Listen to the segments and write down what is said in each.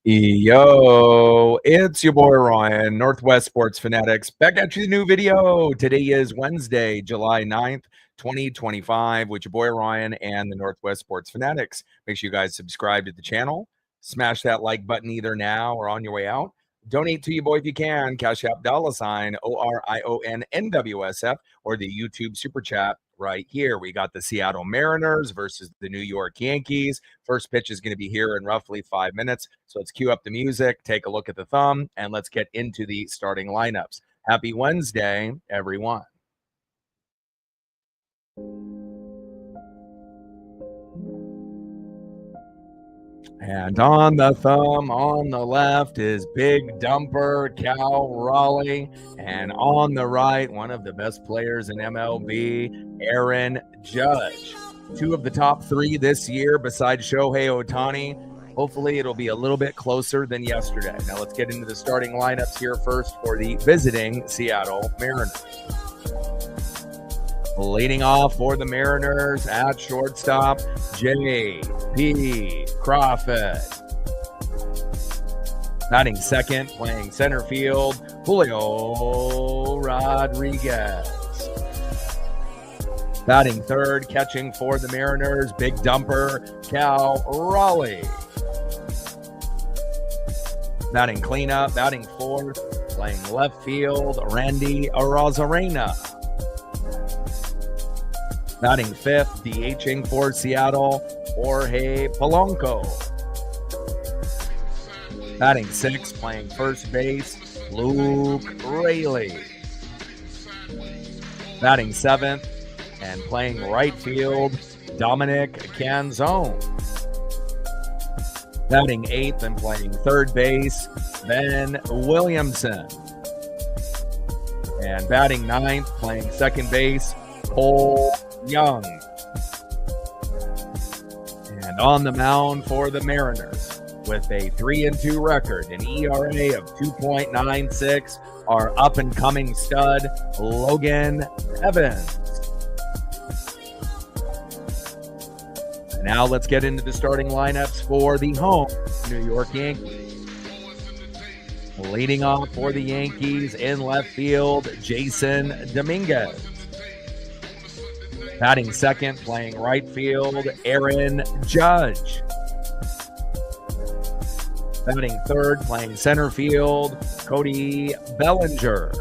Yo, it's your boy Ryan, Northwest Sports Fanatics, back at you with a new video. Today is Wednesday, July 9th, 2025, with your boy Ryan and the Northwest Sports Fanatics. Make sure you guys subscribe to the channel, smash that like button either now or on your way out. Donate to your boy if you can, Cash App $sign ORIONNWSF, or the YouTube Super Chat right here. We got the Seattle Mariners versus the New York Yankees. First pitch is going to be here in roughly 5 minutes. So let's cue up the music, take a look at the thumb, and let's get into the starting lineups. Happy Wednesday, everyone. And on the thumb, on the left is Big Dumper Cal Raleigh. And on the right, one of the best players in MLB, Aaron Judge. Two of the top three this year besides Shohei Ohtani. Hopefully it'll be a little bit closer than yesterday. Now let's get into the starting lineups here first for the visiting Seattle Mariners. Leading off for the Mariners at shortstop, J.P. Crawford. Batting second, playing center field, Julio Rodriguez. Batting third, catching for the Mariners, Big Dumper Cal Raleigh. Batting cleanup, batting fourth, playing left field, Randy Arozarena. Batting fifth, DHing for Seattle, Jorge Polanco. Batting sixth, playing first base, Luke Raley. Batting seventh and playing right field, Dominic Canzone. Batting eighth and playing third base, Ben Williamson. And batting ninth, playing second base, Cole Young. And on the mound for the Mariners, with a 3-2 record, an ERA of 2.96, our up-and-coming stud, Logan Evans. And now let's get into the starting lineups for the home New York Yankees. Leading off for the Yankees in left field, Jason Dominguez. Batting second, playing right field, Aaron Judge. Batting third, playing center field, Cody Bellinger.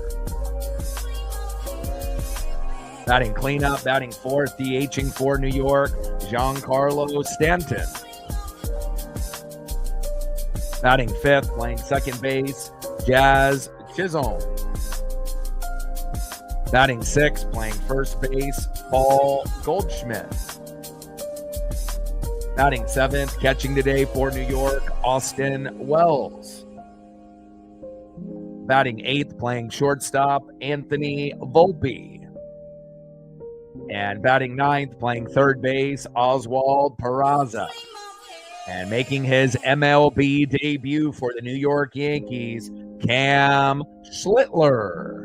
Batting cleanup, batting fourth, DHing for New York, Giancarlo Stanton. Batting fifth, playing second base, Jazz Chisholm. Batting sixth, playing first base, Paul Goldschmidt. Batting seventh, catching today for New York, Austin Wells. Batting eighth, playing shortstop, Anthony Volpe. And batting ninth, playing third base, Oswald Peraza. And making his MLB debut for the New York Yankees, Cam Schlittler.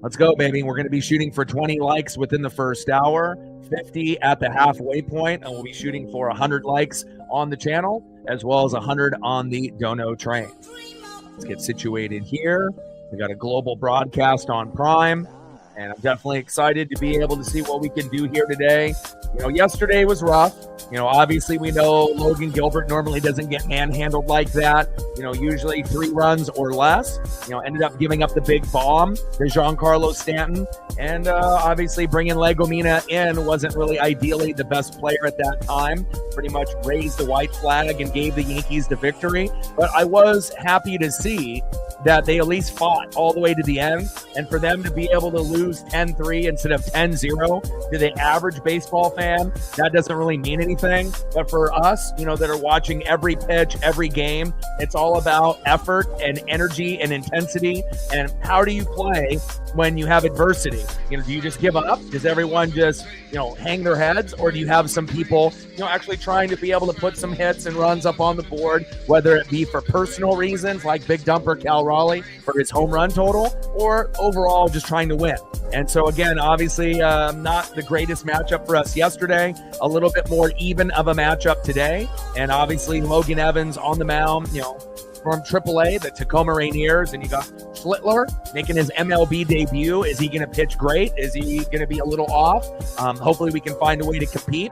Let's go, baby. We're going to be shooting for 20 likes within the first hour, 50 at the halfway point, and we'll be shooting for 100 likes on the channel, as well as 100 on the Dono train. Let's get situated here. We got a global broadcast on Prime, and I'm definitely excited to be able to see what we can do here today. Yesterday was rough. Obviously we know Logan Gilbert normally doesn't get manhandled like that. Usually 3 runs or less. Ended up giving up the big bomb to Giancarlo Stanton. And obviously bringing Legomina in wasn't really ideally the best player at that time. Pretty much raised the white flag and gave the Yankees the victory. But I was happy to see that they at least fought all the way to the end. And for them to be able to lose 10-3 instead of 10-0 to the average baseball fan, that doesn't really mean anything. But for us, that are watching every pitch, every game, it's all about effort and energy and intensity. And how do you play when you have adversity? Do you just give up? Does everyone just, hang their heads? Or do you have some people, actually trying to be able to put some hits and runs up on the board, whether it be for personal reasons like Big Dumper Cal Raleigh for his home run total, or overall just trying to win. And so again, obviously not the greatest matchup for us yesterday, a little bit more even of a matchup today. And obviously Logan Evans on the mound, from AAA, the Tacoma Rainiers, and you got Schlittler making his MLB debut. Is he going to pitch great? Is he going to be a little off? Hopefully we can find a way to compete.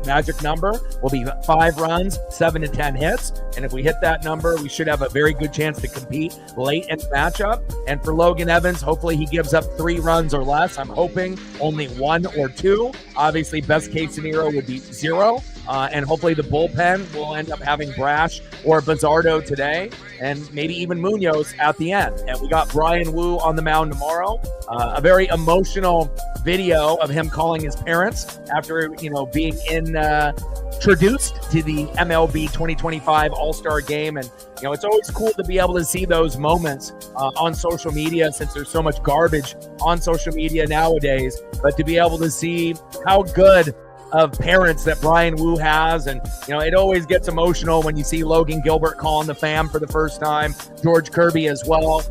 Magic number will be 5 runs, 7 to 10 hits. And if we hit that number, we should have a very good chance to compete late in the matchup. And for Logan Evans, hopefully he gives up 3 runs or less. I'm hoping only 1 or 2. Obviously, best case scenario would be 0. And hopefully the bullpen will end up having Brash or Bizzardo today, and maybe even Munoz at the end. And we got Brian Wu on the mound tomorrow. A very emotional video of him calling his parents after, being introduced to the MLB 2025 All-Star Game. And, it's always cool to be able to see those moments on social media, since there's so much garbage on social media nowadays. But to be able to see how good of parents that Brian Wu has. And, it always gets emotional when you see Logan Gilbert calling the fam for the first time, George Kirby as well,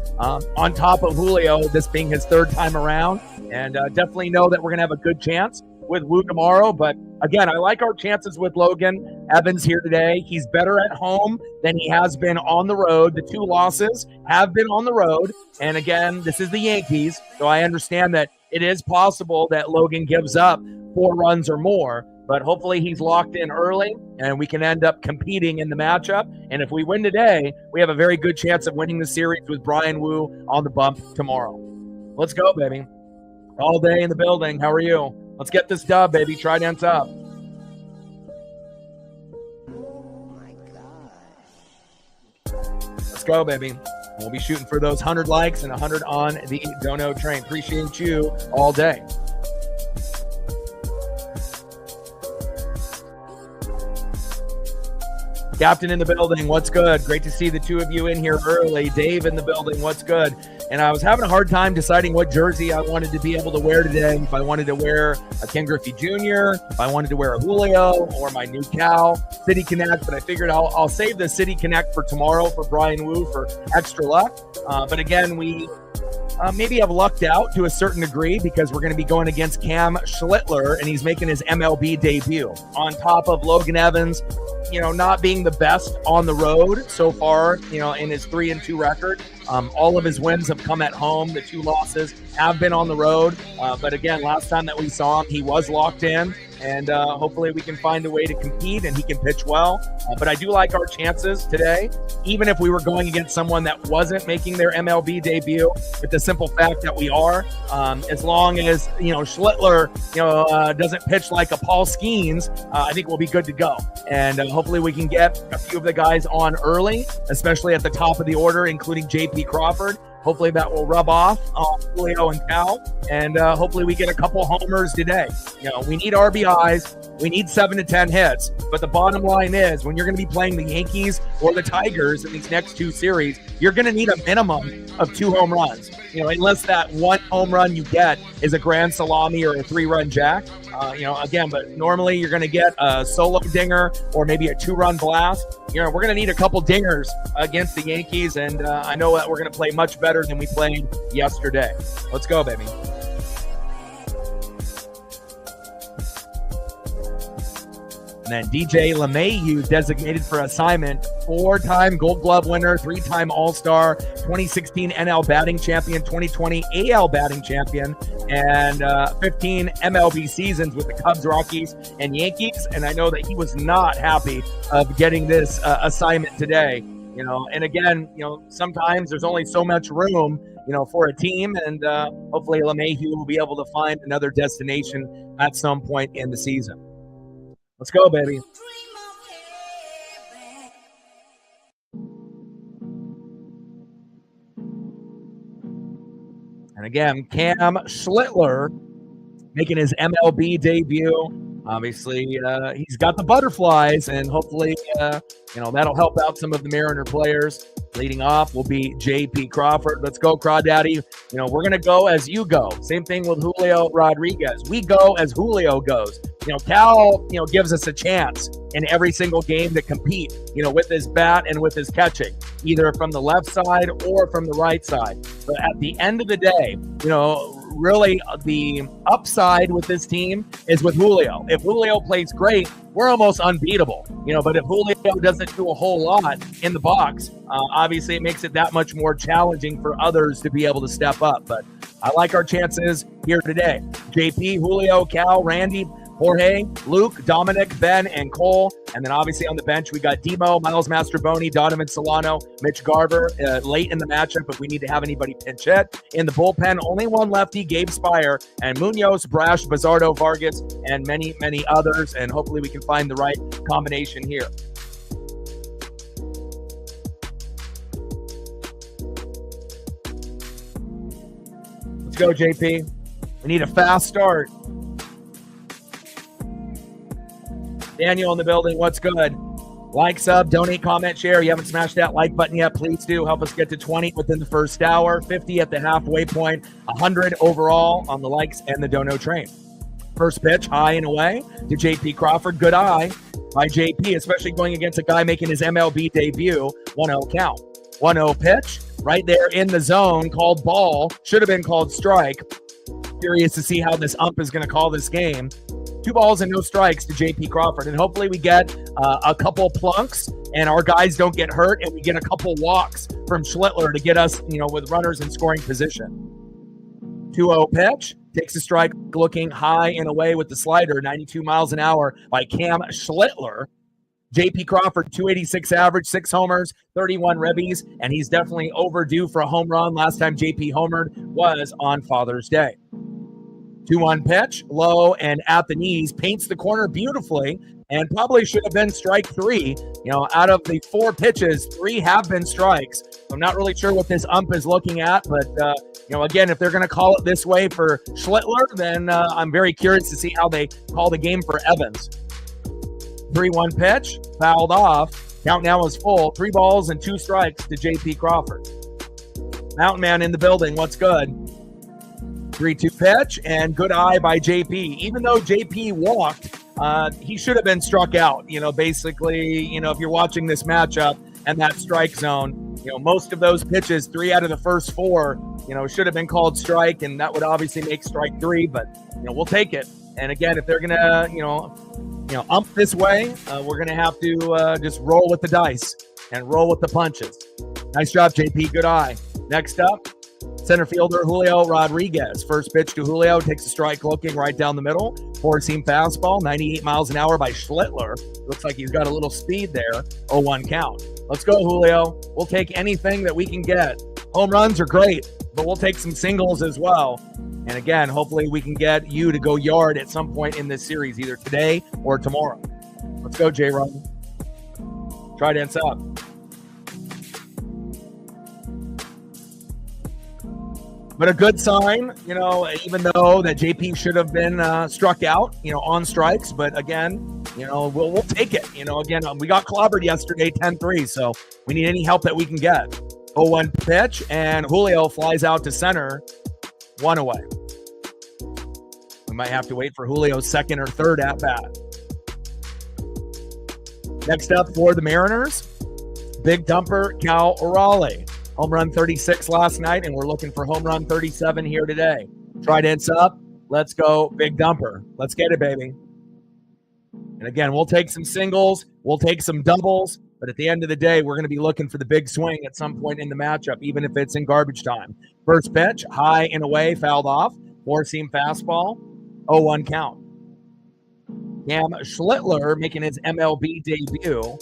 on top of Julio, this being his 3rd time around. And definitely know that we're going to have a good chance with Wu tomorrow. But again, I like our chances with Logan Evans here today. He's better at home than he has been on the road. The 2 losses have been on the road. And again, this is the Yankees, so I understand that it is possible that Logan gives up 4 runs or more, but hopefully he's locked in early and we can end up competing in the matchup. And if we win today, we have a very good chance of winning the series with Brian Wu on the bump tomorrow. Let's go, baby. All day in the building. How are you? Let's get this dub, baby. Trident's up. Oh my gosh. Let's go, baby. We'll be shooting for those 100 likes and 100 on the Dono train. Appreciate you all day. Captain in the building, what's good? Great to see the 2 of you in here early. Dave in the building, what's good? And I was having a hard time deciding what jersey I wanted to be able to wear today. If I wanted to wear a Ken Griffey Jr., if I wanted to wear a Julio, or my new Cal, City Connect. But I figured I'll save the City Connect for tomorrow for Brian Wu for extra luck. But again, we maybe have lucked out to a certain degree, because we're going to be going against Cam Schlittler, and he's making his MLB debut on top of Logan Evans, not being the best on the road so far, in his 3-2 record. All of his wins have come at home. The 2 losses have been on the road. But again, last time that we saw him, he was locked in. And hopefully we can find a way to compete and he can pitch well. But I do like our chances today, even if we were going against someone that wasn't making their MLB debut, with the simple fact that we are. As long as, Schlittler, doesn't pitch like a Paul Skeens, I think we'll be good to go. And hopefully we can get a few of the guys on early, especially at the top of the order, including JP Crawford. Hopefully that will rub off on Julio and Cal, and hopefully we get a couple homers today. We need RBIs, we need 7 to 10 hits, but the bottom line is, when you're going to be playing the Yankees or the Tigers in these next 2 series, you're going to need a minimum of 2 home runs. Unless that 1 home run you get is a grand salami or a 3-run jack. Again, but normally you're going to get a solo dinger or maybe a 2-run blast. We're going to need a couple dingers against the Yankees, and I know that we're going to play much better than we played yesterday. Let's go, baby. And then DJ LeMahieu designated for assignment, 4-time Gold Glove winner, 3-time All-Star, 2016 NL batting champion, 2020 AL batting champion, and 15 MLB seasons with the Cubs, Rockies, and Yankees. And I know that he was not happy of getting this assignment today. And again, sometimes there's only so much room, for a team, and hopefully LeMahieu will be able to find another destination at some point in the season. Let's go, baby. And again, Cam Schlittler making his MLB debut. Obviously, he's got the butterflies, and hopefully, that'll help out some of the Mariner players. Leading off will be JP Crawford. Let's go, Crawdaddy. We're going to go as you go. Same thing with Julio Rodriguez. We go as Julio goes. Cal, gives us a chance in every single game to compete, with his bat and with his catching, either from the left side or from the right side. But at the end of the day, really the upside with this team is with Julio. If Julio plays great, we're almost unbeatable, but if Julio doesn't do a whole lot in the box, obviously it makes it that much more challenging for others to be able to step up. But I like our chances here today. JP, Julio, Cal, Randy, Jorge, Luke, Dominic, Ben, and Cole. And then obviously on the bench, we got Demo, Miles Mastroboni, Donovan Solano, Mitch Garver late in the matchup if we need to have anybody pinch hit. In the bullpen, only one lefty, Gabe Spire, and Munoz, Brash, Bizardo, Vargas, and many, many others. And hopefully we can find the right combination here. Let's go, JP. We need a fast start. Daniel in the building, what's good? Like, sub, donate, comment, share. You haven't smashed that like button yet, please do. Help us get to 20 within the first hour, 50 at the halfway point, 100 overall on the likes and the dono train. First pitch, high and away to JP Crawford. Good eye by JP, especially going against a guy making his MLB debut. 1-0 count. 1-0 pitch, right there in the zone, called ball. Should have been called strike. Curious to see how this ump is going to call this game. 2 balls and no strikes to JP Crawford. And hopefully we get a couple plunks and our guys don't get hurt and we get a couple walks from Schlittler to get us, with runners in scoring position. 2-0 pitch. Takes a strike, looking high and away with the slider, 92 miles an hour by Cam Schlittler. JP Crawford, 286 average, 6 homers, 31 ribbies, and he's definitely overdue for a home run. Last time JP homered was on Father's Day. 2-1 pitch, low and at the knees, paints the corner beautifully, and probably should have been strike 3. Out of the 4 pitches, 3 have been strikes. I'm not really sure what this ump is looking at, but, again, if they're going to call it this way for Schlittler, then I'm very curious to see how they call the game for Evans. 3-1 pitch, fouled off. Count now is full. 3 balls and 2 strikes to JP Crawford. Mountain Man in the building, what's good? 3-2 pitch, and good eye by JP. Even though JP walked, he should have been struck out. Basically, if you're watching this matchup and that strike zone, most of those pitches, 3 out of the first 4, should have been called strike, and that would obviously make strike 3, but, we'll take it. And again, if they're going to, ump this way, we're going to have to just roll with the dice and roll with the punches. Nice job, JP. Good eye. Next up, center fielder Julio Rodriguez. First pitch to Julio, takes a strike looking right down the middle. 4-seam fastball, 98 miles an hour by Schlittler. Looks like he's got a little speed there. 0-1 count. Let's go, Julio. We'll take anything that we can get. Home runs are great, but we'll take some singles as well. And again, hopefully we can get you to go yard at some point in this series, either today or tomorrow. Let's go, J-Run. Try dance up. But a good sign, even though that JP should have been struck out, on strikes. But again, we'll take it. Again, we got clobbered yesterday, 10-3. So we need any help that we can get. 0-1 pitch, and Julio flies out to center. 1 away. We might have to wait for Julio's second or third at bat. Next up for the Mariners, big dumper Cal O'Reilly. Home run 36 last night, and we're looking for home run 37 here today. Trident's up. Let's go, big dumper. Let's get it, baby. And again, we'll take some singles. We'll take some doubles. But at the end of the day, we're going to be looking for the big swing at some point in the matchup, even if it's in garbage time. First pitch, high and away, fouled off. 4-seam fastball, 0-1 count. Cam Schlittler making his MLB debut.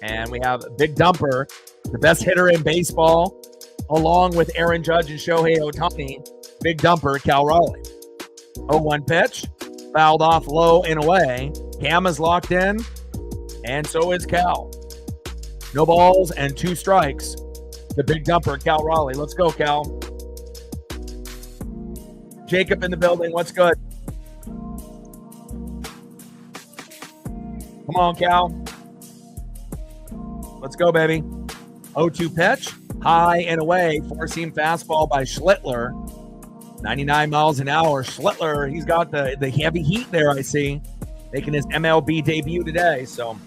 And we have big dumper, the best hitter in baseball, along with Aaron Judge and Shohei Ohtani. Big dumper, Cal Raleigh. 0-1 pitch, fouled off low and away. Cam is locked in, and so is Cal. No balls and 2 strikes. The big dumper, Cal Raleigh. Let's go, Cal. Jacob in the building. What's good? Come on, Cal. Let's go, baby. 0-2 pitch, high and away. 4-seam fastball by Schlittler. 99 miles an hour. Schlittler, he's got the heavy heat there, I see. making his MLB debut today. So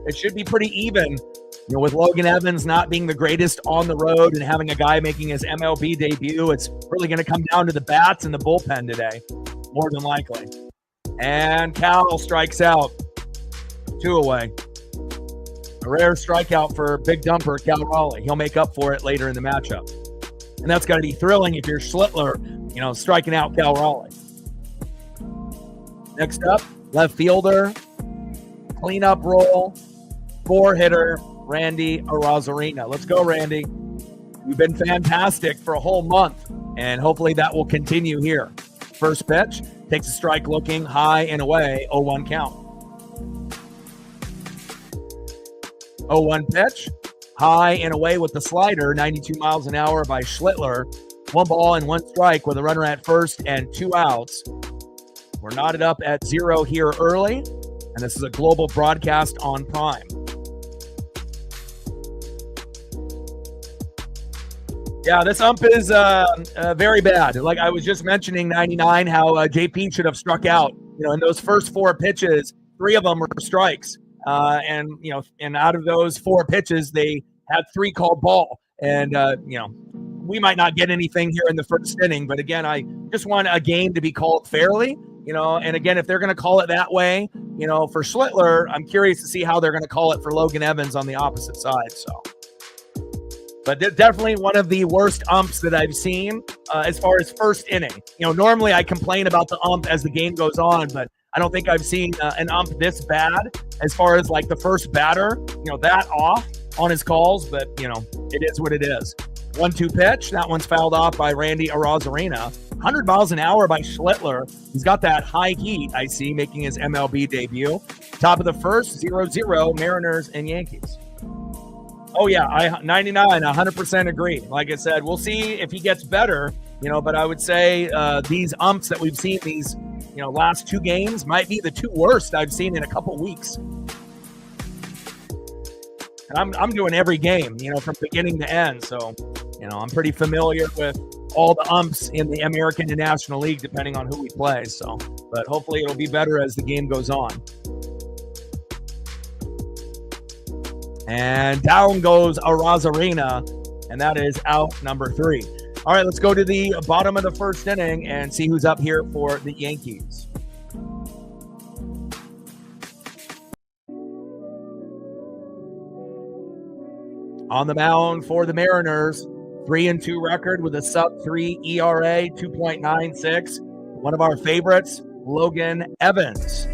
it should be pretty even. With Logan Evans not being the greatest on the road and having a guy making his MLB debut, it's really going to come down to the bats and the bullpen today, more than likely. And Cal strikes out. 2 away. A rare strikeout for big dumper Cal Raleigh. He'll make up for it later in the matchup. And that's got to be thrilling if you're Schlittler, striking out Cal Raleigh. Next up, left fielder, cleanup role, 4-hitter, Randy Arozarena. Let's go, Randy. You've been fantastic for a whole month, and hopefully that will continue here. First pitch, takes a strike looking high and away, 0-1 count. 0-1 pitch, high and away with the slider, 92 miles an hour by Schlittler. 1 ball and 1 strike with a runner at first and 2 outs. We're knotted up at 0 here early, and this is a global broadcast on Prime. Yeah, this ump is very bad. Like I was just mentioning, 99, how JP should have struck out. In those first 4 pitches, 3 of them were strikes. And out of those 4 pitches, they had 3 called ball. And, we might not get anything here in the first inning. But again, I just want a game to be called fairly. And again, if they're going to call it that way, for Schlittler, I'm curious to see how they're going to call it for Logan Evans on the opposite side. So. But definitely one of the worst umps that I've seen as far as first inning. Normally I complain about the ump as the game goes on, but I don't think I've seen an ump this bad as far as like the first batter, that off on his calls. But, it is what it is. 1-2 pitch. That one's fouled off by Randy Arozarena. 100 miles an hour by Schlittler. He's got that high heat, I see, making his MLB debut. Top of the first, 0-0, Mariners and Yankees. Oh, yeah, 100% agree. Like I said, we'll see if he gets better, but I would say these umps that we've seen these, last 2 games might be the 2 worst I've seen in a couple weeks. And I'm doing every game, from beginning to end. So, I'm pretty familiar with all the umps in the American and National League, depending on who we play. So, but hopefully it'll be better as the game goes on. And down goes Arozarena, and that is out number 3. All right, let's go to the bottom of the first inning and see who's up here for the Yankees. On the mound for the Mariners, 3-2 record with a sub-3 ERA, 2.96. One of our favorites, Logan Evans.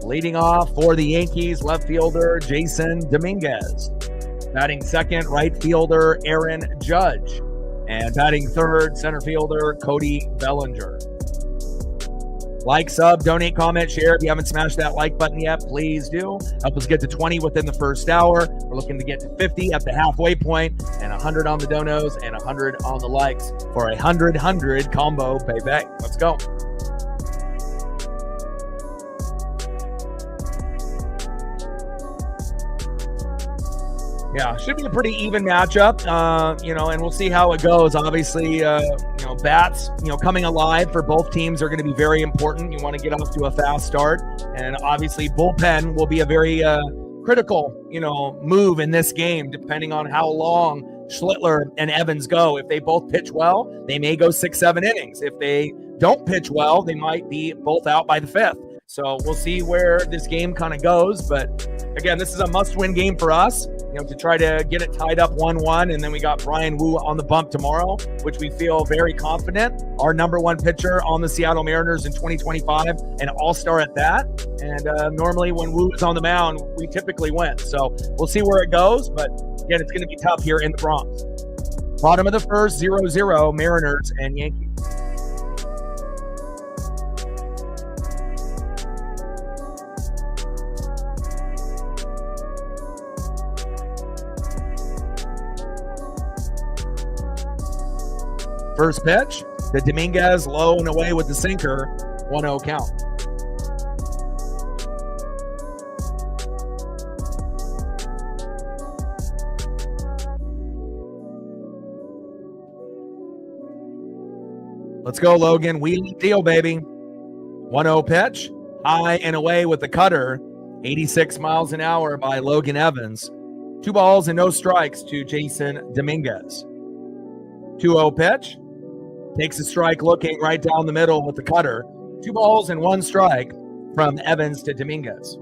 Leading off for the Yankees, left fielder Jason Dominguez. Batting second, right fielder Aaron Judge. And batting third, center fielder Cody Bellinger. Like, sub, donate, comment, share. If you haven't smashed that like button yet, please do. Help us get to 20 within the first hour. We're looking to get to 50 at the halfway point, and 100 on the donos and 100 on the likes for a 100-100 combo baby. Let's go. Yeah, should be a pretty even matchup, and we'll see how it goes. Obviously, bats, coming alive for both teams are going to be very important. You want to get off to a fast start, and obviously bullpen will be a very critical, move in this game, depending on how long Schlittler and Evans go. If they both pitch well, they may go 6-7 innings. If they don't pitch well, they might be both out by the 5th. So we'll see where this game kind of goes. But again, this is a must-win game for us, to try to get it tied up 1-1. And then we got Brian Wu on the bump tomorrow, which we feel very confident. Our number 1 pitcher on the Seattle Mariners in 2025, an all-star at that. And normally when Wu is on the mound, we typically win. So we'll see where it goes. But again, it's going to be tough here in the Bronx. Bottom of the first, 0-0, Mariners and Yankees. First pitch to Dominguez, low and away with the sinker, 1-0 count. Let's go, Logan. Wheelie deal, baby. 1-0 pitch. High and away with the cutter. 86 miles an hour by Logan Evans. 2 balls and no strikes to Jason Dominguez. 2-0 pitch. Takes a strike looking right down the middle with the cutter. 2 balls and 1 strike from Evans to Dominguez.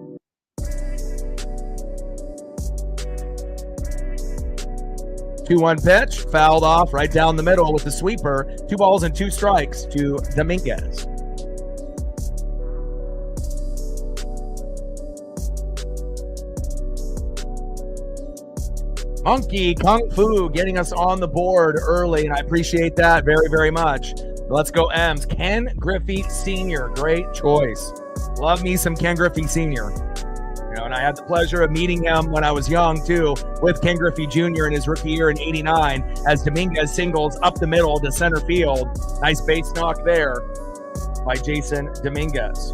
2-1 pitch, fouled off right down the middle with the sweeper. 2 balls and 2 strikes to Dominguez. Monkey Kung Fu getting us on the board early, and I appreciate that very, very much. Let's go, M's. Ken Griffey Sr., great choice. Love me some Ken Griffey Sr. And I had the pleasure of meeting him when I was young, too, with Ken Griffey Jr. in his rookie year in '89 as Dominguez singles up the middle to center field. Nice base knock there by Jason Dominguez.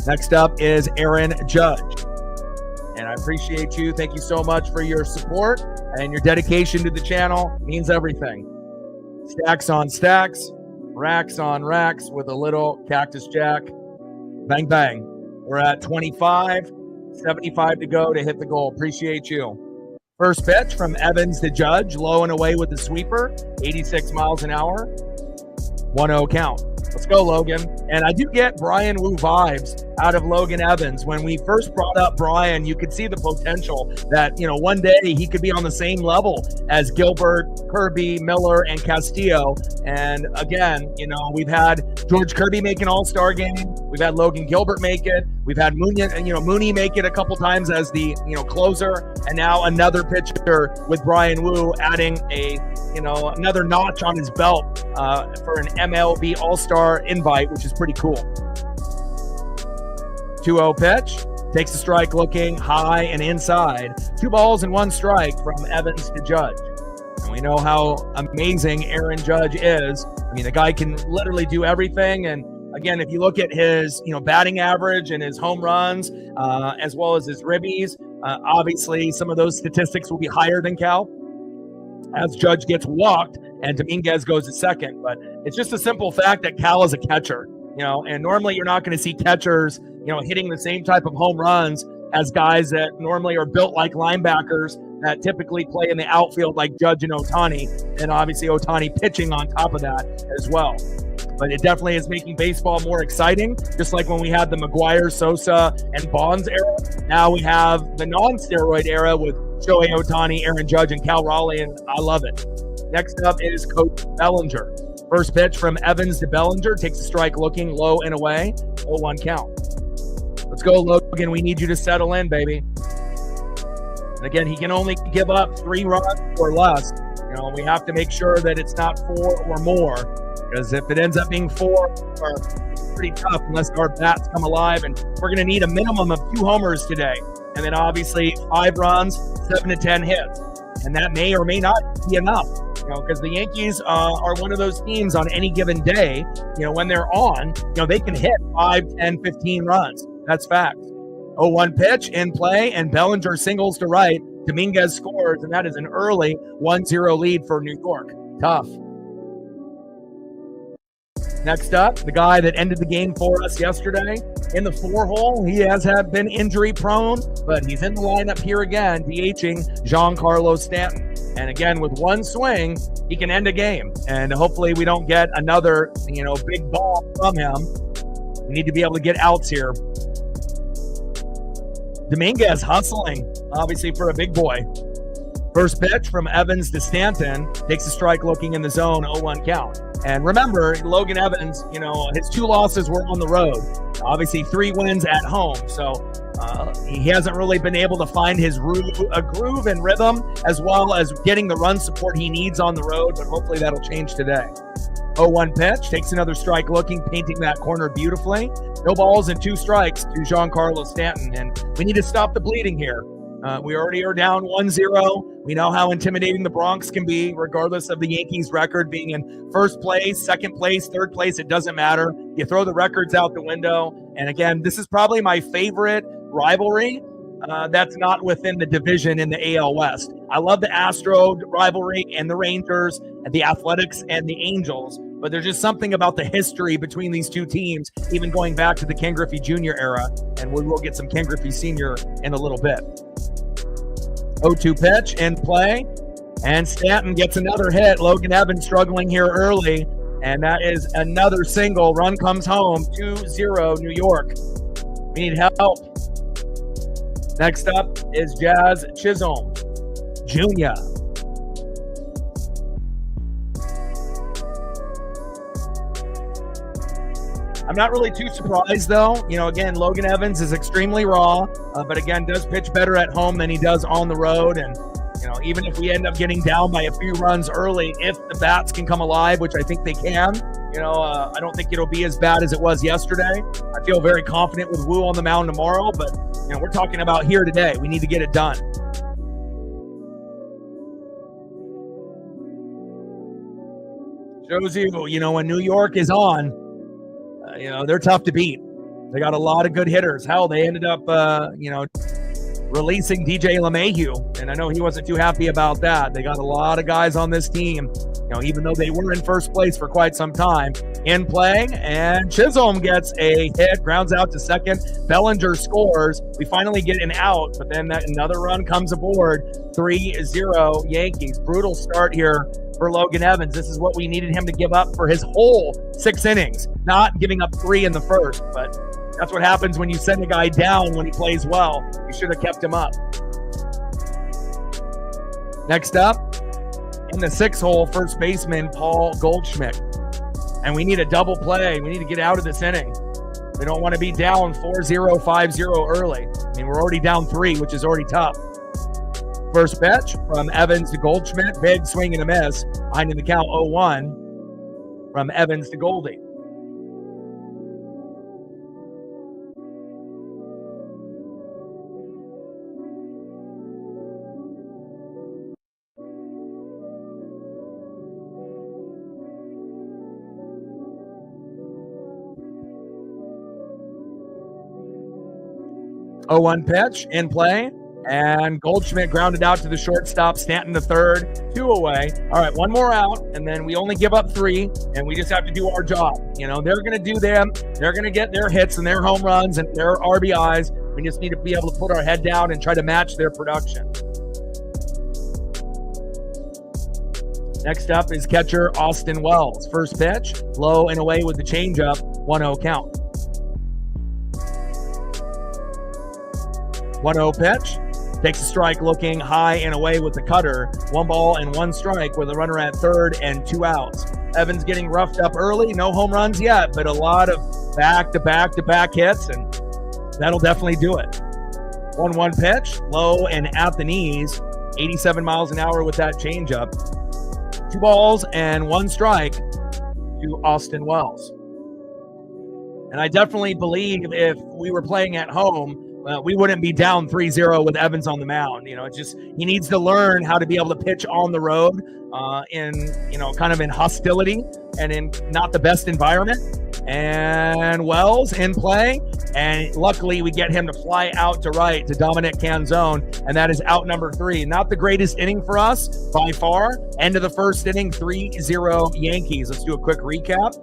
Next up is Aaron Judge. And I appreciate you. Thank you so much for your support and your dedication to the channel. It means everything. Stacks on stacks, racks on racks with a little Cactus Jack. Bang, bang. We're at 25, 75 to go to hit the goal. Appreciate you. First pitch from Evans to Judge, low and away with the sweeper, 86 miles an hour, 1-0 count. Let's go, Logan. And I do get Brian Wu vibes out of Logan Evans. When we first brought up Brian, you could see the potential that, one day he could be on the same level as Gilbert, Kirby, Miller, and Castillo. And again, we've had George Kirby make an all-star game. We've had Logan Gilbert make it. We've had Mooney make it a couple times as the, closer. And now another pitcher with Brian Wu adding another notch on his belt for an MLB all-star invite, which is pretty cool. 2-0 pitch. Takes a strike looking high and inside. 2 balls and 1 strike from Evans to Judge. And we know how amazing Aaron Judge is. I mean, the guy can literally do everything. And again, if you look at his, batting average and his home runs, as well as his ribbies, obviously some of those statistics will be higher than Cal as Judge gets walked and Dominguez goes to second. But it's just a simple fact that Cal is a catcher, and normally you're not going to see catchers, hitting the same type of home runs as guys that normally are built like linebackers that typically play in the outfield like Judge and Ohtani, and obviously Ohtani pitching on top of that as well. But it definitely is making baseball more exciting, just like when we had the McGuire, Sosa, and Bonds era. Now we have the non-steroid era with Shohei Ohtani, Aaron Judge, and Cal Raleigh, and I love it. Next up is Coach Bellinger. First pitch from Evans to Bellinger. Takes a strike looking low and away. 0-1 count. Let's go, Logan. We need you to settle in, baby. And again, he can only give up 3 runs or less. We have to make sure that it's not 4 or more. Because if it ends up being 4, it's pretty tough unless our bats come alive. And we're going to need a minimum of 2 homers today. And then obviously 5 runs, 7 to 10 hits. And that may or may not be enough. Because the Yankees are one of those teams on any given day, when they're on, they can hit 5, 10, 15 runs. That's fact. 0-1 pitch in play, and Bellinger singles to right. Dominguez scores, and that is an early 1-0 lead for New York. Tough. Next up, the guy that ended the game for us yesterday in the 4-hole. He has been injury prone, but he's in the lineup here again, DHing Giancarlo Stanton. And again, with 1 swing, he can end a game. And hopefully we don't get another, big ball from him. We need to be able to get outs here. Dominguez hustling, obviously, for a big boy. First pitch from Evans to Stanton. Takes a strike looking in the zone, 0-1 count. And remember, Logan Evans, his 2 losses were on the road. Obviously, 3 wins at home. So he hasn't really been able to find his groove and rhythm, as well as getting the run support he needs on the road. But hopefully that'll change today. 0-1 pitch. Takes another strike looking, painting that corner beautifully. No balls and 2 strikes to Giancarlo Stanton. And we need to stop the bleeding here. We already are down 1-0. We know how intimidating the Bronx can be, regardless of the Yankees record being in first place, second place, third place. It doesn't matter. You throw the records out the window. And again, this is probably my favorite rivalry that's not within the division in the AL West. I love the Astro rivalry and the Rangers and the Athletics and the Angels. but there's just something about the history between these two teams, even going back to the Ken Griffey Jr. era, and we will get some Ken Griffey Sr. in a little bit. 0-2 pitch in play, and Stanton gets another hit. Logan Evans struggling here early, and that is another single. Run comes home, 2-0 New York. We need help. Next up is Jazz Chisholm Jr. I'm not really too surprised, though. You know, again, Logan Evans is extremely raw, but again, does pitch better at home than he does on the road. And, you know, even if we end up getting down by a few runs early, if the bats can come alive, which I think they can, you know, I don't think it'll be as bad as it was yesterday. I feel very confident with Wu on the mound tomorrow, but, you know, we're talking about here today. We need to get it done. Shows you know, when New York is on, you know, they're tough to beat. They got a lot of good hitters. Hell, they ended up, you know, releasing DJ LeMahieu, and I know he wasn't too happy about that. They got a lot of guys on this team, you know, even though they were in first place for quite some time. In play, and Chisholm gets a hit, grounds out to second. Bellinger scores. We finally get an out, but then another run comes aboard. 3-0 Yankees. Brutal start here for Logan Evans. This is what we needed him to give up for his whole 6 innings, not giving up 3 in the first, but that's what happens when you send a guy down when he plays well. You should have kept him up. Next up, in the 6th hole, first baseman Paul Goldschmidt. And we need a double play. We need to get out of this inning. We don't want to be down 4-0, 5-0 early. I mean, we're already down 3, which is already tough. First pitch from Evans to Goldschmidt. Big swing and a miss. Behind in the count 0-1 from Evans to Goldie. Oh, 1 pitch in play, and Goldschmidt grounded out to the shortstop. Stanton the third, 2 away. All right, 1 more out, and then we only give up 3, and we just have to do our job. You know, they're going to do them. They're going to get their hits and their home runs and their RBIs. We just need to be able to put our head down and try to match their production. Next up is catcher Austin Wells. First pitch, low and away with the changeup, 1-0 count. 1-0 pitch, takes a strike looking high and away with the cutter. 1 ball and 1 strike with a runner at third and 2 outs. Evans getting roughed up early, no home runs yet, but a lot of back-to-back hits, and that'll definitely do it. 1-1 pitch, low and at the knees, 87 miles an hour with that changeup. 2 balls and 1 strike to Austin Wells. And I definitely believe if we were playing at home, we wouldn't be down 3-0 with Evans on the mound. You know, it's just he needs to learn how to be able to pitch on the road in, you know, kind of in hostility and in not the best environment. And Wells in play, and luckily we get him to fly out to right to Dominic Canzone, and that is out number 3. Not the greatest inning for us by far. End of the first inning, 3-0 Yankees. Let's do a quick recap.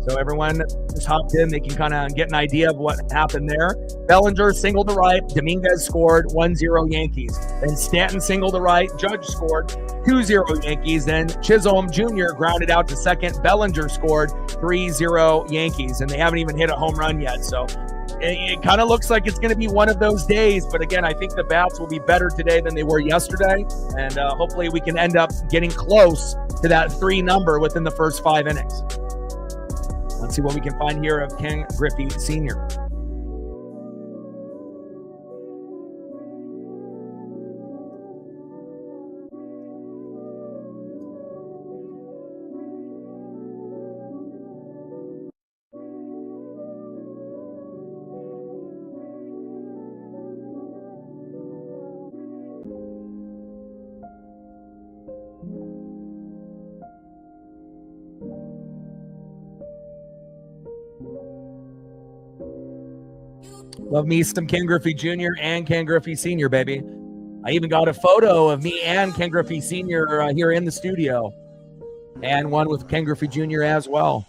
So everyone just hopped in, they can kind of get an idea of what happened there. Bellinger singled to right, Dominguez scored, 1-0 Yankees. Then Stanton singled to right, Judge scored, 2-0 Yankees. Then Chisholm Jr. grounded out to second, Bellinger scored, 3-0 Yankees. And they haven't even hit a home run yet. So it kind of looks like it's going to be one of those days. But again, I think the bats will be better today than they were yesterday. And hopefully we can end up getting close to that 3 number within the first 5 innings. Let's see what we can find here of Ken Griffey Sr. Love me some Ken Griffey Jr. and Ken Griffey Sr., baby. I even got a photo of me and Ken Griffey Sr. Here in the studio. And one with Ken Griffey Jr. as well.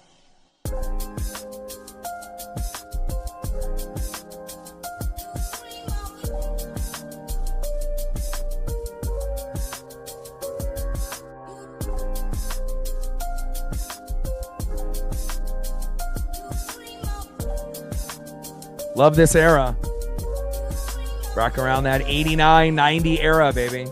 Love this era. Back around that 89, 90 era, baby.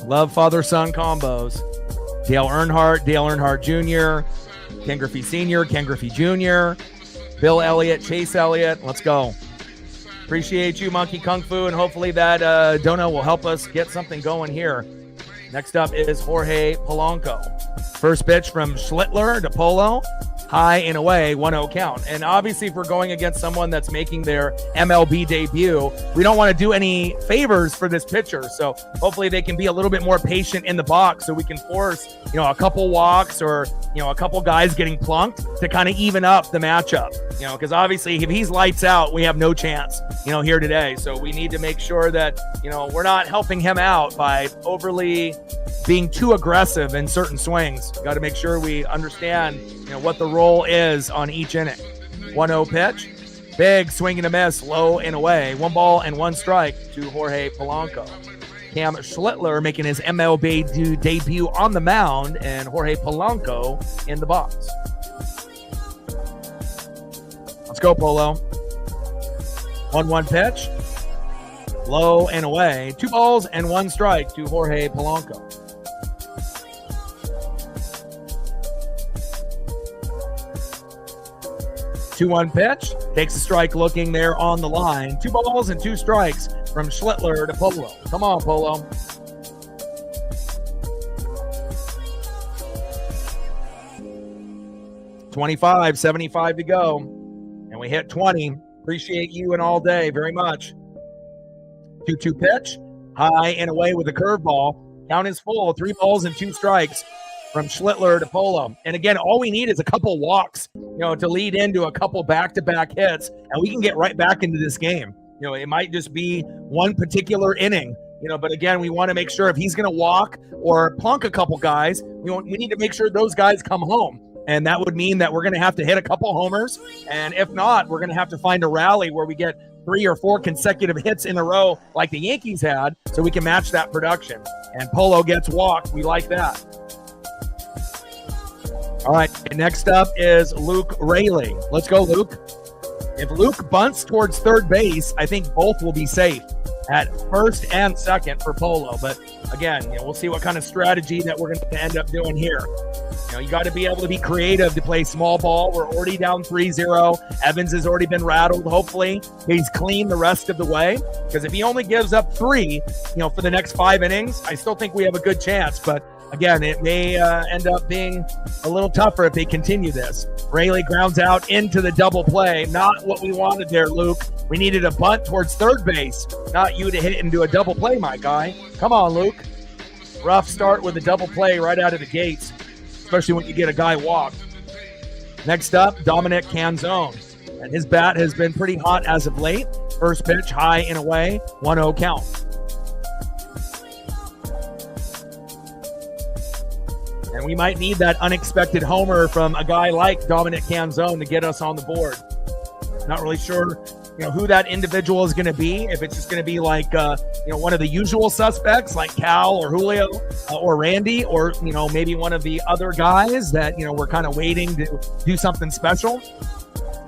Love father-son combos. Dale Earnhardt Jr., Ken Griffey Sr., Ken Griffey Jr., Bill Elliott, Chase Elliott. Let's go. Appreciate you, Monkey Kung Fu, and hopefully that dono will help us get something going here. Next up is Jorge Polanco. First pitch from Schlittler to Polo. High and away, 1-0 count. And obviously, if we're going against someone that's making their MLB debut, we don't want to do any favors for this pitcher. So hopefully they can be a little bit more patient in the box so we can force, a couple walks or, a couple guys getting plunked to kind of even up the matchup. Because obviously if he's lights out, we have no chance, here today. So we need to make sure that, we're not helping him out by overly being too aggressive in certain swings. Got to make sure we understand, what the role is on each inning. 1-0 pitch. Big swing and a miss, low and away. 1 ball and 1 strike to Jorge Polanco. Cam Schlittler making his MLB debut on the mound, and Jorge Polanco in the box. Let's go, Polo. 1-1 pitch. Low and away. 2 balls and 1 strike to Jorge Polanco. 2-1 pitch. Takes a strike looking there on the line. 2 balls and 2 strikes from Schlittler to Polo. Come on, Polo. $25.75 to go. And we hit 20. Appreciate you and all day very much. 2-2 pitch. High and away with a curveball. Count is full. 3 balls and 2 strikes from Schlittler to Polo. And again, all we need is a couple walks, to lead into a couple back-to-back hits, and we can get right back into this game. It might just be one particular inning, but again, we want to make sure if he's going to walk or plunk a couple guys, we need to make sure those guys come home. And that would mean that we're going to have to hit a couple homers. And if not, we're going to have to find a rally where we get 3 or 4 consecutive hits in a row like the Yankees had, so we can match that production. And Polo gets walked. We like that. All right, next up is Luke Raley. Let's go, Luke. If Luke bunts towards third base, I think both will be safe at first and second for Polo. But again, we'll see what kind of strategy that we're going to end up doing here. You got to be able to be creative to play small ball. We're already down 3-0. Evans has already been rattled. Hopefully, he's clean the rest of the way. Because if he only gives up 3, for the next 5 innings, I still think we have a good chance. But again, it may end up being a little tougher if they continue this. Raley grounds out into the double play. Not what we wanted there, Luke. We needed a bunt towards third base, not you to hit it into a double play, my guy. Come on, Luke. Rough start with a double play right out of the gates, especially when you get a guy walked. Next up, Dominic Canzone. And his bat has been pretty hot as of late. First pitch, high and away, 1-0 count. And we might need that unexpected homer from a guy like Dominic Canzone to get us on the board. Not really sure, who that individual is going to be. If it's just going to be like, one of the usual suspects like Cal or Julio or Randy, or, maybe one of the other guys that, we're kind of waiting to do something special.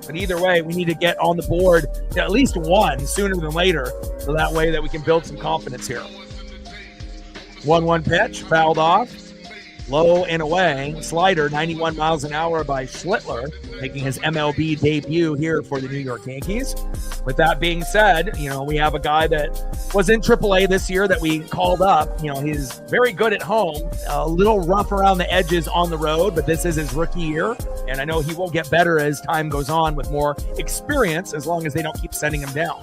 But either way, we need to get on the board at least one sooner than later, so that way that we can build some confidence here. 1-1 pitch, fouled off. Low and away, slider, 91 miles an hour by Schlittler, making his MLB debut here for the New York Yankees. With that being said, we have a guy that was in AAA this year that we called up. He's very good at home, a little rough around the edges on the road, but this is his rookie year, and I know he will get better as time goes on with more experience, as long as they don't keep sending him down.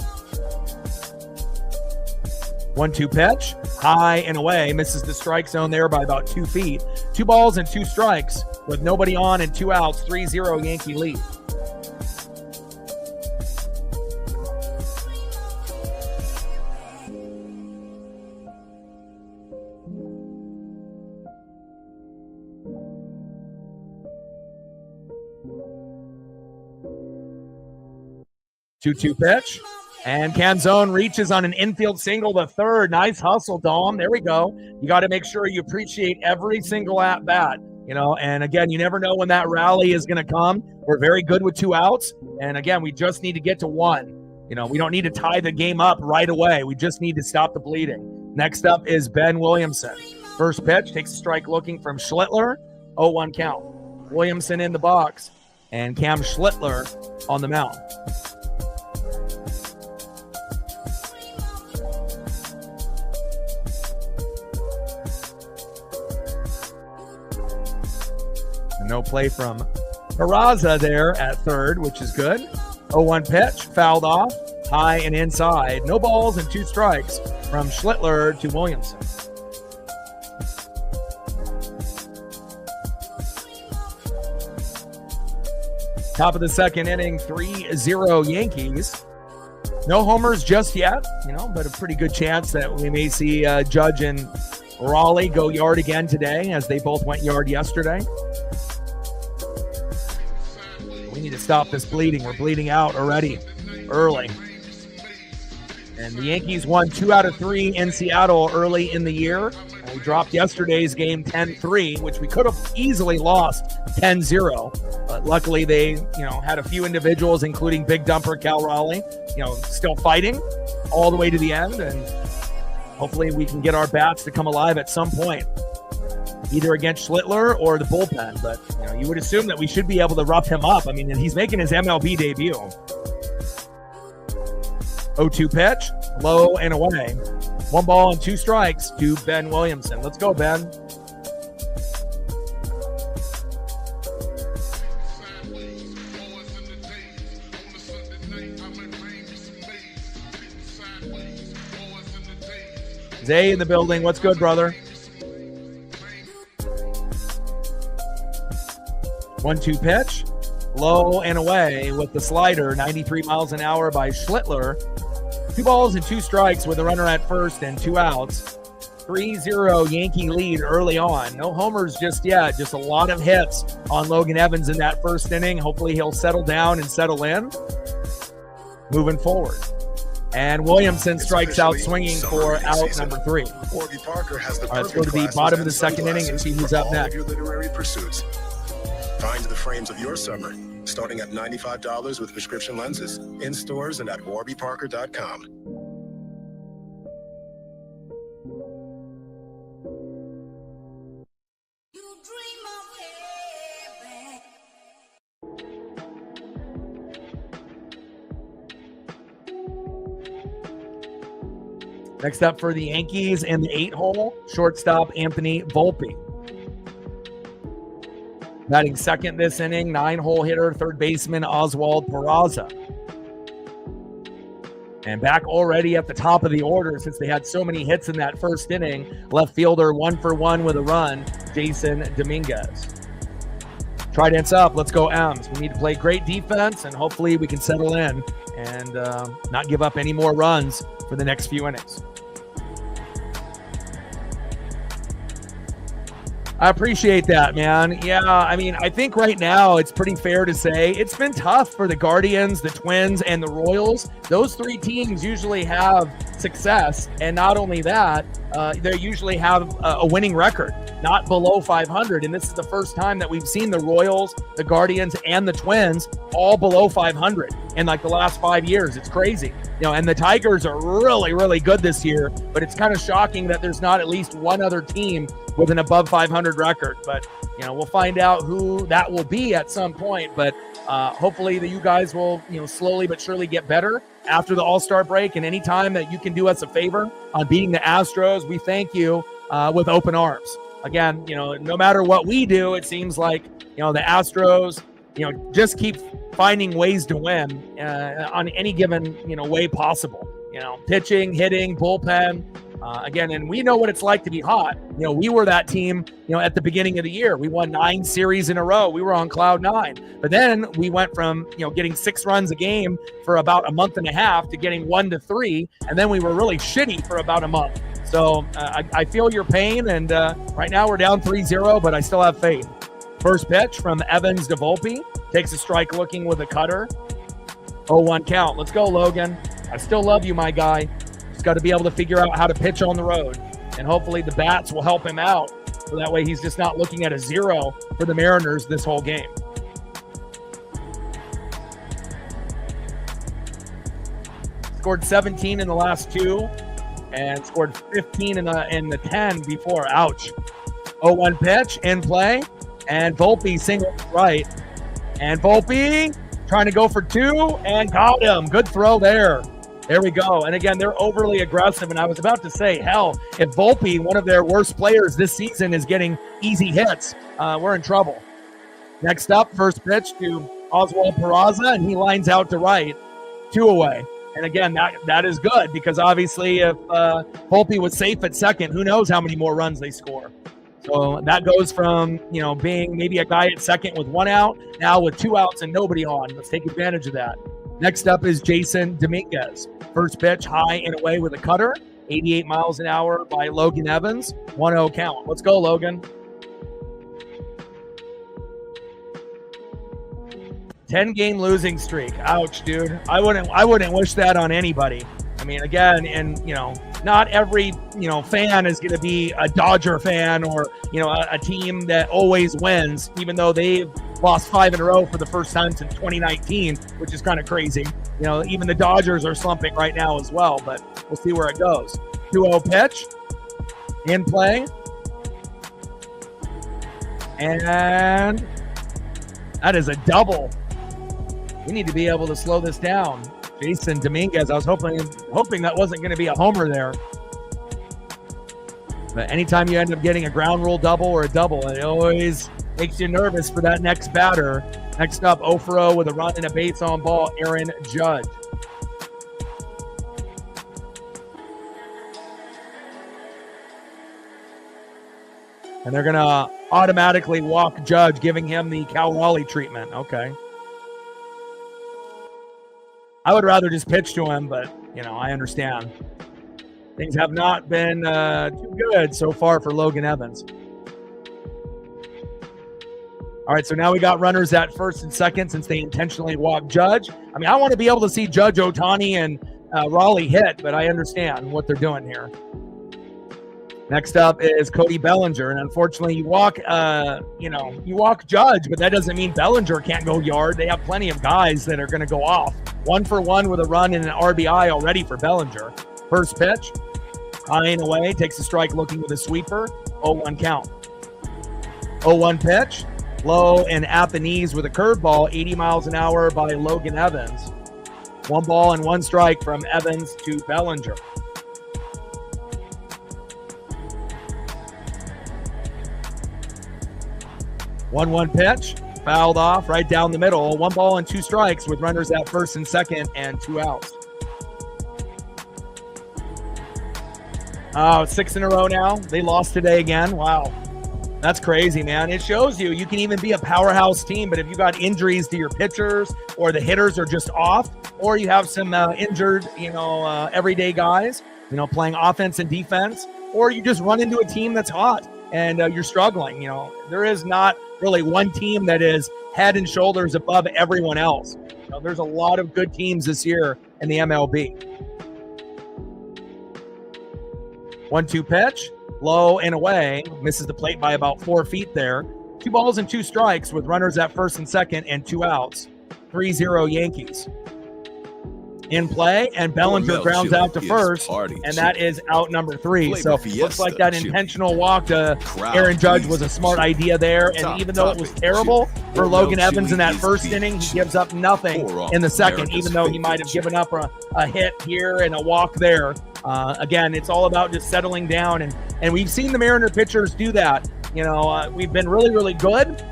1-2 pitch, high and away, misses the strike zone there by about 2 feet. 2 balls and 2 strikes with nobody on and 2 outs, 3-0 Yankee lead. Two pitch, and Canzone reaches on an infield single to third. Nice hustle, Dom. There we go. You got to make sure you appreciate every single at bat, and again, you never know when that rally is going to come. We're very good with 2 outs, and again, we just need to get to 1. We don't need to tie the game up right away. We just need to stop the bleeding. Next up is Ben Williamson. First pitch, takes a strike looking from Schlittler. 0-1 count. Williamson in the box, and Cam Schlittler on the mound. No play from Peraza there at third, which is good. 0-1 pitch, fouled off, high and inside. No balls and 2 strikes from Schlittler to Williamson. Top of the second inning, 3-0 Yankees. No homers just yet, but a pretty good chance that we may see Judge and Raleigh go yard again today, as they both went yard yesterday. We need to stop this bleeding. We're bleeding out already early. And the Yankees won 2 out of 3 in Seattle early in the year. And we dropped yesterday's game 10-3, which we could have easily lost 10-0. But luckily they, had a few individuals, including Big Dumper Cal Raleigh, still fighting all the way to the end. And hopefully we can get our bats to come alive at some point, either against Schlittler or the bullpen. But, you would assume that we should be able to rough him up. I mean, he's making his MLB debut. 0-2 pitch, low and away. 1 ball and 2 strikes to Ben Williamson. Let's go, Ben. Zay in the building. What's good, brother? 1-2 pitch, low and away with the slider, 93 miles an hour by Schlittler. 2 balls and 2 strikes with a runner at first and 2 outs. 3-0 Yankee lead early on. No homers just yet, just a lot of hits on Logan Evans in that first inning. Hopefully he'll settle down and settle in moving forward. And Williamson strikes out swinging for out number 3. Warby Parker has the let's go to the bottom of the second inning and see who's up next. Your literary pursuits. Find the frames of your summer, starting at $95 with prescription lenses, in stores and at warbyparker.com. Next up for the Yankees in the 8-hole, shortstop Anthony Volpe. Batting second this inning, 9-hole hitter, third baseman Oswald Peraza. And back already at the top of the order since they had so many hits in that first inning. Left fielder 1 for 1 with a run, Jason Dominguez. Trident's up. Let's go M's. We need to play great defense, and hopefully we can settle in and not give up any more runs for the next few innings. I appreciate that, man. Yeah, I mean, I think right now it's pretty fair to say it's been tough for the Guardians, the Twins, and the Royals. Those 3 teams usually have success, and not only that, they usually have a winning record, not below 500, and this is the first time that we've seen the Royals, the Guardians, and the Twins all below 500 in like the last 5 years. It's crazy. And the Tigers are really, really good this year, but it's kind of shocking that there's not at least one other team with an above 500 record. But, we'll find out who that will be at some point. But hopefully that you guys will, slowly but surely get better after the All-Star break. And anytime that you can do us a favor on beating the Astros, we thank you with open arms. Again, no matter what we do, it seems like, the Astros, just keep finding ways to win on any given, way possible. Pitching, hitting, bullpen, Again, and we know what it's like to be hot. We were that team, at the beginning of the year. We won 9 series in a row. We were on cloud 9. But then we went from, getting 6 runs a game for about a month and a half to getting 1 to 3. And then we were really shitty for about a month. So I feel your pain. And right now we're down 3-0, but I still have faith. First pitch from Evans to Volpe. Takes a strike looking with a cutter. 0-1 count. Let's go, Logan. I still love you, my guy. Just got to be able to figure out how to pitch on the road. And hopefully the bats will help him out. So that way he's just not looking at a 0 for the Mariners this whole game. Scored 17 in the last 2 and scored 15 in the 10 before. Ouch. 0-1 pitch in play. And Volpe single right. And Volpe trying to go for 2 and got him. Good throw there. There we go. And again, they're overly aggressive. And I was about to say, hell, if Volpe, one of their worst players this season, is getting easy hits, we're in trouble. Next up, first pitch to Oswald Peraza, and he lines out to right. 2 away. And again, that is good because obviously if Volpe was safe at second, who knows how many more runs they score. So that goes from, being maybe a guy at second with 1 out, now with 2 outs and nobody on. Let's take advantage of that. Next up is Jason Dominguez. First pitch, high and away with a cutter. 88 miles an hour by Logan Evans. 1-0 count. Let's go, Logan. 10-game losing streak. Ouch, dude. I wouldn't wish that on anybody. I mean, again, and not every fan is going to be a Dodger fan or a team that always wins, even though they've lost 5 in a row for the first time since 2019, which is kind of crazy. Even the Dodgers are slumping right now as well, but we'll see where it goes. 2-0 pitch in play, and that is a double. We need to be able to slow this down. Jason Dominguez, I was hoping that wasn't going to be a homer there. But anytime you end up getting a ground rule double or a double, it always makes you nervous for that next batter. Next up, 0-for-0 with a run and a base on ball, Aaron Judge. And they're going to automatically walk Judge, giving him the Cal Raleigh treatment. Okay. I would rather just pitch to him, but, I understand. Things have not been too good so far for Logan Evans. All right, so now we got runners at first and second since they intentionally walked Judge. I mean, I want to be able to see Judge, Ohtani, and Raleigh hit, but I understand what they're doing here. Next up is Cody Bellinger, and unfortunately you walk Judge, but that doesn't mean Bellinger can't go yard. They have plenty of guys that are going to go off. 1-for-1 with a run and an RBI already for Bellinger. First pitch, high and away, takes a strike looking with a sweeper. 0-1 count. 0-1 pitch, low and at the knees with a curveball, 80 miles an hour by Logan Evans. 1 ball and 1 strike from Evans to Bellinger. 1-1 pitch, fouled off right down the middle. 1 ball and 2 strikes with runners at first and second and 2 outs. 6 in a row now. They lost today again. Wow. That's crazy, man. It shows you can even be a powerhouse team, but if you got injuries to your pitchers or the hitters are just off, or you have some injured, everyday guys, playing offense and defense, or you just run into a team that's hot and you're struggling. There is not really one team that is head and shoulders above everyone else. There's a lot of good teams this year in the MLB. 1-2 pitch, low and away, misses the plate by about 4 feet there. 2 balls and 2 strikes with runners at first and second and 2 outs. 3-0 Yankees. In play, and Bellinger grounds out to first, and that is out number 3. So looks like that intentional walk to Aaron Judge was a smart idea there, and even though it was terrible for Logan Evans in that first inning, he gives up nothing in the second, even though he might have given up a hit here and a walk there. Again, it's all about just settling down, and we've seen the Mariner pitchers do that. We've been really, really good,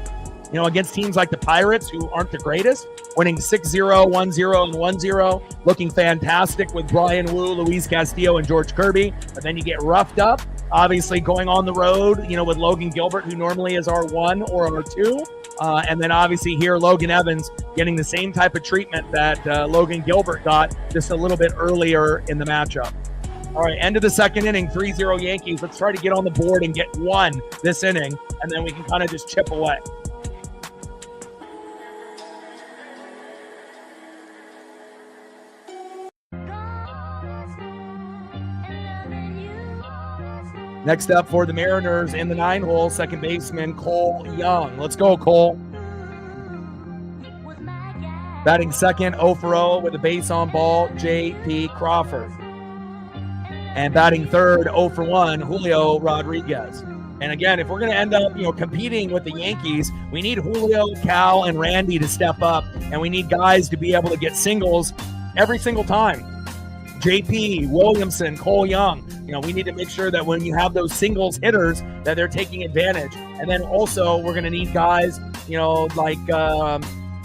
against teams like the Pirates, who aren't the greatest, winning 6-0, 1-0, and 1-0, looking fantastic with Brian Wu, Luis Castillo, and George Kirby. But then you get roughed up, obviously going on the road, with Logan Gilbert, who normally is our 1 or our 2. And then obviously here, Logan Evans getting the same type of treatment that Logan Gilbert got just a little bit earlier in the matchup. All right, end of the second inning, 3-0 Yankees. Let's try to get on the board and get 1 this inning, and then we can kind of just chip away. Next up for the Mariners in the 9-hole, second baseman Cole Young. Let's go, Cole. Batting second, 0-for-0 with a base on ball, J.P. Crawford. And batting third, 0-for-1, Julio Rodriguez. And again, if we're going to end up, competing with the Yankees, we need Julio, Cal, and Randy to step up, and we need guys to be able to get singles every single time. JP, Williamson, Cole Young. We need to make sure that when you have those singles hitters, that they're taking advantage. And then also, we're going to need guys, like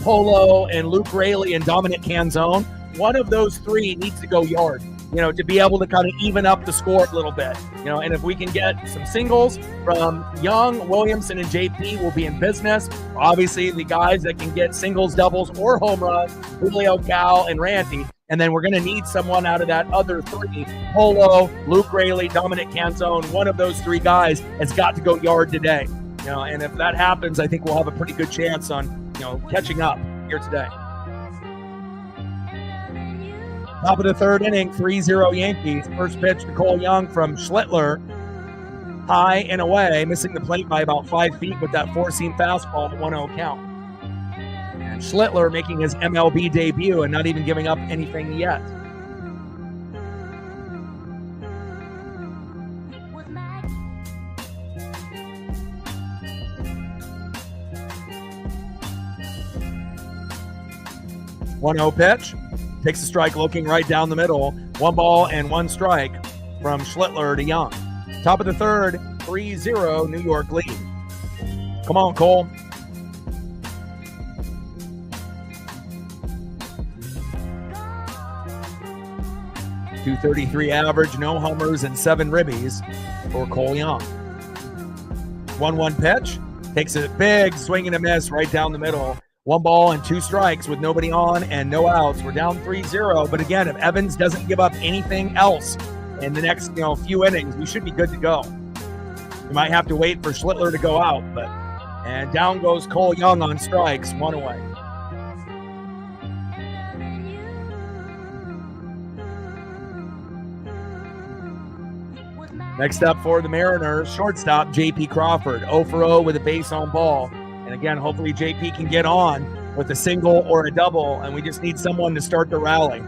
Polo and Luke Raley and Dominic Canzone. One of those 3 needs to go yard, to be able to kind of even up the score a little bit. And if we can get some singles from Young, Williamson, and JP, we'll be in business. Obviously, the guys that can get singles, doubles, or home runs, Julio, Cal, and Randy. And then we're going to need someone out of that other 3, Polo, Luke Raley, Dominic Canzone. One of those 3 guys has got to go yard today. And if that happens, I think we'll have a pretty good chance on, catching up here today. Top of the third inning, 3-0 Yankees. First pitch to Cole Young from Schlittler. High and away, missing the plate by about 5 feet with that four-seam fastball, 1-0 count. And Schlittler making his MLB debut and not even giving up anything yet. One 0 pitch. Takes a strike looking right down the middle. 1 ball and 1 strike from Schlittler to Young. Top of the third, 3-0 New York lead. Come on, Cole. .233 average, no homers, and 7 ribbies for Cole Young. 1-1 pitch. Takes a big swing and a miss right down the middle. 1 ball and 2 strikes with nobody on and no outs. We're down 3-0. But again, if Evans doesn't give up anything else in the next few innings, we should be good to go. We might have to wait for Schlittler to go out. And down goes Cole Young on strikes, 1 away. Next up for the Mariners, shortstop J.P. Crawford, 0-for-0 with a base on ball. And again, hopefully JP can get on with a single or a double, and we just need someone to start the rally.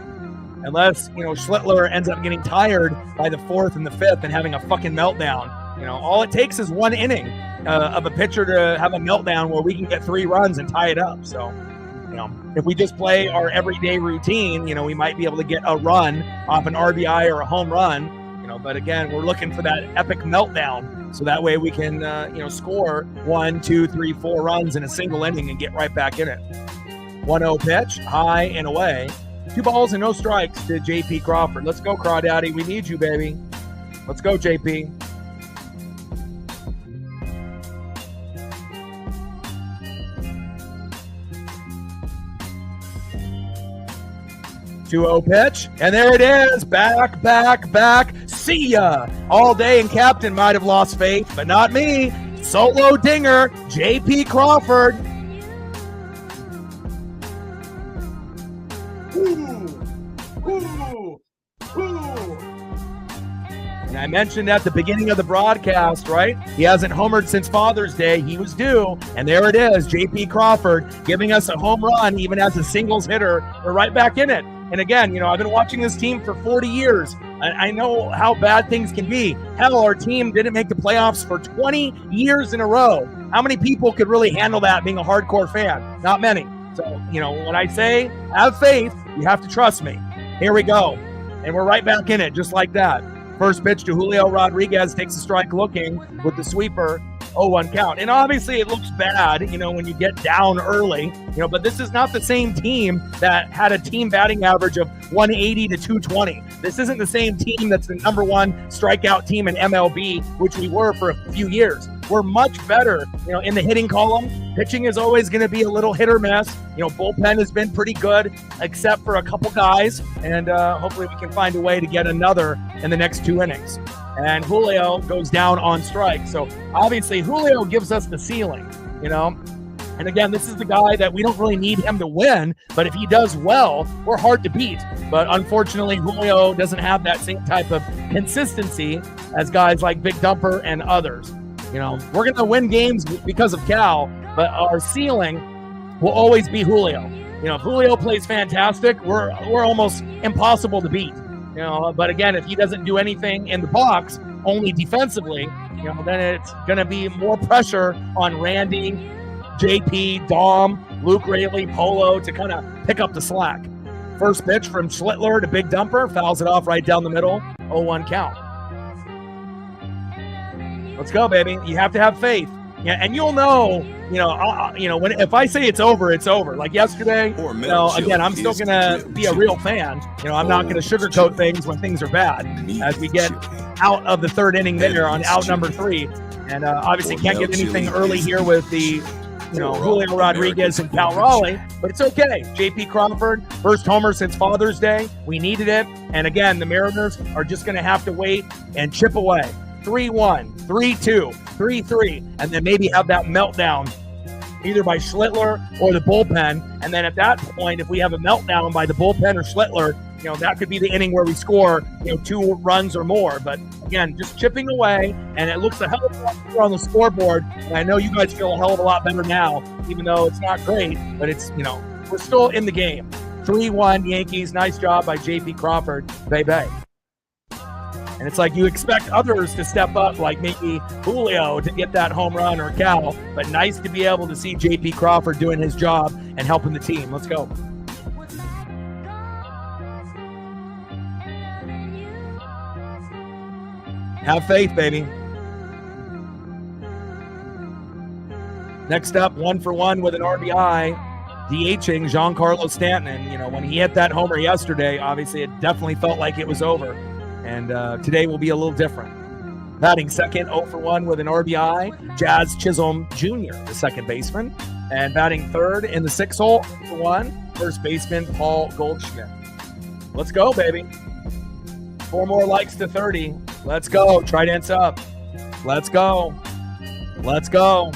Unless, Schlittler ends up getting tired by the 4th and the 5th and having a fucking meltdown. All it takes is 1 inning of a pitcher to have a meltdown where we can get 3 runs and tie it up. So, if we just play our everyday routine, we might be able to get a run off an RBI or a home run. But again, we're looking for that epic meltdown, so that way we can, score 1, 2, 3, 4 runs in a single inning and get right back in it. 1-0 pitch, high and away. 2 balls and no strikes to J.P. Crawford. Let's go, Crawdaddy. We need you, baby. Let's go, J.P. .2-0 pitch, and there it is. Back. See ya. All day, and Captain might have lost faith, but not me. Solo dinger, J.P. Crawford. And I mentioned at the beginning of the broadcast, right? He hasn't homered since Father's Day. He was due, and there it is. J.P. Crawford giving us a home run, even as a singles hitter. We're right back in it. And again, I've been watching this team for 40 years. I know how bad things can be. Hell, our team didn't make the playoffs for 20 years in a row. How many people could really handle that being a hardcore fan? Not many. So, when I say have faith, you have to trust me. Here we go. And we're right back in it, just like that. First pitch to Julio Rodriguez, takes a strike looking with the sweeper. 0-1 count. And obviously it looks bad, when you get down early, but this is not the same team that had a team batting average of 180 to 220. This isn't the same team that's the number one strikeout team in MLB, which we were for a few years. We're much better, in the hitting column. Pitching is always going to be a little hit or miss. Bullpen has been pretty good, except for a couple guys, and hopefully we can find a way to get another in the next 2 innings. And Julio goes down on strike. So obviously Julio gives us the ceiling, And again, this is the guy that we don't really need him to win, but if he does well, we're hard to beat. But unfortunately, Julio doesn't have that same type of consistency as guys like Big Dumper and others. We're going to win games because of Cal, but our ceiling will always be Julio. If Julio plays fantastic, we're almost impossible to beat. But again, if he doesn't do anything in the box, only defensively, then it's going to be more pressure on Randy, JP, Dom, Luke Raley, Polo to kind of pick up the slack. First pitch from Schlittler to Big Dumper, fouls it off right down the middle, 0-1 count. Let's go, baby. You have to have faith. Yeah, and you'll know, when if I say it's over, it's over. Like yesterday, again, I'm still going to be a real fan. I'm not going to sugarcoat things when things are bad as we get out of the third inning there on out number 3. And obviously can't get anything early here with the, Julio Rodriguez and Cal Raleigh, but it's okay. JP Crawford, first homer since Father's Day. We needed it. And again, the Mariners are just going to have to wait and chip away. 3-1, 3-2, 3-3, and then maybe have that meltdown either by Schlittler or the bullpen. And then at that point, if we have a meltdown by the bullpen or Schlittler, that could be the inning where we score, 2 runs or more. But again, just chipping away, and it looks a hell of a lot better on the scoreboard. And I know you guys feel a hell of a lot better now, even though it's not great, but it's, we're still in the game. 3-1 Yankees. Nice job by JP Crawford. Bay. And it's like you expect others to step up, like maybe Julio to get that home run or Cal, but nice to be able to see JP Crawford doing his job and helping the team. Let's go. Have faith, baby. Next up, 1-for-1 with an RBI, DHing Giancarlo Stanton. And, when he hit that homer yesterday, obviously it definitely felt like it was over. And today will be a little different. Batting second, 0-for-1 with an RBI, Jazz Chisholm Jr., the second baseman. And batting third in the 6 hole, 0-for-1, first baseman Paul Goldschmidt. Let's go, baby. 4 more likes to 30. Let's go. Trident's up. Let's go. Let's go.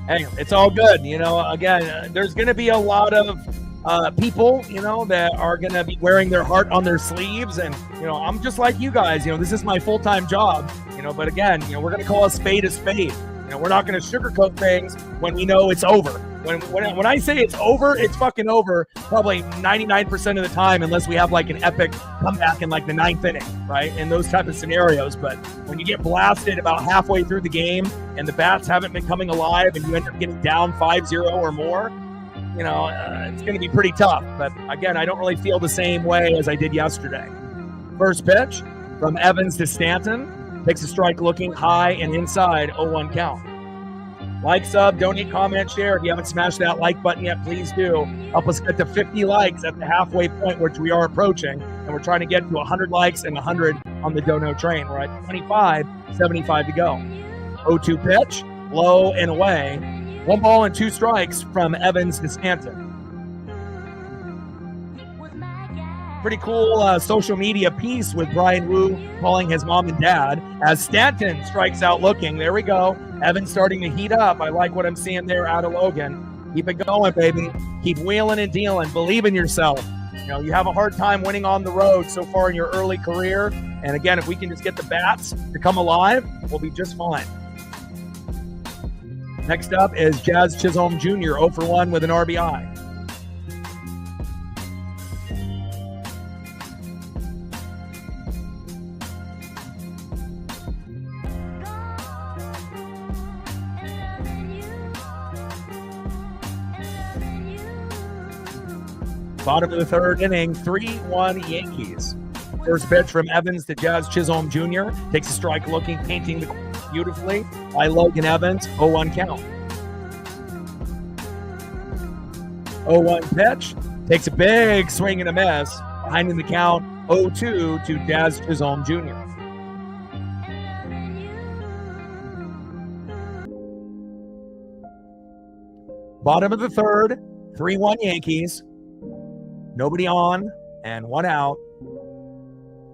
Hey, it's all good. Again, there's going to be a lot of people, that are going to be wearing their heart on their sleeves. And, I'm just like you guys, this is my full-time job, but again, we're going to call a spade a spade. We're not going to sugarcoat things when we know it's over. When I say it's over, it's fucking over probably 99% of the time, unless we have like an epic comeback in like the 9th inning, right? In those type of scenarios. But when you get blasted about halfway through the game and the bats haven't been coming alive and you end up getting down 5-0 or more, it's going to be pretty tough. But again, I don't really feel the same way as I did yesterday. First pitch from Evans to Stanton. Takes a strike looking high and inside, 0-1 count. Like, sub, donate, comment, share. If you haven't smashed that like button yet, please do. Help us get to 50 likes at the halfway point, which we are approaching. And we're trying to get to 100 likes and 100 on the Dono train. We're at 25, 75 to go. 0-2 pitch, low and away. 1 ball and 2 strikes from Evans to Stanton. Pretty cool social media piece with Brian Wu calling his mom and dad as Stanton strikes out looking. There we go. Evans starting to heat up. I like what I'm seeing there out of Logan. Keep it going, baby. Keep wheeling and dealing. Believe in yourself. You have a hard time winning on the road so far in your early career. And again, if we can just get the bats to come alive, we'll be just fine. Next up is Jazz Chisholm Jr., 0-for-1 with an RBI. Bottom of the third inning, 3-1 Yankees. First pitch from Evans to Jazz Chisholm Jr. Takes a strike looking, painting the beautifully by Logan Evans. 0-1 count. 0-1 pitch. Takes a big swing and a miss. Behind in the count, 0-2 to Jazz Chisholm Jr. Bottom of the third, 3-1 Yankees. Nobody on and one out.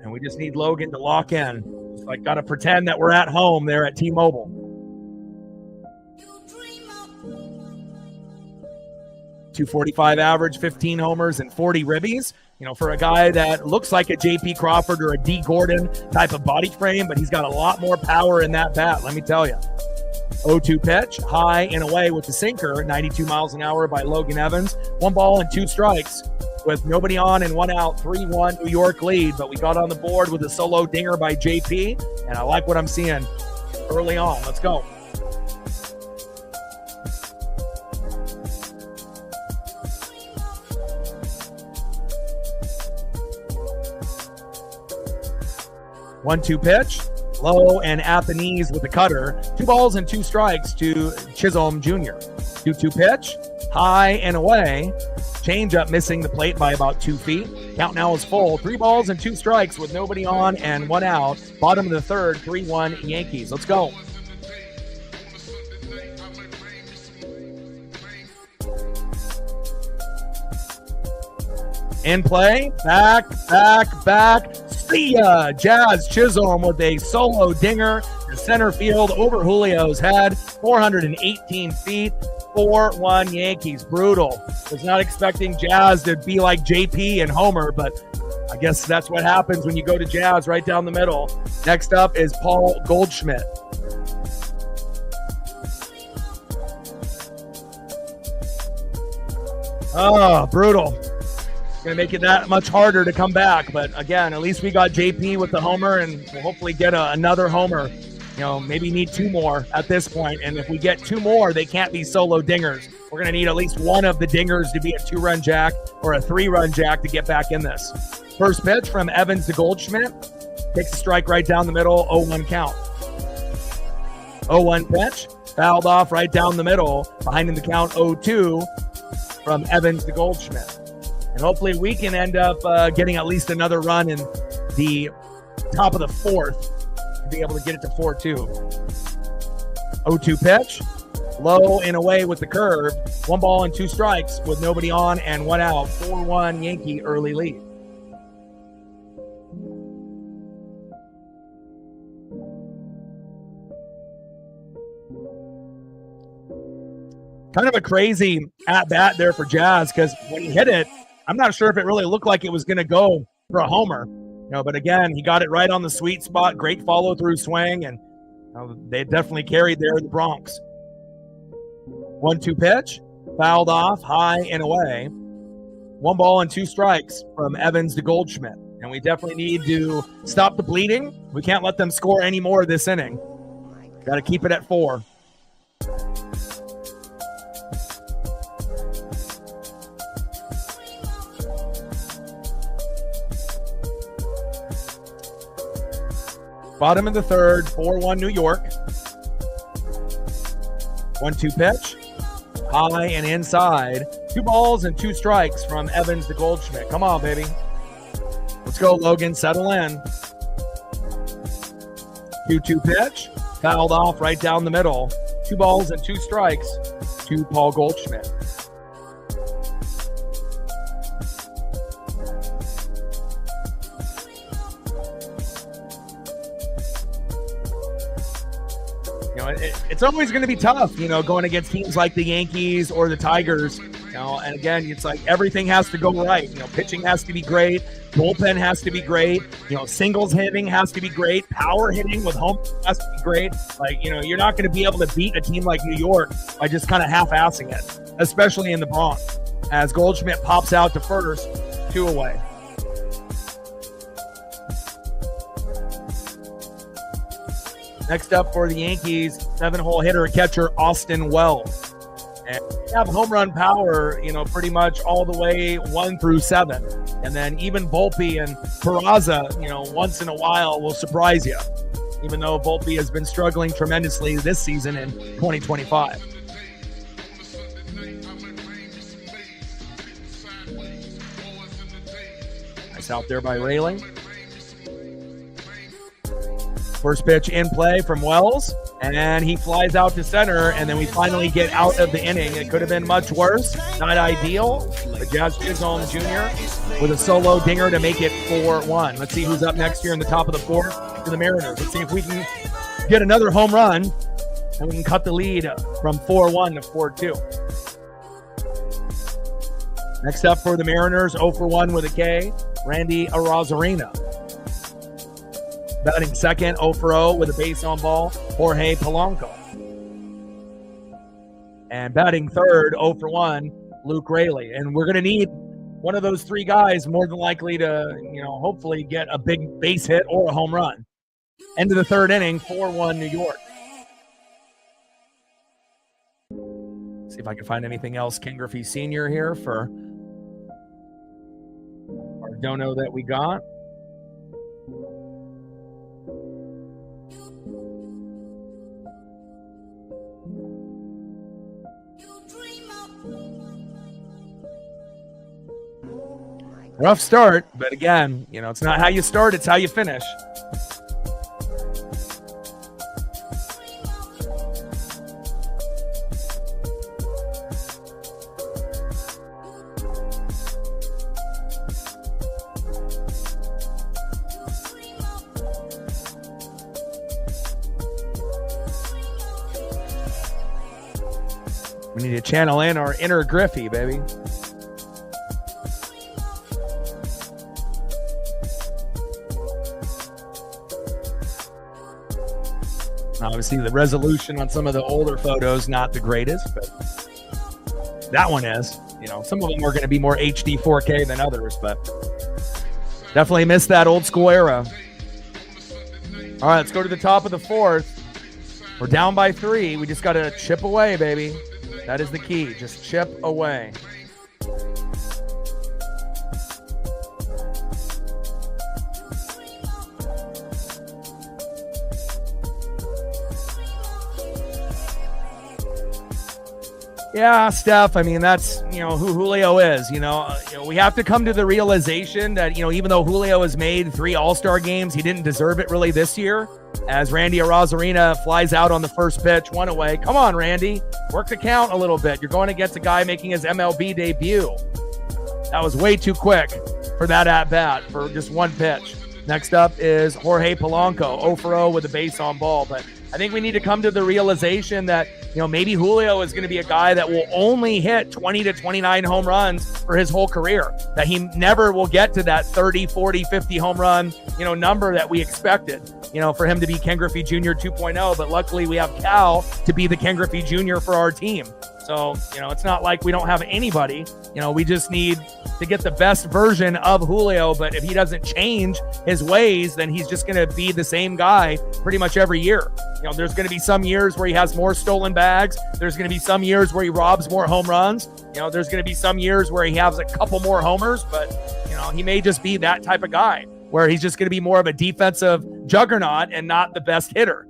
And we just need Logan to lock in. Just like got to pretend that we're at home there at T-Mobile. .245 average, 15 homers, and 40 ribbies. You know, for a guy that looks like a J.P. Crawford or a D. Gordon type of body frame, but he's got a lot more power in that bat, let me tell you. 0-2 pitch, high and away with the sinker, 92 miles an hour by Logan Evans. 1 ball and 2 strikes with nobody on and 1 out, 3-1 New York lead. But we got on the board with a solo dinger by JP, and I like what I'm seeing early on. Let's go. One-two pitch, low and at the knees with the cutter. 2 balls and 2 strikes to Chisholm Jr. 2-2 pitch, high and away. Changeup missing the plate by about 2 feet. Count now is full. 3 balls and 2 strikes with nobody on and 1 out. Bottom of the third, 3-1 Yankees. Let's go. In play, back. See ya! Jazz Chisholm with a solo dinger to center field over Julio's head. 418 feet. 4-1 Yankees. Brutal. Was not expecting Jazz to be like JP and Homer, but I guess that's what happens when you go to Jazz right down the middle. Next up is Paul Goldschmidt. Oh, brutal. Going to make it that much harder to come back. But again, at least we got JP with the homer, and we'll hopefully get another homer. You know, maybe need 2 more at this point. And if we get 2 more, they can't be solo dingers. We're going to need at least one of the dingers to be a 2-run jack or a 3-run jack to get back in this. First pitch from Evans to Goldschmidt. Takes a strike right down the middle, 0-1 count. 0-1 pitch, fouled off right down the middle. Behind in the count, 0-2 from Evans to Goldschmidt. And hopefully we can end up getting at least another run in the top of the fourth to be able to get it to 4-2. 0-2 pitch, low and away with the curve. 1 ball and 2 strikes with nobody on and 1 out. 4-1 Yankee early lead. Kind of a crazy at-bat there for Jazz, because when he hit it, I'm not sure if it really looked like it was going to go for a homer. You know, but again, he got it right on the sweet spot. Great follow-through swing, and they definitely carried there in the Bronx. 1-2 pitch, fouled off, high and away. 1 ball and 2 strikes from Evans to Goldschmidt. And we definitely need to stop the bleeding. We can't let them score any more this inning. Got to keep it at 4. Bottom of the third, 4-1 New York. 1-2 pitch, high and inside. 2 balls and 2 strikes from Evans to Goldschmidt. Come on, baby. Let's go, Logan. Settle in. 2-2 pitch, fouled off right down the middle. 2 balls and 2 strikes to Paul Goldschmidt. It's always going to be tough, you know, going against teams like the Yankees or the Tigers, you know, and again, it's like everything has to go right. You know, pitching has to be great. Bullpen has to be great. You know, singles hitting has to be great. Power hitting with home has to be great. Like, you know, you're not going to be able to beat a team like New York by just kind of half-assing it, especially in the Bronx, as Goldschmidt pops out to first, 2 away. Next up for the Yankees, 7-hole hitter catcher Austin Wells. And they have home run power, you know, pretty much all the way 1 through 7. And then even Volpe and Peraza, you know, once in a while will surprise you. even though Volpe has been struggling tremendously this season in 2025. Nice out there by Rayleigh. First pitch in play from Wells, and he flies out to center, and then we finally get out of the inning. It could have been much worse, not ideal, but Jazz Chisholm Jr. with a solo dinger to make it 4-1. Let's see who's up next here in the top of the fourth for the Mariners. Let's see if we can get another home run, and we can cut the lead from 4-1 to 4-2. Next up for the Mariners, 0-for-1 with a K, Randy Arozarena. Batting second, 0-for-0 with a base on ball, Jorge Polanco. And batting third, 0-for-1, Luke Rayleigh. And we're going to need one of those three guys more than likely to, hopefully get a big base hit or a home run. End of the third inning, 4-1 New York. See if I can find anything else Ken Griffey Sr. here for our dono that we got. Rough start, but again, it's not how you start, it's how you finish. We need to channel in our inner Griffey, baby. Obviously, the resolution on some of the older photos, not the greatest, but that one is. Some of them are going to be more HD 4K than others, but definitely miss that old school era. All right, let's go to the top of the fourth. We're down by 3. We just got to chip away, baby. That is the key. Just chip away. Yeah, Steph, I mean, that's, who Julio is. We have to come to the realization that, even though Julio has made 3 All-Star games, he didn't deserve it really this year. As Randy Arozarena flies out on the first pitch, 1 away. Come on, Randy. Work the count a little bit. You're going against a guy making his MLB debut. That was way too quick for that at-bat for just 1 pitch. Next up is Jorge Polanco, 0-for-0 with a base on ball. But I think we need to come to the realization that, maybe Julio is going to be a guy that will only hit 20 to 29 home runs for his whole career, that he never will get to that 30, 40, 50 home run, number that we expected, for him to be Ken Griffey Jr. 2.0. But luckily we have Cal to be the Ken Griffey Jr. for our team. So, it's not like we don't have anybody. We just need to get the best version of Julio. But if he doesn't change his ways, then he's just going to be the same guy pretty much every year. There's going to be some years where he has more stolen bags. There's going to be some years where he robs more home runs. There's going to be some years where he has a couple more homers. But, he may just be that type of guy where he's just going to be more of a defensive juggernaut and not the best hitter.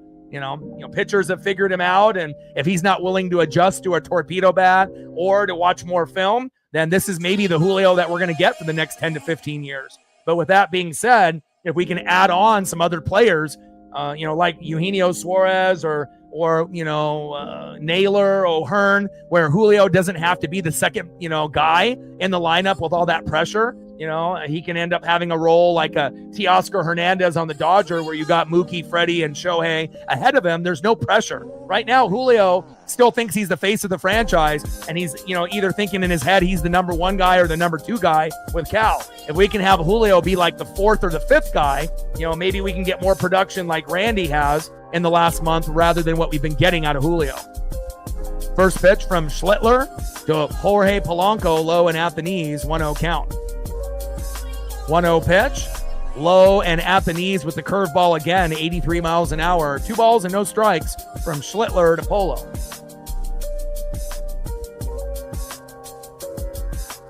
Pitchers have figured him out, and if he's not willing to adjust to a torpedo bat or to watch more film, then this is maybe the Julio that we're going to get for the next 10 to 15 years. But with that being said, if we can add on some other players, like Eugenio Suarez or Naylor, O'Hearn, where Julio doesn't have to be the second, guy in the lineup with all that pressure. He can end up having a role like a Teoscar Hernandez on the Dodger, where you got Mookie, Freddie, and Shohei ahead of him. There's no pressure. Right now, Julio still thinks he's the face of the franchise, and he's, either thinking in his head he's the number 1 guy or the number 2 guy with Cal. If we can have Julio be like the 4th or the 5th guy, maybe we can get more production like Randy has in the last month rather than what we've been getting out of Julio. First pitch from Schlittler to Jorge Polanco, low and at the knees, 1-0 count. 1-0 pitch, low and at the knees with the curveball again, 83 miles an hour. 2 balls and no strikes from Schlittler to Polo.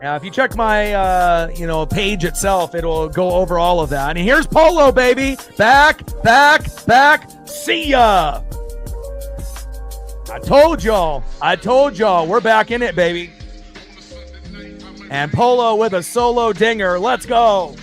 Now, if you check my, page itself, it'll go over all of that. And here's Polo, baby. Back, back. See ya. I told y'all. We're back in it, baby. And Polo with a solo dinger. Let's go.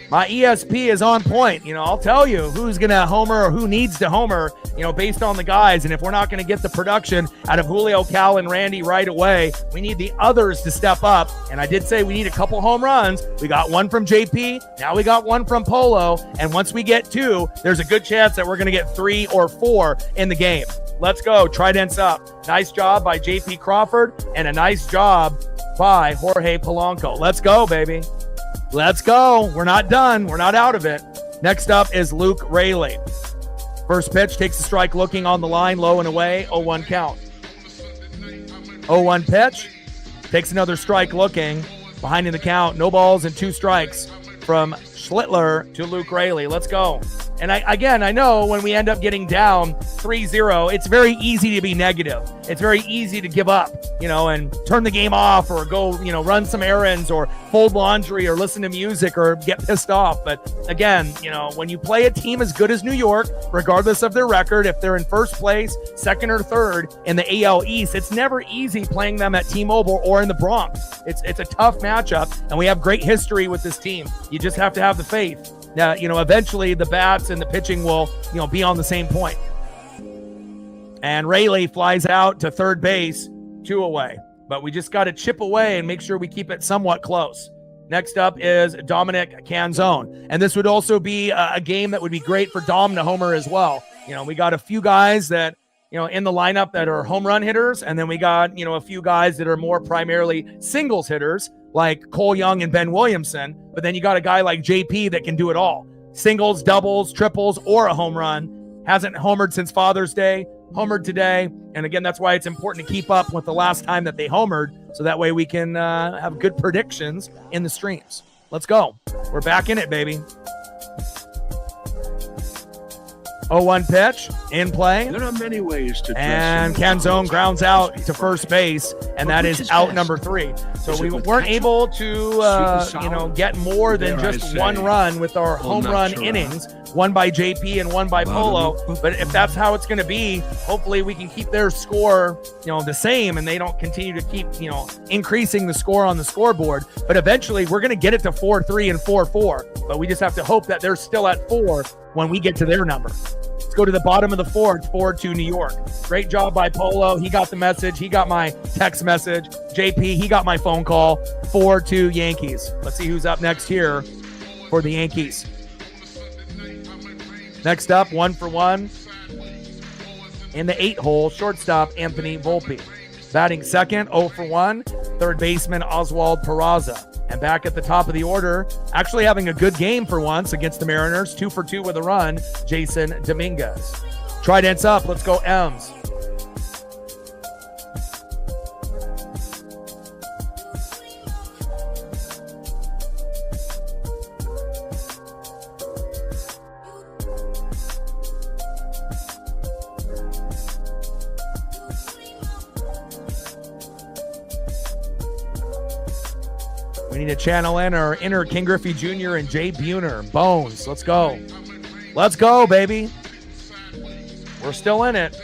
My ESP is on point. I'll tell you who's going to homer or who needs to homer, based on the guys. And if we're not going to get the production out of Julio, Cal, and Randy right away, we need the others to step up. And I did say we need a couple home runs. We got one from JP. Now we got one from Polo. And once we get two, there's a good chance that we're going to get 3 or 4 in the game. Let's go. Tridents up. Nice job by JP Crawford and a nice job by Jorge Polanco. Let's go, baby. Let's go. We're not done. We're not out of it. Next up is Luke Raley. First pitch, takes a strike looking on the line, low and away, 0-1 count. 0-1 pitch, takes another strike looking, behind in the count, no balls and 2 strikes from Schlittler to Luke Raley. Let's go. And I know when we end up getting down 3-0, it's very easy to be negative. It's very easy to give up, and turn the game off or go, run some errands or fold laundry or listen to music or get pissed off. But again, when you play a team as good as New York, regardless of their record, if they're in first place, second or third in the AL East, it's never easy playing them at T-Mobile or in the Bronx. It's a tough matchup, and we have great history with this team. You just have to have the faith. Now, eventually the bats and the pitching will, be on the same point. And Raley flies out to third base, 2 away. But we just got to chip away and make sure we keep it somewhat close. Next up is Dominic Canzone. And this would also be a game that would be great for Dom to homer as well. We got a few guys that, in the lineup that are home run hitters. And then we got, a few guys that are more primarily singles hitters, like Cole Young and Ben Williamson. But then you got a guy like JP that can do it all. Singles, doubles, triples, or a home run. Hasn't homered since Father's Day. Homered today. And again, that's why it's important to keep up with the last time that they homered. So that way we can have good predictions in the streams. Let's go. We're back in it, baby. 0-1 pitch in play. There are many ways to dress. And Canzone grounds out to first base, and that is out number 3. So we weren't able to, get more than just one run with our home run innings, one by JP and one by Polo. But if that's how it's going to be, hopefully we can keep their score, the same, and they don't continue to keep, increasing the score on the scoreboard. But eventually we're going to get it to 4-3 and 4-4. But we just have to hope that they're still at 4 when we get to their number. Let's go to the bottom of the 4th, 4-2 New York. Great job by Polo. He got the message. He got my text message. JP, he got my phone call. 4-2 Yankees. Let's see who's up next here for the Yankees. Next up, 1-for-1 in the 8-hole, shortstop Anthony Volpe. Batting second, 0-for-1, third baseman Oswald Peraza. And back at the top of the order, actually having a good game for once against the Mariners, 2-for-2 with a run, Jason Dominguez. Tridents up. Let's go M's. We need to channel in our inner King Griffey Jr. and Jay Buhner. Bones. Let's go. Let's go, baby. We're still in it.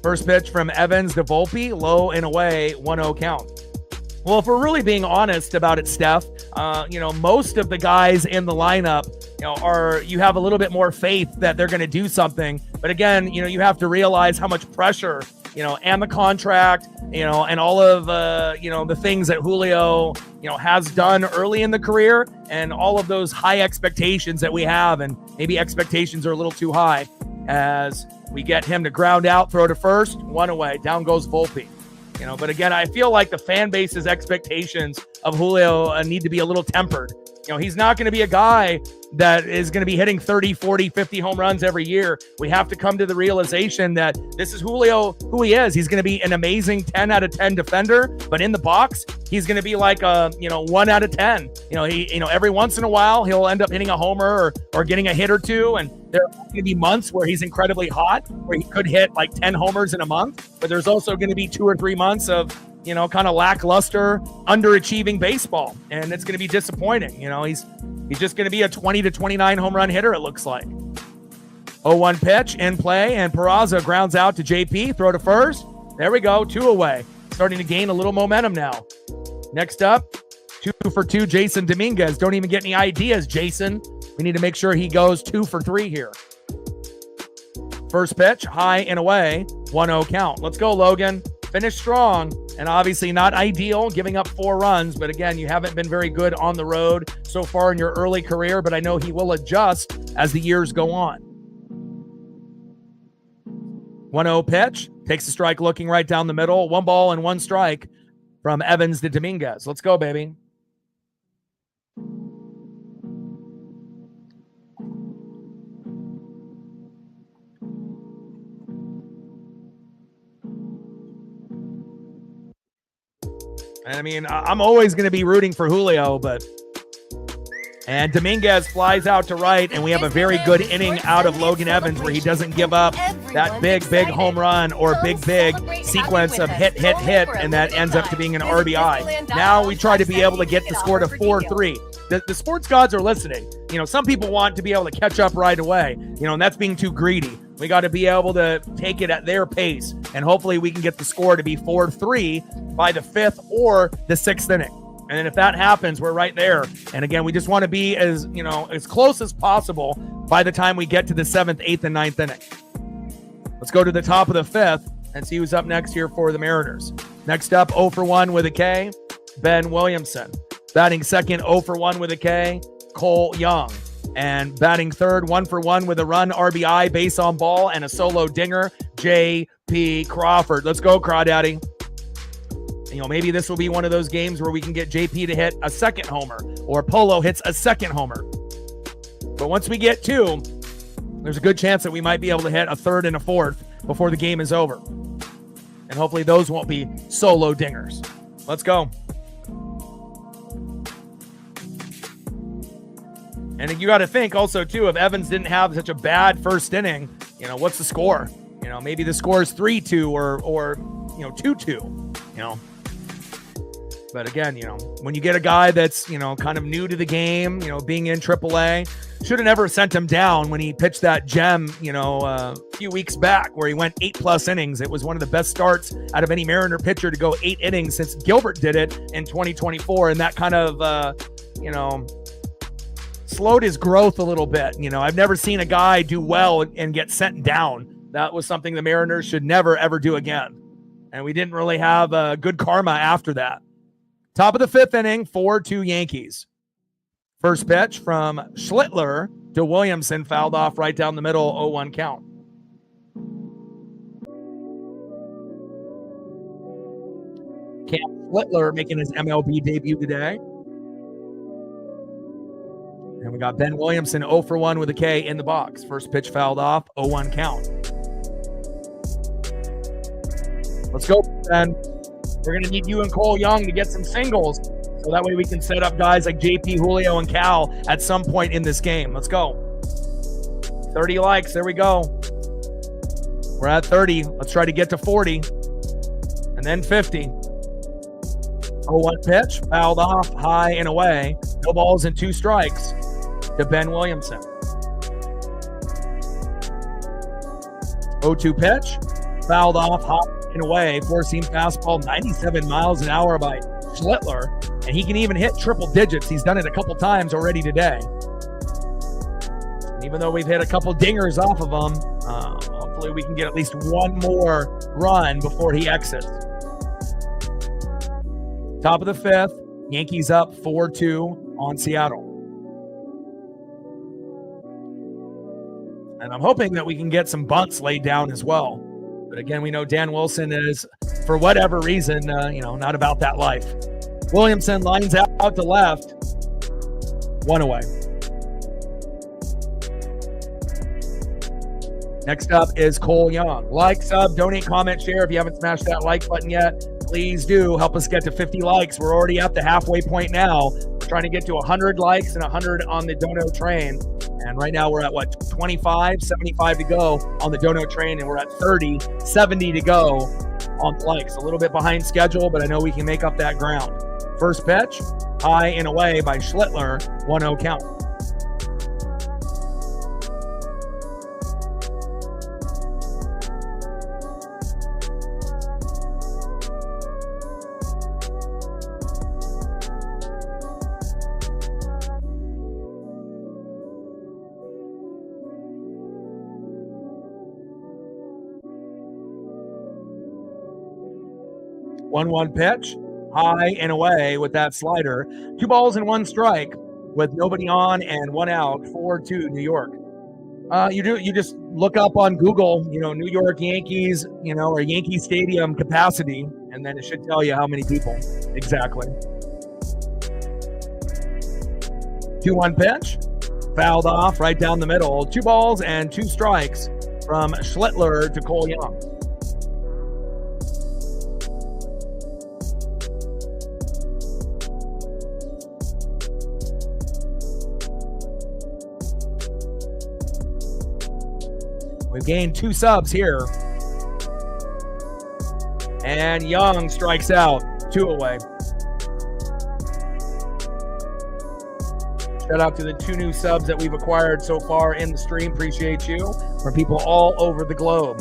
First pitch from Evans to Volpe, low and away, 1-0 count. Well, if we're really being honest about it, Steph, most of the guys in the lineup, you have a little bit more faith that they're going to do something. But again, you have to realize how much pressure, and the contract, and all of, the things that Julio, has done early in the career, and all of those high expectations that we have, and maybe expectations are a little too high. as we get him to ground out, throw to first, 1 away. Down goes Volpe. But again, I feel like the fan base's expectations of Julio need to be a little tempered. He's not going to be a guy that is going to be hitting 30, 40, 50 home runs every year. We have to come to the realization that this is Julio, who he is. He's going to be an amazing 10 out of 10 defender, but in the box, he's going to be like a, 1 out of 10. Every once in a while, he'll end up hitting a homer or getting a hit or two. And there are going to be months where he's incredibly hot, where he could hit like 10 homers in a month. But there's also going to be 2 or 3 months of, kind of lackluster, underachieving baseball. And it's going to be disappointing. He's just going to be a 20 to 29 home run hitter, it looks like. 0-1 pitch in play, and Peraza grounds out to JP. Throw to first. There we go. 2 away. Starting to gain a little momentum now. Next up, 2 for 2, Jason Dominguez. Don't even get any ideas, Jason. We need to make sure he goes 2 for 3 here. First pitch, high and away. 1-0 count. Let's go, Logan. Finish strong, and obviously not ideal, giving up 4 runs. But again, you haven't been very good on the road so far in your early career, but I know he will adjust as the years go on. 1-0 pitch, takes a strike looking right down the middle. 1 ball and 1 strike from Evans to Dominguez. Let's go, baby. I mean, I'm always going to be rooting for Julio, and Dominguez flies out to right, and we have a very good inning out of Logan Evans where he doesn't give up that big home run or big sequence of hit, and that ends up to being an RBI. Now we try to be able to get the score to 4-3. The sports gods are listening. Some people want to be able to catch up right away, and that's being too greedy. We got to be able to take it at their pace, and hopefully we can get the score to be 4-3 by the 5th or the 6th inning. And then if that happens, we're right there. And again, we just want to be as close as possible by the time we get to the 7th, 8th, and 9th inning. Let's go to the top of the 5th and see who's up next here for the Mariners. Next up, 0 for 1 with a K, Ben Williamson. Batting second, 0 for 1 with a K, Cole Young. And batting third, 1 for 1 with a run, RBI, base on ball, and a solo dinger, J.P. Crawford. Let's go, Crawdaddy. Maybe this will be one of those games where we can get JP to hit a second homer, or Polo hits a second homer. But once we get 2, there's a good chance that we might be able to hit a 3rd and a 4th before the game is over. And hopefully those won't be solo dingers. Let's go. And you got to think also, too, if Evans didn't have such a bad first inning, what's the score? Maybe the score is 3-2 or 2-2, But again, when you get a guy that's, kind of new to the game, being in AAA, should have never sent him down when he pitched that gem, a few weeks back where he went 8+ innings. It was one of the best starts out of any Mariner pitcher to go 8 innings since Gilbert did it in 2024. And that kind of, slowed his growth a little bit. I've never seen a guy do well and get sent down. That was something the Mariners should never, ever do again. And we didn't really have good karma after that. Top of the 5th inning, 4-2 Yankees. First pitch from Schlittler to Williamson, fouled off right down the middle, 0-1 count. Cam Schlittler making his MLB debut today. And we got Ben Williamson 0 for 1 with a K in the box. First pitch fouled off, 0-1 count. Let's go, Ben. We're going to need you and Cole Young to get some singles so that way we can set up guys like JP, Julio, and Cal at some point in this game. Let's go. 30 likes. There we go. We're at 30. Let's try to get to 40. And then 50. 0-1 pitch. Fouled off, high and away. No balls and 2 strikes to Ben Williamson. 0-2 pitch. Fouled off, high and away. 4-seam fastball, 97 miles an hour by Schlittler. And he can even hit triple digits. He's done it a couple times already today. And even though we've hit a couple dingers off of him, hopefully we can get at least one more run before he exits. Top of the 5th, Yankees up 4-2 on Seattle. And I'm hoping that we can get some bunts laid down as well. But again, we know Dan Wilson is, for whatever reason, not about that life. Williamson lines out to left. 1 away. Next up is Cole Young. Like, sub, donate, comment, share. If you haven't smashed that like button yet, please do. Help us get to 50 likes. We're already at the halfway point now. We're trying to get to 100 likes and 100 on the Dono train. And right now we're at 25, 75 to go on the Dono train, and we're at 30, 70 to go on the likes. A little bit behind schedule, but I know we can make up that ground. First pitch, high and away by Schlittler, 1-0 count. One pitch, high and away with that slider. 2 balls and 1 strike with nobody on and 1 out. 4-2 New York. You just look up on Google, New York Yankees, or Yankee Stadium capacity, and then it should tell you how many people exactly. 2-1 pitch, fouled off right down the middle. 2 balls and 2 strikes from Schlittler to Cole Young. We've gained 2 subs here. And Young strikes out. 2 away. Shout out to the 2 new subs that we've acquired so far in the stream. Appreciate you. From people all over the globe.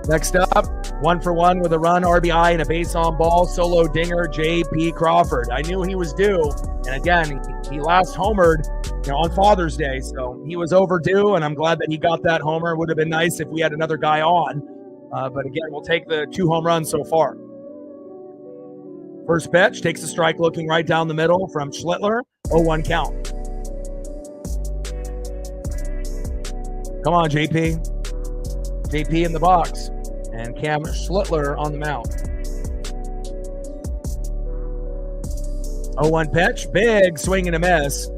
Next up, 1 for 1 with a run, RBI, and a base on ball. Solo dinger, J.P. Crawford. I knew he was due. And again, he last homered on Father's Day, so he was overdue, and I'm glad that he got that homer. It would have been nice if we had another guy on, but again, we'll take the 2 home runs so far. First pitch, takes a strike looking right down the middle from Schlittler, 0-1 count. Come on, JP. JP in the box, and Cam Schlittler on the mound. 0-1 pitch, big swing and a miss.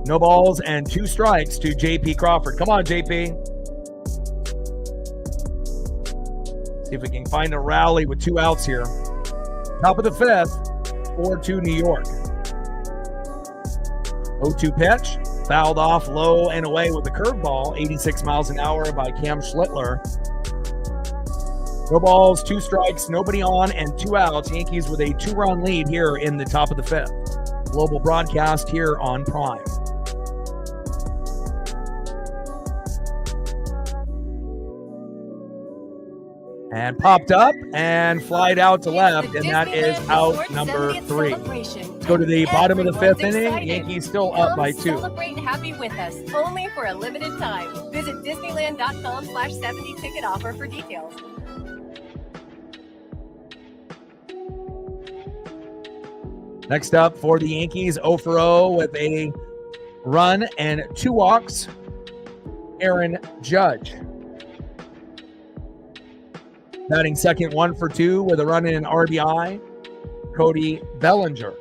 No balls and 2 strikes to J.P. Crawford. Come on, J.P. See if we can find a rally with 2 outs here. Top of the 5th, 4-2 New York. 0-2 pitch, fouled off low and away with a curveball, 86 miles an hour by Cam Schlittler. No balls, 2 strikes, nobody on, and 2 outs. Yankees with a 2-run lead here in the top of the 5th. Global broadcast here on Prime. And popped up and flied out to left, and that is out number 3. Let's go to the bottom of the 5th inning. Yankees still up by 2. Celebrate happy with us, only for a limited time. Visit Disneyland.com/70 ticket offer for details. Next up for the Yankees, 0 for 0 with a run and 2 walks, Aaron Judge. Batting second, 1 for 2 with a run and an RBI, Cody Bellinger.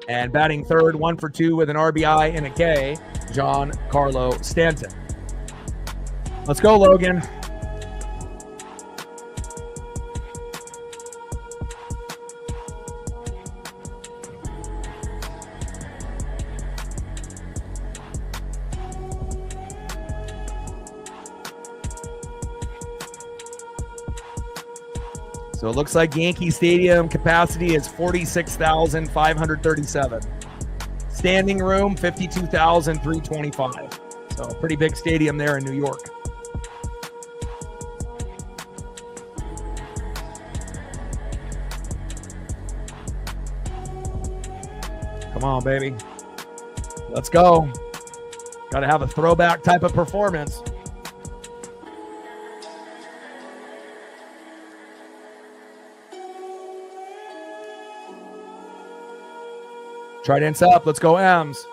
And batting third, 1 for 2 with an RBI and a K, Giancarlo Stanton. Let's go, Logan. So it looks like Yankee Stadium capacity is 46,537. Standing room, 52,325. So a pretty big stadium there in New York. Come on, baby. Let's go. Got to have a throwback type of performance. Trident's up. Let's go, M's.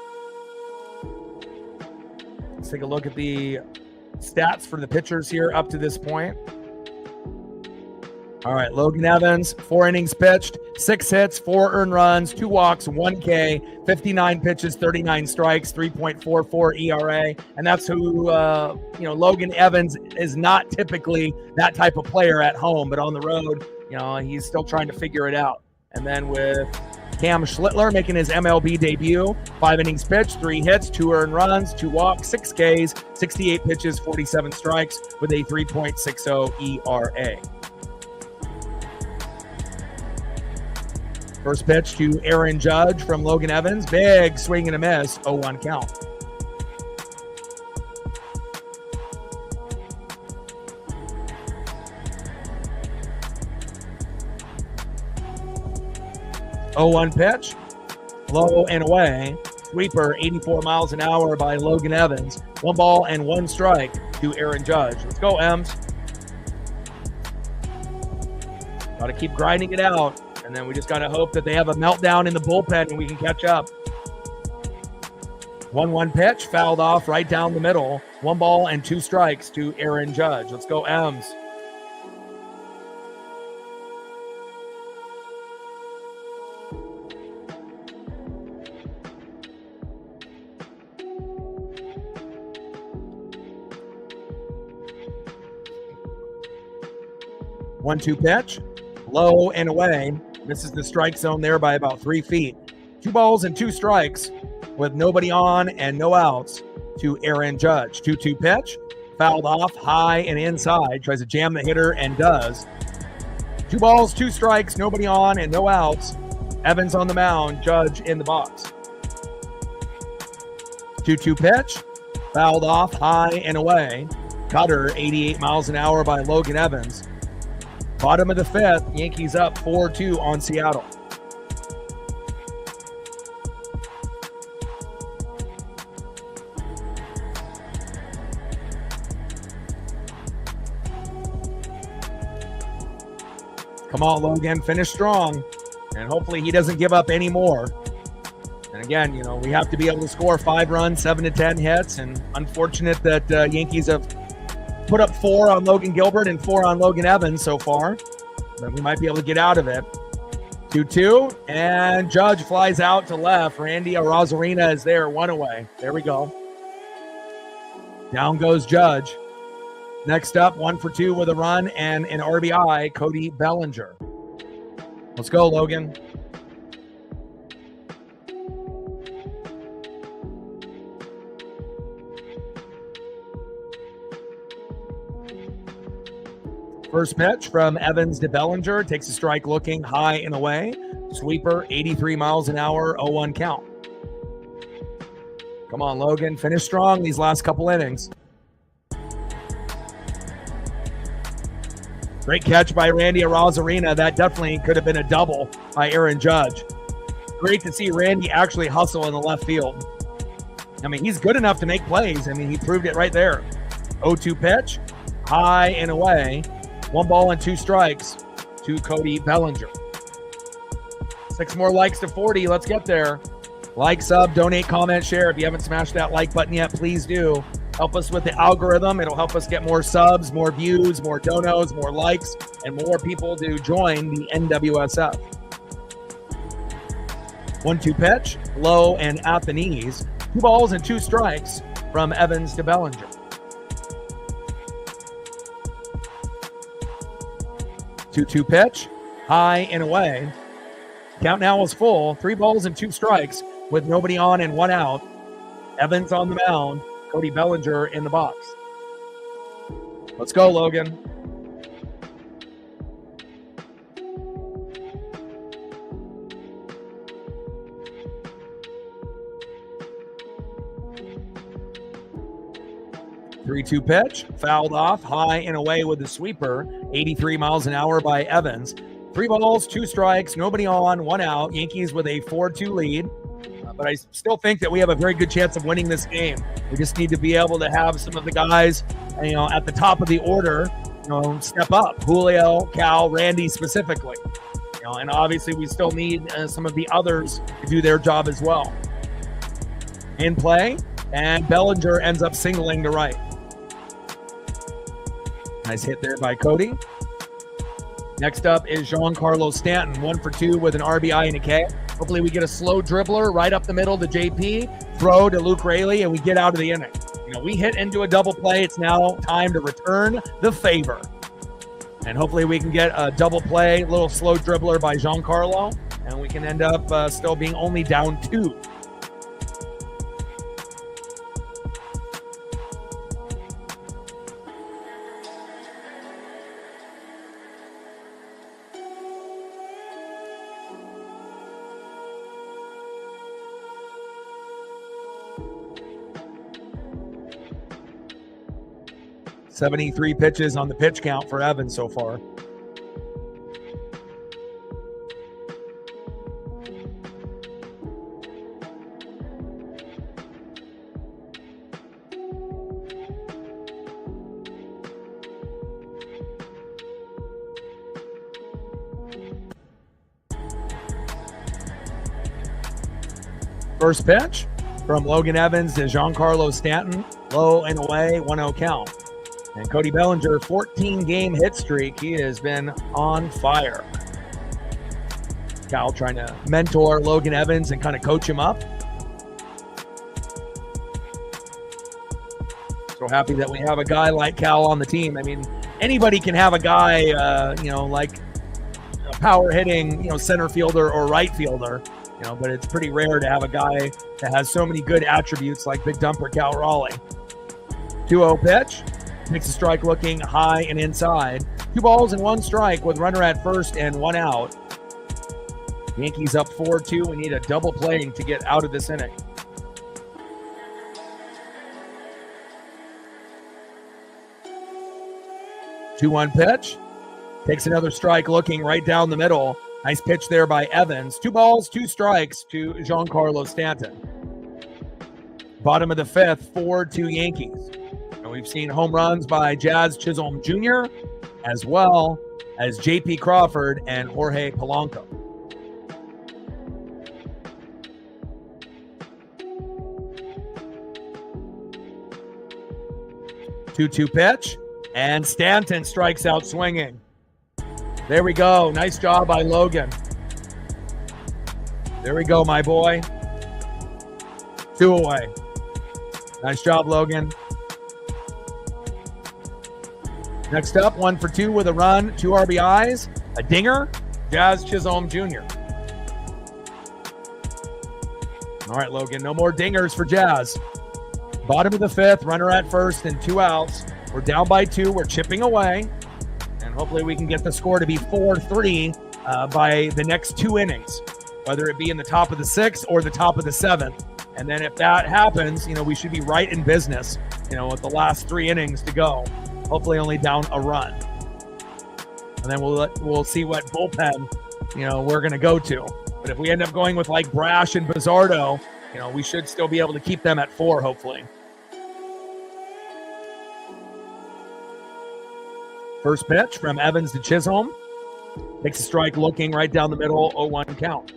Let's take a look at the stats for the pitchers here up to this point. All right, Logan Evans, 4 innings pitched, 6 hits, 4 earned runs, 2 walks, 1 K, 59 pitches, 39 strikes, 3.44 ERA. And that's who, Logan Evans is not typically that type of player at home, but on the road, he's still trying to figure it out. And then with Cam Schlittler making his MLB debut, 5 innings pitched, 3 hits, 2 earned runs, 2 walks, 6 Ks, 68 pitches, 47 strikes with a 3.60 ERA. First pitch to Aaron Judge from Logan Evans. Big swing and a miss, 0-1 count. Oh, 0-1 pitch, low and away. Sweeper, 84 miles an hour by Logan Evans. 1 ball and 1 strike to Aaron Judge. Let's go, Ems. Got to keep grinding it out. And then we just got to hope that they have a meltdown in the bullpen and we can catch up. 1-1 pitch, fouled off right down the middle. 1 ball and 2 strikes to Aaron Judge. Let's go, Ems. One-two pitch, low and away. This is the strike zone there by about 3 feet. 2 balls and 2 strikes with nobody on and no outs to Aaron Judge. 2-2 pitch, fouled off high and inside. Tries to jam the hitter and does. 2 balls, 2 strikes, nobody on and no outs. Evans on the mound, Judge in the box. 2-2 pitch, fouled off high and away. Cutter, 88 miles an hour by Logan Evans. Bottom of the 5th, Yankees up 4-2 on Seattle. Come on, Logan, finish strong. And hopefully he doesn't give up any more. And again, we have to be able to score 5 runs, 7 to 10 hits. And unfortunate that Yankees have put up 4 on Logan Gilbert and 4 on Logan Evans so far, but we might be able to get out of it. 2-2, and Judge flies out to left. Randy Arozarena is there, 1 away. There we go. Down goes Judge. Next up, 1 for 2 with a run and an RBI, Cody Bellinger. Let's go, Logan. First pitch from Evans to Bellinger. Takes a strike looking high and away. Sweeper, 83 miles an hour, 0-1 count. Come on, Logan. Finish strong these last couple innings. Great catch by Randy Arozarena. That definitely could have been a double by Aaron Judge. Great to see Randy actually hustle in the left field. I mean, he's good enough to make plays. I mean, he proved it right there. 0-2 pitch, high and away. 1 ball and 2 strikes to Cody Bellinger. 6 more likes to 40. Let's get there. Like, sub, donate, comment, share. If you haven't smashed that like button yet, please do. Help us with the algorithm. It'll help us get more subs, more views, more donos, more likes, and more people to join the NWSF. 1-2 pitch, low and at the knees. 2 balls and 2 strikes from Evans to Bellinger. 2-2 pitch, high and away. Count now is full. 3 balls and 2 strikes with nobody on and 1 out. Evans on the mound. Cody Bellinger in the box. Let's go, Logan. Three-two pitch, fouled off, high and away with the sweeper. 83 miles an hour by Evans. 3 balls, 2 strikes, nobody on, 1 out. Yankees with a 4-2 lead. But I still think that we have a very good chance of winning this game. We just need to be able to have some of the guys, at the top of the order, step up. Julio, Cal, Randy specifically. And obviously we still need some of the others to do their job as well. In play, And Bellinger ends up singling to right. Nice hit there by Cody. Next up is Giancarlo Stanton, 1 for 2 with an RBI and a K. Hopefully we get a slow dribbler right up the middle to JP, throw to Luke Raley, and we get out of the inning. We hit into a double play. It's now time to return the favor. And hopefully we can get a double play, little slow dribbler by Giancarlo, and we can end up still being only down 2. .73 pitches on the pitch count for Evans so far. First pitch from Logan Evans to Giancarlo Stanton. Low and away, 1-0 count. And Cody Bellinger, 14-game hit streak. He has been on fire. Cal trying to mentor Logan Evans and kind of coach him up. So happy that we have a guy like Cal on the team. I mean, anybody can have a guy, like a power hitting, center fielder or right fielder, but it's pretty rare to have a guy that has so many good attributes like Big Dumper Cal Raleigh. 2-0 pitch. Makes a strike looking high and inside. 2 balls and 1 strike with runner at first and 1 out. Yankees up 4-2. We need a double play to get out of this inning. Two-one pitch. Takes another strike looking right down the middle. Nice pitch there by Evans. 2 balls, 2 strikes to Giancarlo Stanton. Bottom of the 5th, 4-2 Yankees. We've seen home runs by Jazz Chisholm Jr. as well as JP Crawford and Jorge Polanco. Two-two pitch, and Stanton strikes out swinging. There we go. Nice job by Logan. There we go, my boy. 2 away. Nice job, Logan. Next up, 1 for 2 with a run, 2 RBIs, a dinger, Jazz Chisholm Jr. All right, Logan, no more dingers for Jazz. Bottom of the 5th, runner at first and 2 outs. We're down by 2. We're chipping away, and hopefully we can get the score to be 4-3 by the next 2 innings, whether it be in the top of the 6th or the top of the 7th. And then if that happens, we should be right in business, with the last 3 innings to go. Hopefully only down a run. And then we'll see what bullpen, we're going to go to. But if we end up going with like Brash and Bizzardo, we should still be able to keep them at 4, hopefully. First pitch from Evans to Chisholm. Takes a strike looking right down the middle, 0-1 count.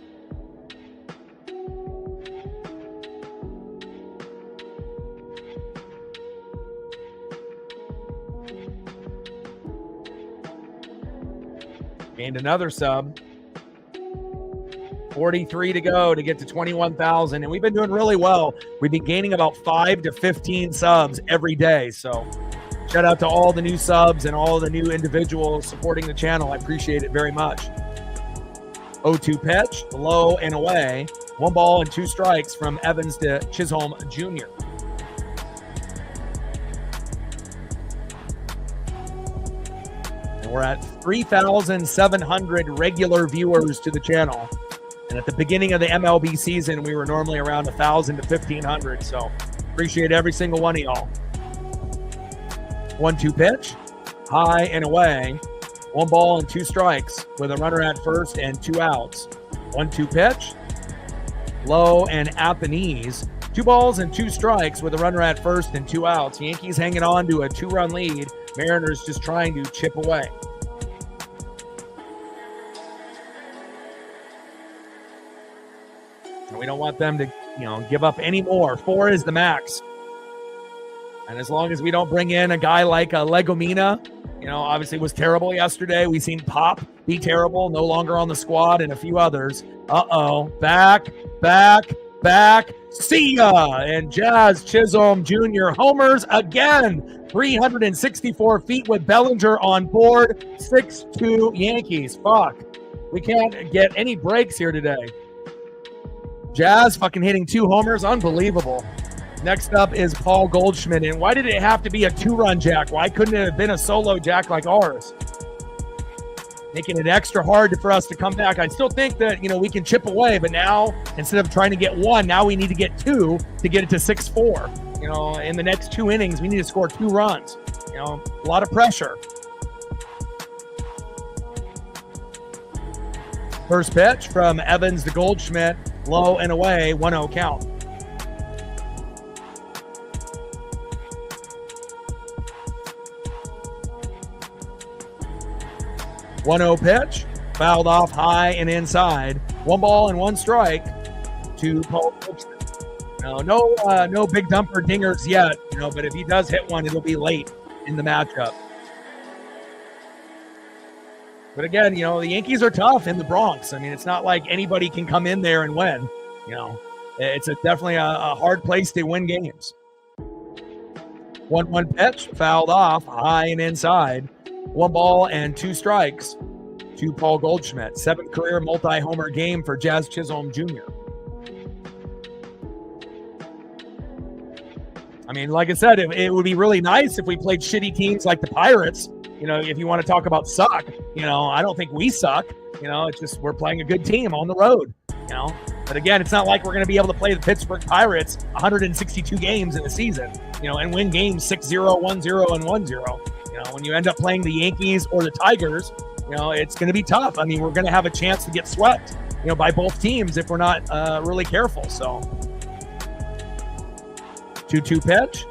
Gained another sub. 43 to go to get to 21,000. And we've been doing really well. We've been gaining about 5 to 15 subs every day. So shout out to all the new subs and all the new individuals supporting the channel. I appreciate it very much. 0-2 pitch, low and away. 1 ball and 2 strikes from Evans to Chisholm Jr. We're at 3,700 regular viewers to the channel. And at the beginning of the MLB season, we were normally around 1,000 to 1,500. So appreciate every single one of y'all. 1-2 pitch, high and away. 1 ball and 2 strikes with a runner at first and 2 outs. 1-2 pitch, low and at the knees. 2 balls and 2 strikes with a runner at first and 2 outs. Yankees hanging on to a 2-run lead. Mariners just trying to chip away. We don't want them to, give up any more. 4 is the max. And as long as we don't bring in a guy like Legomina, obviously was terrible yesterday. We've seen Pop be terrible, no longer on the squad, and a few others. Back. See ya! And Jazz Chisholm Jr. homers again. 364 feet with Bellinger on board. 6-2 Yankees. Fuck. We can't get any breaks here today. Jazz fucking hitting 2 homers. Unbelievable. Next up is Paul Goldschmidt. And why did it have to be a 2-run jack? Why couldn't it have been a solo jack like ours? Making it extra hard for us to come back. I still think that, we can chip away, but now instead of trying to get 1, now we need to get 2 to get it to 6-4. In the next 2 innings, we need to score 2 runs. A lot of pressure. First pitch from Evans to Goldschmidt, low and away, 1-0 count. One-0 pitch, fouled off high and inside. 1 ball and 1 strike to Paul Goldschmidt. No big dumper dingers yet, but if he does hit one, it'll be late in the matchup. But again, the Yankees are tough in the Bronx. I mean, it's not like anybody can come in there and win. It's definitely a hard place to win games. 1-1 pitch, fouled off high and inside. 1 ball and 2 strikes to Paul Goldschmidt. 7th career multi-homer game for Jazz Chisholm Jr. I mean, like I said, it would be really nice if we played shitty teams like the Pirates. If you want to talk about suck, I don't think we suck. It's just we're playing a good team on the road, But again, it's not like we're going to be able to play the Pittsburgh Pirates 162 games in a season, and win games 6-0, 1-0, and 1-0. When you end up playing the Yankees or the Tigers, it's going to be tough. I mean, we're going to have a chance to get swept, by both teams if we're not really careful. So 2-2 pitch,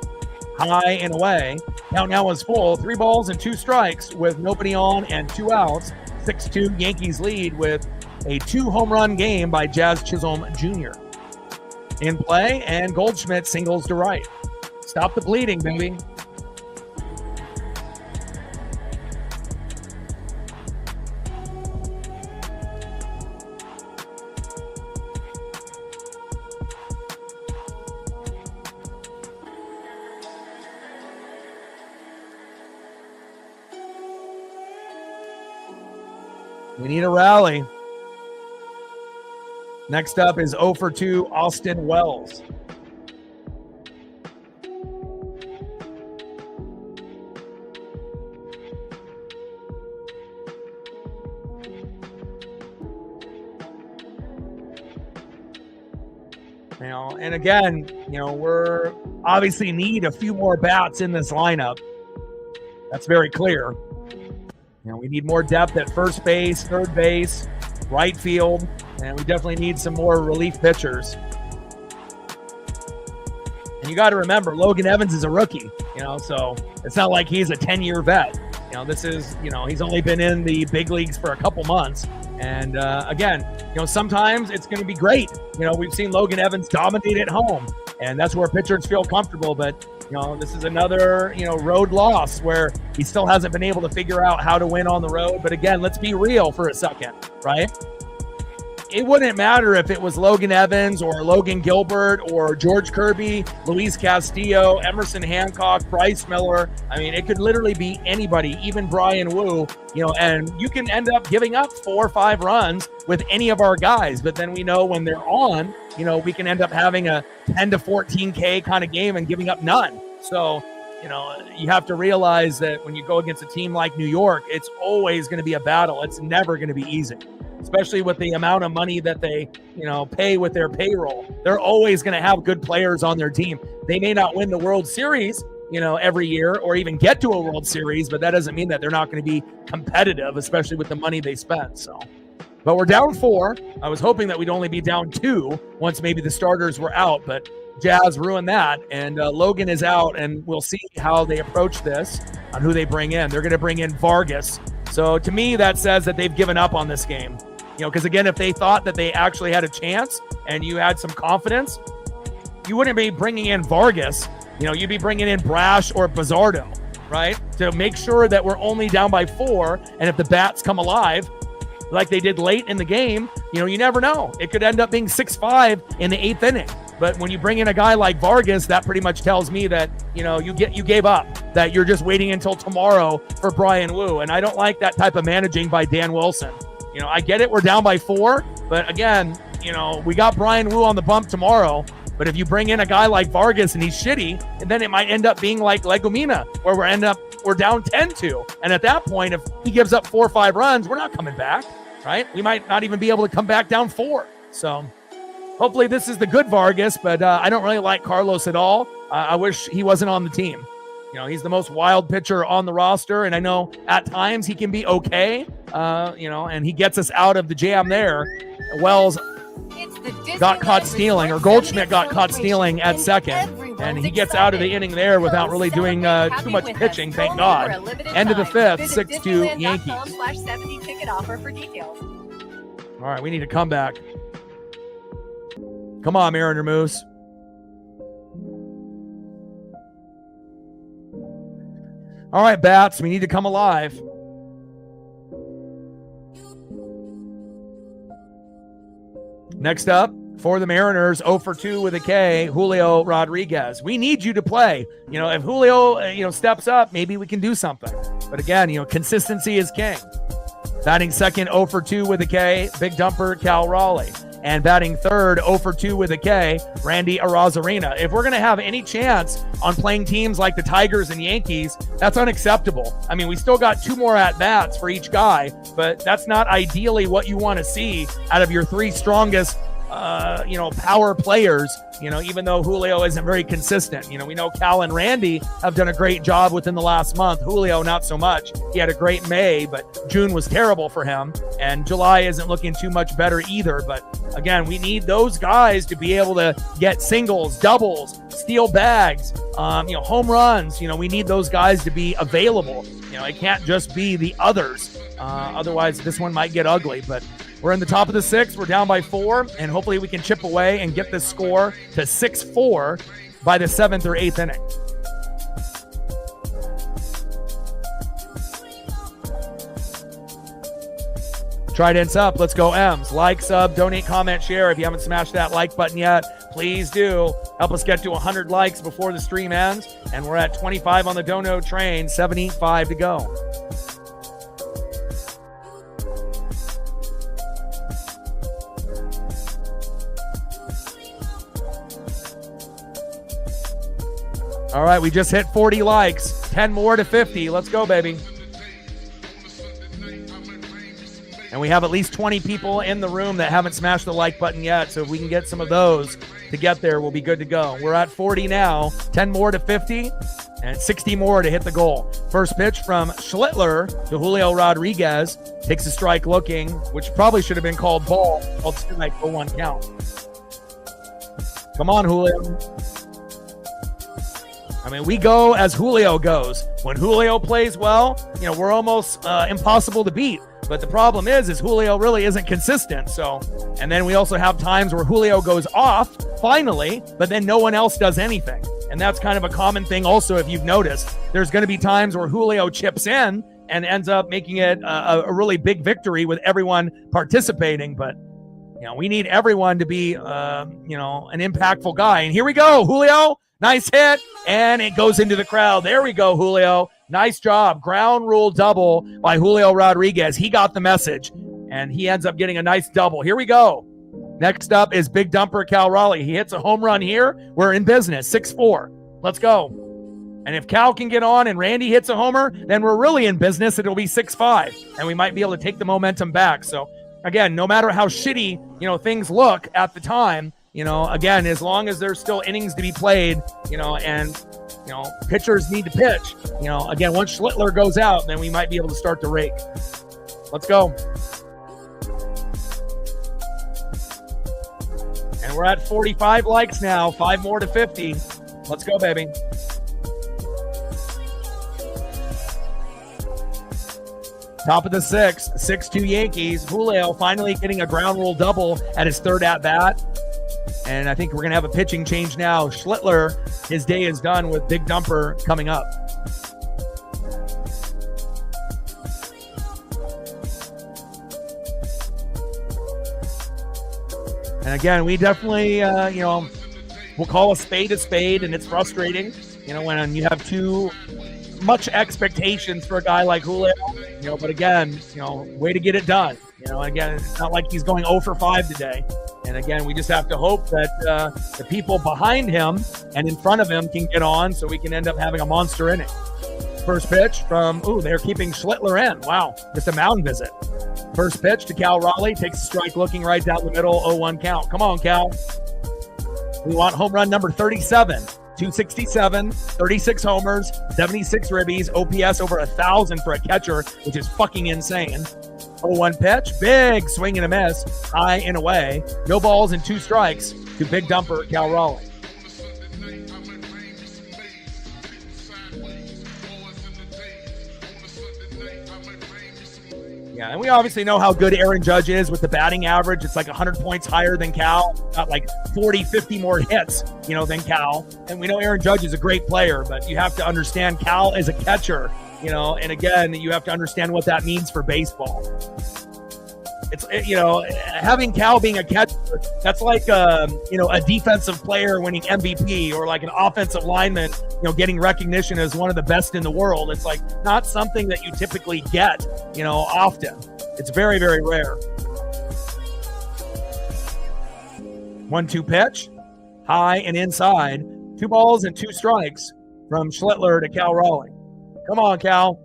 high and away. Count now is full. 3 balls and 2 strikes with nobody on and 2 outs. 6-2 Yankees lead with a 2-home run game by Jazz Chisholm Jr. In play, and Goldschmidt singles to right. Stop the bleeding, baby. We need a rally. Next up is 0 for 2, Austin Wells. And again, we're obviously need a few more bats in this lineup. That's very clear. We need more depth at first base, third base, right field, and we definitely need some more relief pitchers. And you got to remember, Logan Evans is a rookie, so it's not like he's a 10-year vet. This is, he's only been in the big leagues for a couple months. And again, sometimes it's going to be great. We've seen Logan Evans dominate at home, and that's where pitchers feel comfortable. But, this is another, road loss where he still hasn't been able to figure out how to win on the road. But again, let's be real for a second, right? It wouldn't matter if it was Logan Evans or Logan Gilbert or George Kirby, Luis Castillo, Emerson Hancock, Bryce Miller. I mean, it could literally be anybody, even Brian Wu, and you can end up giving up 4 or 5 runs with any of our guys. But then we know when they're on, we can end up having a 10 to 14K kind of game and giving up none. So, you have to realize that when you go against a team like New York, it's always going to be a battle. It's never going to be easy. Especially with the amount of money that they, pay with their payroll. They're always going to have good players on their team. They may not win the World Series, every year or even get to a World Series, but that doesn't mean that they're not going to be competitive, especially with the money they spent. So, but we're down 4. I was hoping that we'd only be down 2 once maybe the starters were out, but Jazz ruined that. And Logan is out, and we'll see how they approach this on who they bring in. They're going to bring in Vargas. So to me, that says that they've given up on this game. because again, if they thought that they actually had a chance and you had some confidence, you wouldn't be bringing in Vargas. You'd be bringing in Brash or Bizzardo, right? To make sure that we're only down by 4. And if the bats come alive, like they did late in the game, you never know. It could end up being 6-5 in the 8th inning. But when you bring in a guy like Vargas, that pretty much tells me that, you gave up, that you're just waiting until tomorrow for Brian Wu. And I don't like that type of managing by Dan Wilson. I get it. We're down by 4. But again, we got Brian Wu on the bump tomorrow. But if you bring in a guy like Vargas and he's shitty, and then it might end up being like Legumina, where we're down 10-2. And at that point, if he gives up 4 or 5 runs, we're not coming back, right? We might not even be able to come back down 4. So hopefully this is the good Vargas, but I don't really like Carlos at all. I wish he wasn't on the team. He's the most wild pitcher on the roster, and I know at times he can be okay, and he gets us out of the jam there. Wells got caught stealing, or Goldschmidt got caught stealing at second, and he gets out of the inning there without really doing too much pitching, thank God. End of the 5th, 6-2 Yankees. All right, we need a comeback. Come on, Mariner Moose. All right, bats, we need to come alive. Next up, for the Mariners, 0 for 2 with a K, Julio Rodriguez. We need you to play. If Julio, steps up, maybe we can do something. But again, consistency is king. Batting second, 0 for 2 with a K, big dumper, Cal Raleigh. And batting third, 0 for 2 with a K, Randy Arozarena. If we're going to have any chance on playing teams like the Tigers and Yankees, that's unacceptable. I mean, we still got 2 more at-bats for each guy, but that's not ideally what you want to see out of your 3 strongest power players, even though Julio isn't very consistent. We know Cal and Randy have done a great job within the last month. Julio, not so much. He had a great May, but June was terrible for him. And July isn't looking too much better either. But again, we need those guys to be able to get singles, doubles, steal bags, home runs. We need those guys to be available. It can't just be the others. Otherwise, this one might get ugly. But we're in the top of the 6th. We're down by 4, and hopefully we can chip away and get this score to 6-4 by the 7th or 8th inning. Trident's up. Let's go, M's. Like, sub, donate, comment, share. If you haven't smashed that like button yet, please do. Help us get to 100 likes before the stream ends. And we're at 25 on the dono train, 75 to go. All right, we just hit 40 likes. 10 more to 50. Let's go, baby. And we have at least 20 people in the room that haven't smashed the like button yet. So if we can get some of those to get there, we'll be good to go. We're at 40 now. 10 more to 50 and 60 more to hit the goal. First pitch from Schlittler to Julio Rodriguez. Takes a strike looking, which probably should have been called ball. Called strike for 1 count. Come on, Julio. I mean, we go as Julio goes. When Julio plays well, we're almost impossible to beat. But the problem is Julio really isn't consistent. So, and then we also have times where Julio goes off finally, but then no one else does anything. And that's kind of a common thing also, if you've noticed. There's going to be times where Julio chips in and ends up making it a really big victory with everyone participating. But, we need everyone to be, an impactful guy. And here we go, Julio. Nice hit, and it goes into the crowd. There we go, Julio. Nice job. Ground rule double by Julio Rodriguez. He got the message, and he ends up getting a nice double. Here we go. Next up is big dumper Cal Raleigh. He hits a home run here. We're in business. 6-4. Let's go. And if Cal can get on and Randy hits a homer, then we're really in business. It'll be 6-5, and we might be able to take the momentum back. So, again, no matter how shitty, things look at the time, again, as long as there's still innings to be played, and, pitchers need to pitch, again, once Schlittler goes out, then we might be able to start to rake. Let's go. And we're at 45 likes now, 5 more to 50. Let's go, baby. Top of the sixth, 6-2 Yankees. Julio finally getting a ground rule double at his third at-bat. And I think we're going to have a pitching change now. Schlittler, his day is done with Big Dumper coming up. And again, we definitely, we'll call a spade, and it's frustrating, when you have too much expectations for a guy like Julio, but again, way to get it done. Again, it's not like he's going 0 for 5 today. And again, we just have to hope that the people behind him and in front of him can get on so we can end up having a monster inning. First pitch from, they're keeping Schlittler in. Wow, just a mound visit. First pitch to Cal Raleigh, takes a strike looking right down the middle, 0-1 count. Come on, Cal. We want home run number 37. 267, 36 homers, 76 ribbies, OPS over 1,000 for a catcher, which is fucking insane. 0-1 pitch, big swing and a miss, high and away. No balls and 2 strikes to Big Dumper Cal Raleigh. Yeah, and we obviously know how good Aaron Judge is with the batting average. It's like 100 points higher than Cal, got like 40, 50 more hits, than Cal. And we know Aaron Judge is a great player, but you have to understand Cal is a catcher, and again, you have to understand what that means for baseball. It's, having Cal being a catcher, that's like, a defensive player winning MVP or like an offensive lineman, getting recognition as one of the best in the world. It's like not something that you typically get, often. It's very, very rare. 1-2 pitch, high and inside. 2 balls and 2 strikes from Schlittler to Cal Raleigh. Come on, Cal.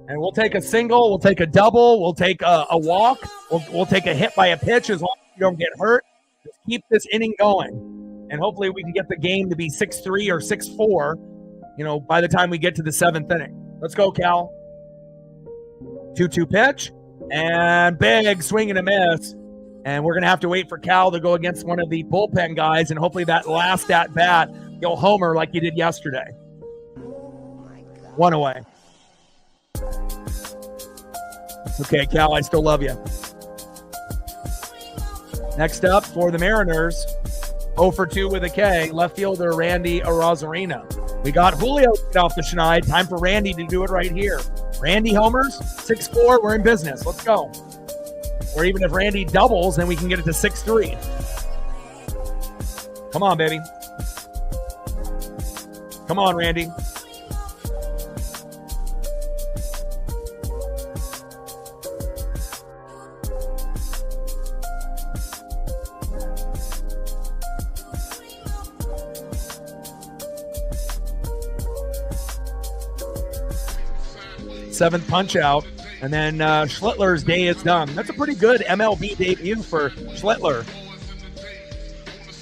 And we'll take a single, we'll take a double, we'll take a walk, we'll take a hit by a pitch as long as you don't get hurt. Just keep this inning going. And hopefully we can get the game to be 6-3 or 6-4, by the time we get to the 7th inning. Let's go, Cal. 2-2 pitch, and big swing and a miss. And we're going to have to wait for Cal to go against one of the bullpen guys, and hopefully that last at-bat, he'll homer like he did yesterday. 1 away. Okay, Cal, I still love you. Next up for the Mariners, 0 for 2 with a K, left fielder Randy Arozarena. We got Julio off the schneid. Time for Randy to do it right here. Randy homers, 6-4, we're in business. Let's go. Or even if Randy doubles, then we can get it to 6-3. Come on, baby. Come on, Randy. Seventh punch out, and then Schlittler's day is done. That's a pretty good MLB debut for Schlittler.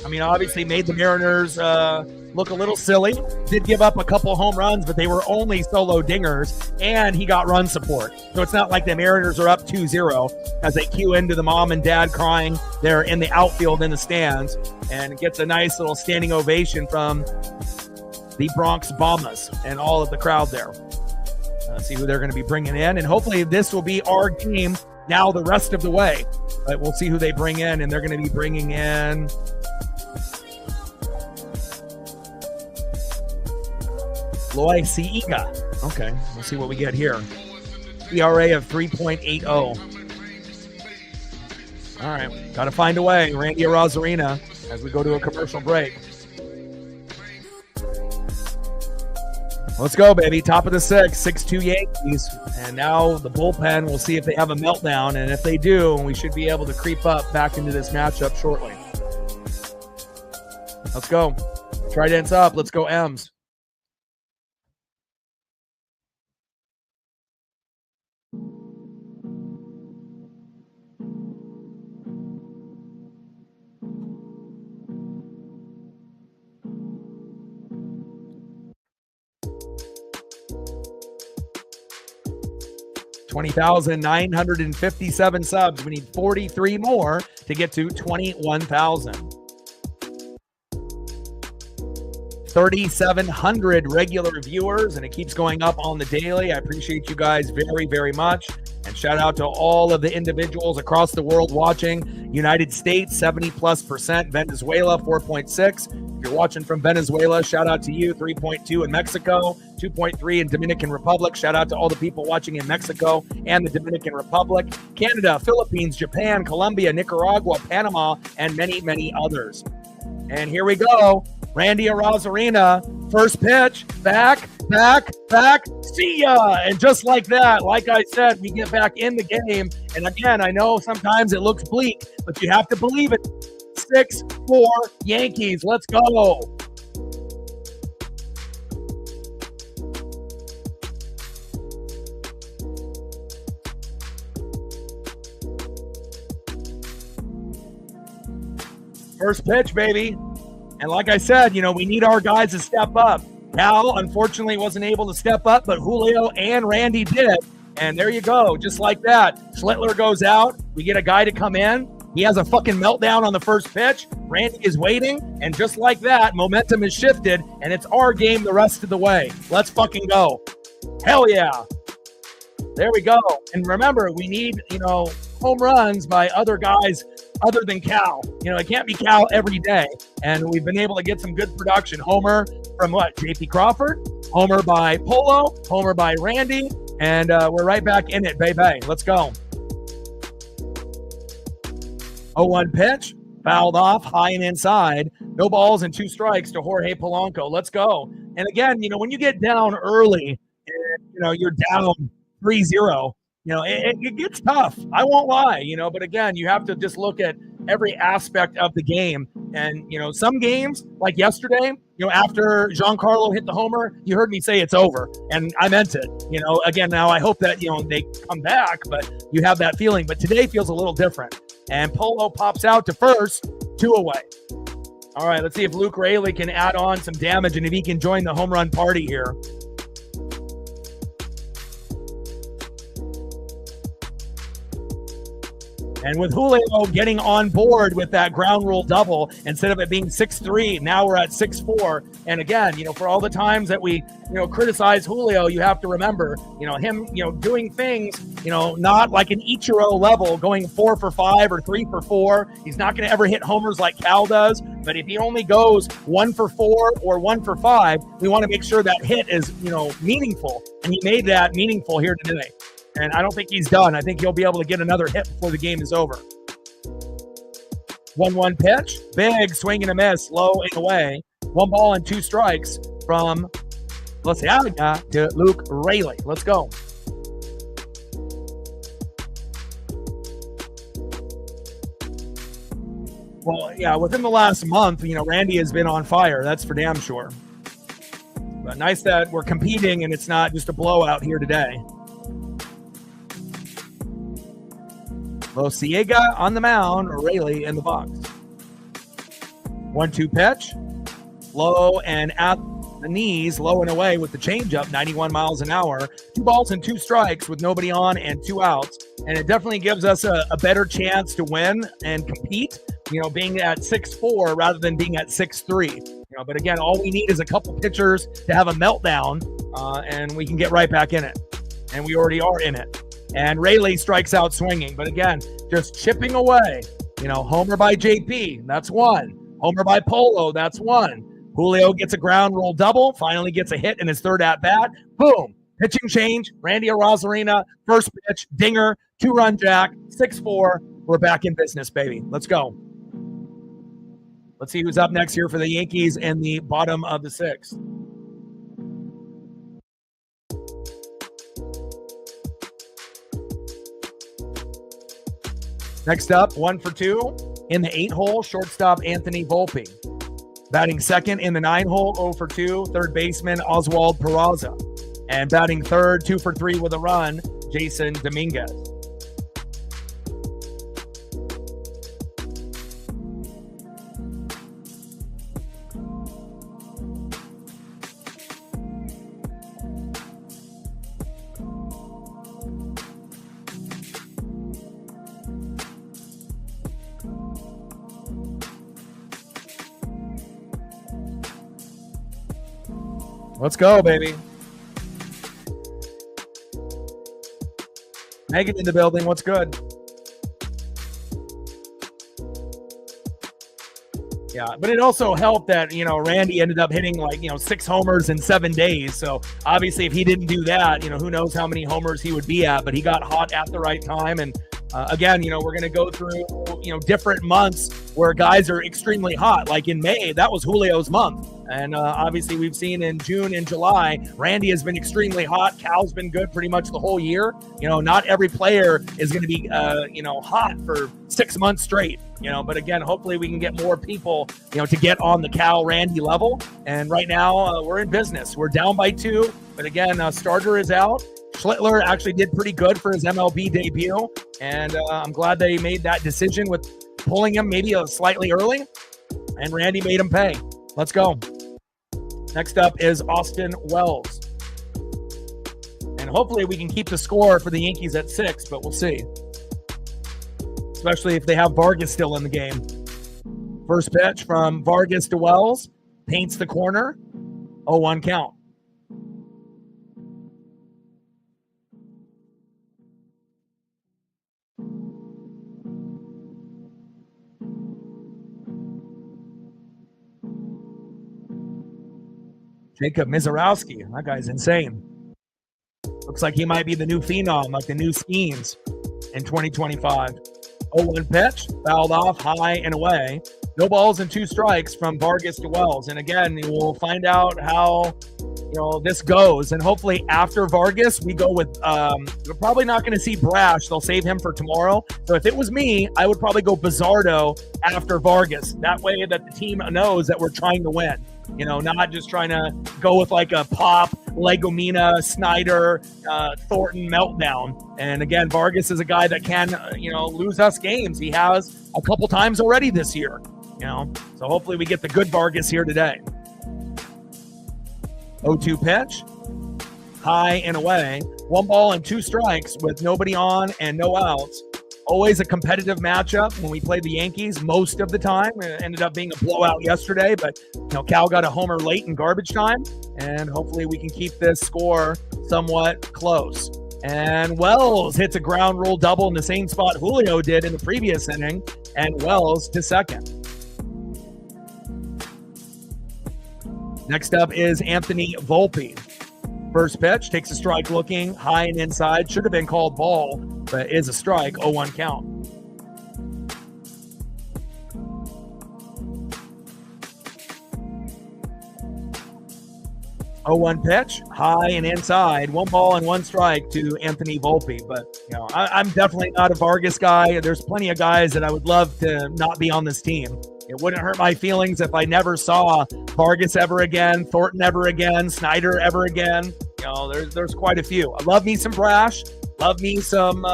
I mean, obviously made the Mariners look a little silly. Did give up a couple home runs, but they were only solo dingers, and he got run support. So it's not like the Mariners are up 2-0 as they cue into the mom and dad crying. They're in the outfield in the stands, and gets a nice little standing ovation from the Bronx Bombers and all of the crowd there. See who they're going to be bringing in, and hopefully this will be our game now the rest of the way. But we'll see who they bring in, and they're going to be bringing in Loy Siega. Okay, we'll see what we get here. ERA of 3.80. All right, got to find a way. Randy Arozarena as we go to a commercial break. Let's go, baby. Top of the sixth, 6-2 Yankees. And now the bullpen, we'll see if they have a meltdown. And if they do, we should be able to creep up back into this matchup shortly. Let's go. Trident's up. Let's go, M's. $20,957 subs. We need 43 more to get to 21,000. 3,700 regular viewers, and it keeps going up on the daily. I appreciate you guys very, very much. And shout out to all of the individuals across the world watching. United States, 70+%. Venezuela, 4.6. If you're watching from Venezuela, shout out to you. 3.2 in Mexico, 2.3 in Dominican Republic. Shout out to all the people watching in Mexico and the Dominican Republic. Canada, Philippines, Japan, Colombia, Nicaragua, Panama, and many, many others. And here we go. Randy Arozarena, first pitch, back, see ya. And just like that, like I said, we get back in the game. And again, I know sometimes it looks bleak, but you have to believe it. 6-4 Yankees. Let's go. First pitch, baby. And like I said, we need our guys to step up. Cal, unfortunately, wasn't able to step up, but Julio and Randy did. And there you go, just like that. Schlittler goes out. We get a guy to come in. He has a fucking meltdown on the first pitch. Randy is waiting. And just like that, momentum is shifted. And it's our game the rest of the way. Let's fucking go. Hell yeah. There we go. And remember, we need, home runs by other guys other than Cal. It can't be Cal every day. And we've been able to get some good production. Homer from JP Crawford, homer by Polo, homer by Randy, and we're right back in it, baby. Let's go. 0-1 pitch, fouled off, high and inside. No balls and 2 strikes to Jorge Polanco. Let's go. And again, when you get down early and, you're down 3-0, it gets tough. I won't lie, but again, you have to just look at every aspect of the game. And, some games like yesterday, after Giancarlo hit the homer, you heard me say it's over. And I meant it, again, now I hope that, they come back, but you have that feeling. But today feels a little different. And Polo pops out to first, 2 away. All right, let's see if Luke Raley can add on some damage and if he can join the home run party here. And with Julio getting on board with that ground rule double, instead of it being 6-3, now we're at 6-4. And again, for all the times that we, criticize Julio, you have to remember, him, doing things, not like an Ichiro level, going 4 for 5 or 3 for 4. He's not going to ever hit homers like Cal does. But if he only goes 1 for 4 or 1 for 5, we want to make sure that hit is, meaningful. And he made that meaningful here today. And I don't think he's done. I think he'll be able to get another hit before the game is over. 1-1 pitch. Big swing and a miss. Low and away. 1 ball and 2 strikes from Losiaga to Luke Raley. Let's go. Well, yeah, within the last month, Randy has been on fire. That's for damn sure. But nice that we're competing and it's not just a blowout here today. Losiaga on the mound, Raley in the box. 1-2 pitch. Low and at the knees, low and away with the changeup, 91 miles an hour. 2 balls and 2 strikes with nobody on and 2 outs. And it definitely gives us a better chance to win and compete, being at 6-4 rather than being at 6-3. But again, all we need is a couple pitchers to have a meltdown, and we can get right back in it. And we already are in it. And Raley strikes out swinging. But again, just chipping away. Homer by JP, that's 1. Homer by Polo, that's 1. Julio gets a ground rule double, finally gets a hit in his 3rd at-bat. Boom. Pitching change, Randy Arozarena, first pitch, dinger, 2-run jack, 6-4. We're back in business, baby. Let's go. Let's see who's up next here for the Yankees in the bottom of the 6th. Next up, 1 for 2 in the 8-hole, shortstop Anthony Volpe. Batting second in the 9-hole, 0 for 2, third baseman Oswald Peraza. And batting third, 2 for 3 with a run, Jason Dominguez. Let's go, baby. Megan in the building. What's good? Yeah, but it also helped that, Randy ended up hitting 6 homers in 7 days. So obviously if he didn't do that, who knows how many homers he would be at, but he got hot at the right time. And again, we're going to go through, different months where guys are extremely hot. Like in May, that was Julio's month. And obviously we've seen in June and July, Randy has been extremely hot. Cal's been good pretty much the whole year. Not every player is going to be, hot for 6 months straight. But again, hopefully we can get more people, to get on the Cal Randy level. And right now we're in business. We're down by 2. But again, starter is out. Schlittler actually did pretty good for his MLB debut. And I'm glad they made that decision with pulling him maybe slightly early. And Randy made him pay. Let's go. Next up is Austin Wells. And hopefully we can keep the score for the Yankees at 6, but we'll see. Especially if they have Vargas still in the game. First pitch from Vargas to Wells. Paints the corner. 0-1 count. Jacob Mizorowski. That guy's insane. Looks like he might be the new phenom, like the new Skeens in 2025. 0-1 pitch, fouled off, high and away. No balls and 2 strikes from Vargas to Wells. And again, we'll find out how this goes. And hopefully after Vargas, we go with, we're probably not going to see Brash. They'll save him for tomorrow. So if it was me, I would probably go Bizzardo after Vargas. That way that the team knows that we're trying to win. Not just trying to go with like a Pop, Legomina, Snyder, Thornton meltdown. And again, Vargas is a guy that can, lose us games. He has a couple times already this year, So hopefully we get the good Vargas here today. 0-2 pitch, high and away. 1 ball and 2 strikes with nobody on and no outs. Always a competitive matchup when we play the Yankees most of the time. It ended up being a blowout yesterday, but Cal got a homer late in garbage time, and hopefully we can keep this score somewhat close. And Wells hits a ground rule double in the same spot Julio did in the previous inning, and Wells to second. Next up is Anthony Volpe. First pitch, takes a strike looking, high and inside. Should have been called ball, but is a strike, 0-1 count. Oh, 0-1 pitch, high and inside. 1 ball and 1 strike to Anthony Volpe. But, I'm definitely not a Vargas guy. There's plenty of guys that I would love to not be on this team. It wouldn't hurt my feelings if I never saw Vargas ever again, Thornton ever again, Snyder ever again. There's quite a few. I love me some Brash. Love me some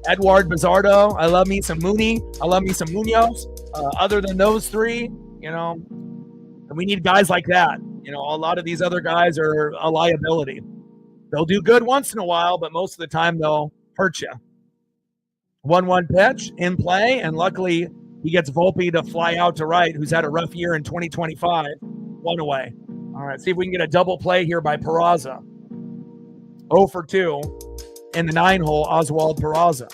Edward Bizzardo. I love me some Mooney. I love me some Munoz. Other than those 3, and we need guys like that. A lot of these other guys are a liability. They'll do good once in a while, but most of the time they'll hurt you. 1-1 pitch in play, and luckily he gets Volpe to fly out to right, who's had a rough year in 2025. 1 away. All right, see if we can get a double play here by Peraza. 0 for 2 in the 9-hole, Oswald Peraza.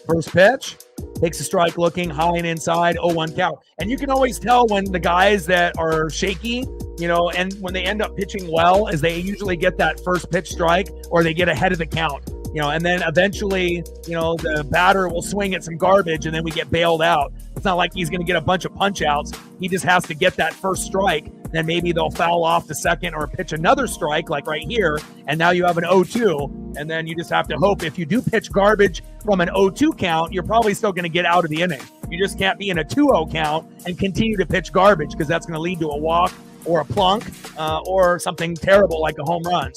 First pitch, takes a strike looking, high and inside, 0-1 count. And you can always tell when the guys that are shaky, and when they end up pitching well, is they usually get that first pitch strike or they get ahead of the count. And then eventually, the batter will swing at some garbage and then we get bailed out. It's not like he's going to get a bunch of punch outs. He just has to get that first strike. Then maybe they'll foul off the second or pitch another strike like right here. And now you have an 0-2. And then you just have to hope if you do pitch garbage from an 0-2 count, you're probably still going to get out of the inning. You just can't be in a 2-0 count and continue to pitch garbage because that's going to lead to a walk or a plunk or something terrible like a home run.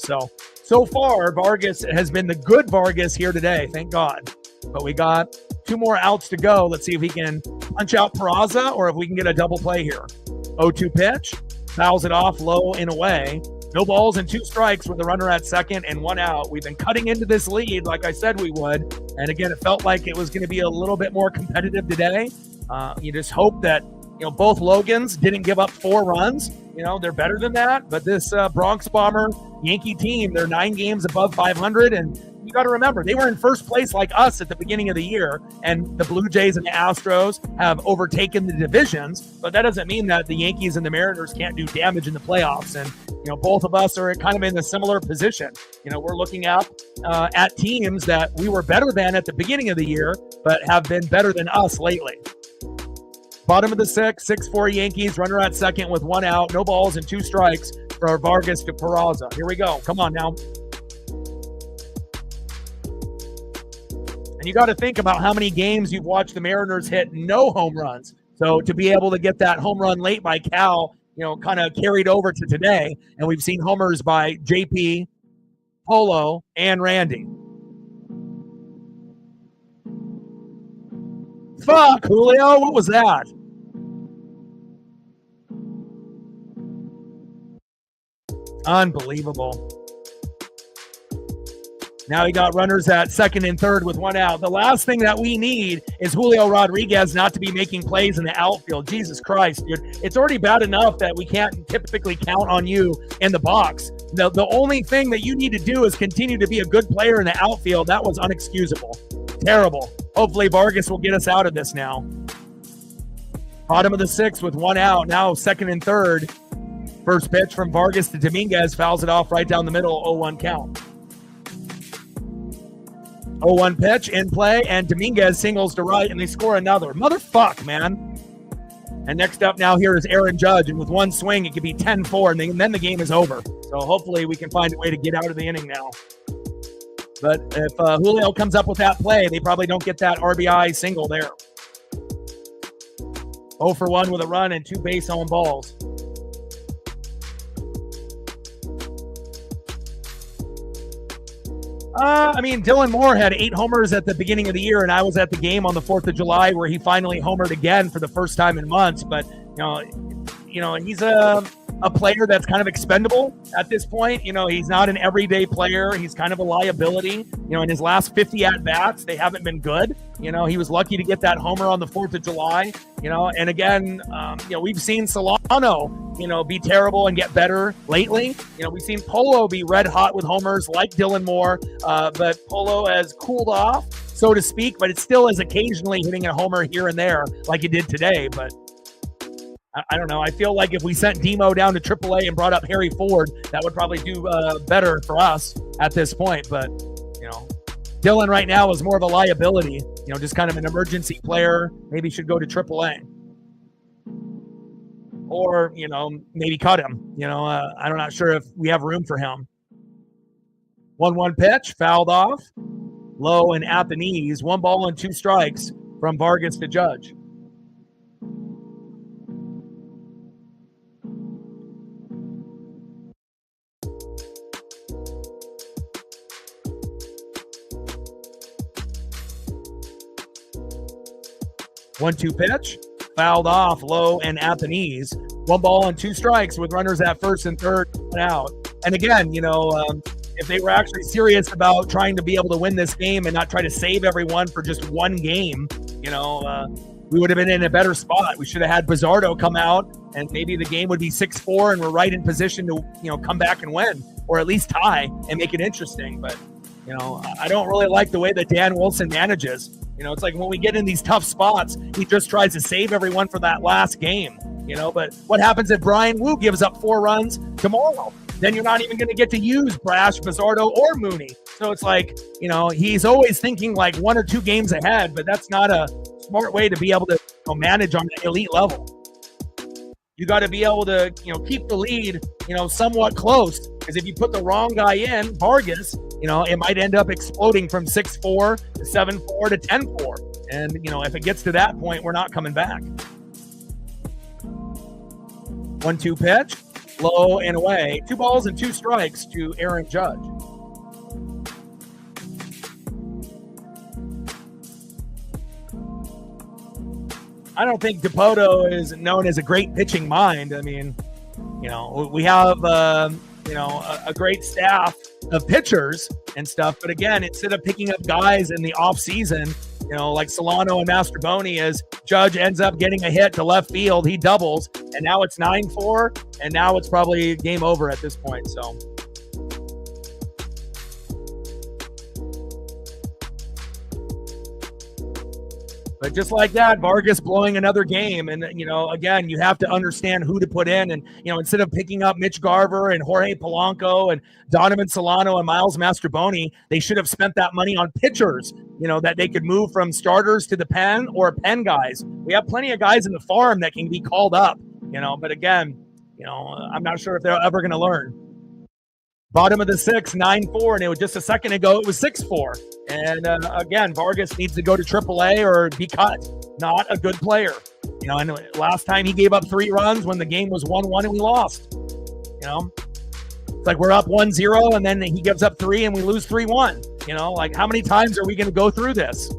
So far, Vargas has been the good Vargas here today, thank God. But we got 2 more outs to go. Let's see if he can punch out Peraza or if we can get a double play here. 0-2 pitch, fouls it off low and away. No balls and 2 strikes with a runner at second and 1 out. We've been cutting into this lead like I said we would. And again, it felt like it was going to be a little bit more competitive today. You just hope that both Logans didn't give up 4 runs. They're better than that. But this Bronx Bomber Yankee team, they're 9 games above 500. And you got to remember, they were in first place like us at the beginning of the year. And the Blue Jays and the Astros have overtaken the divisions. But that doesn't mean that the Yankees and the Mariners can't do damage in the playoffs. And, both of us are kind of in a similar position. We're looking up at teams that we were better than at the beginning of the year, but have been better than us lately. Bottom of the 6th, 6-4 Yankees, runner at second with 1 out, no balls and 2 strikes for Vargas to Peraza. Here we go. Come on now. And you got to think about how many games you've watched the Mariners hit no home runs. So to be able to get that home run late by Cal, kind of carried over to today. And we've seen homers by JP, Polo, and Randy. Fuck, Julio, what was that? Unbelievable. Now he got runners at second and third with 1 out. The last thing that we need is Julio Rodriguez not to be making plays in the outfield. Jesus Christ, dude. It's already bad enough that we can't typically count on you in the box. The only thing that you need to do is continue to be a good player in the outfield. That was unexcusable. Terrible. Hopefully Vargas will get us out of this now. Bottom of the 6th with 1 out. Now second and third. First pitch from Vargas to Dominguez. Fouls it off right down the middle. 0-1 count. 0-1 pitch in play, and Dominguez singles to right, and they score another. Motherfuck, man. And next up now here is Aaron Judge, and with 1 swing, it could be 10-4, and then the game is over. So hopefully we can find a way to get out of the inning now. But if Julio comes up with that play, they probably don't get that RBI single there. 0 for 1 with a run and 2 base on balls. Dylan Moore had 8 homers at the beginning of the year, and I was at the game on the 4th of July where he finally homered again for the first time in months. But, he's a player that's kind of expendable at this point. He's not an everyday player. He's kind of a liability. In his last 50 at-bats, they haven't been good. He was lucky to get that homer on the 4th of July. And again, we've seen Solano, be terrible and get better lately. We've seen Polo be red hot with homers like Dylan Moore, but Polo has cooled off, so to speak, but it still is occasionally hitting a homer here and there like he did today. But I don't know. I feel like if we sent Demo down to AAA and brought up Harry Ford, that would probably do better for us at this point. But, Dylan right now is more of a liability, just kind of an emergency player. Maybe should go to AAA. Or, maybe cut him. I'm not sure if we have room for him. 1-1 pitch, fouled off. Low and at the knees. 1 ball and 2 strikes from Vargas to Judge. One-two pitch, fouled off, low and at the knees. 1 ball and 2 strikes with runners at first and third and out. And again, if they were actually serious about trying to be able to win this game and not try to save everyone for just 1 game, we would have been in a better spot. We should have had Bizzardo come out, and maybe the game would be 6-4, and we're right in position to, come back and win, or at least tie and make it interesting. But, I don't really like the way that Dan Wilson manages. It's like when we get in these tough spots, he just tries to save everyone for that last game, But what happens if Brian Wu gives up 4 runs tomorrow? Then you're not even going to get to use Brash, Bizzardo, or Mooney. So it's like, he's always thinking like 1 or 2 games ahead, but that's not a smart way to be able to manage on an elite level. You got to be able to, keep the lead, somewhat close. Because if you put the wrong guy in, Vargas, it might end up exploding from 6-4 to 7-4 to 10-4. And, if it gets to that point, we're not coming back. 1-2 pitch, low and away. 2 balls and 2 strikes to Aaron Judge. I don't think Dipoto is known as a great pitching mind. I mean, we have, a great staff of pitchers and stuff. But again, instead of picking up guys in the off season, like Solano and Mastroboni, is Judge ends up getting a hit to left field. He doubles, and now it's 9-4, and now it's probably game over at this point. So. But just like that, Vargas blowing another game. And, again, you have to understand who to put in. And, instead of picking up Mitch Garver and Jorge Polanco and Donovan Solano and Miles Mastroboni, they should have spent that money on pitchers, that they could move from starters to the pen or pen guys. We have plenty of guys in the farm that can be called up, but again, I'm not sure if they're ever going to learn. Bottom of the sixth, 9-4, and it was just a second ago, it was 6-4. And again, Vargas needs to go to AAA or be cut. Not a good player. And last time he gave up 3 runs when the game was 1-1 and we lost. It's like we're up 1-0 and then he gives up 3 and we lose 3-1. Like how many times are we going to go through this?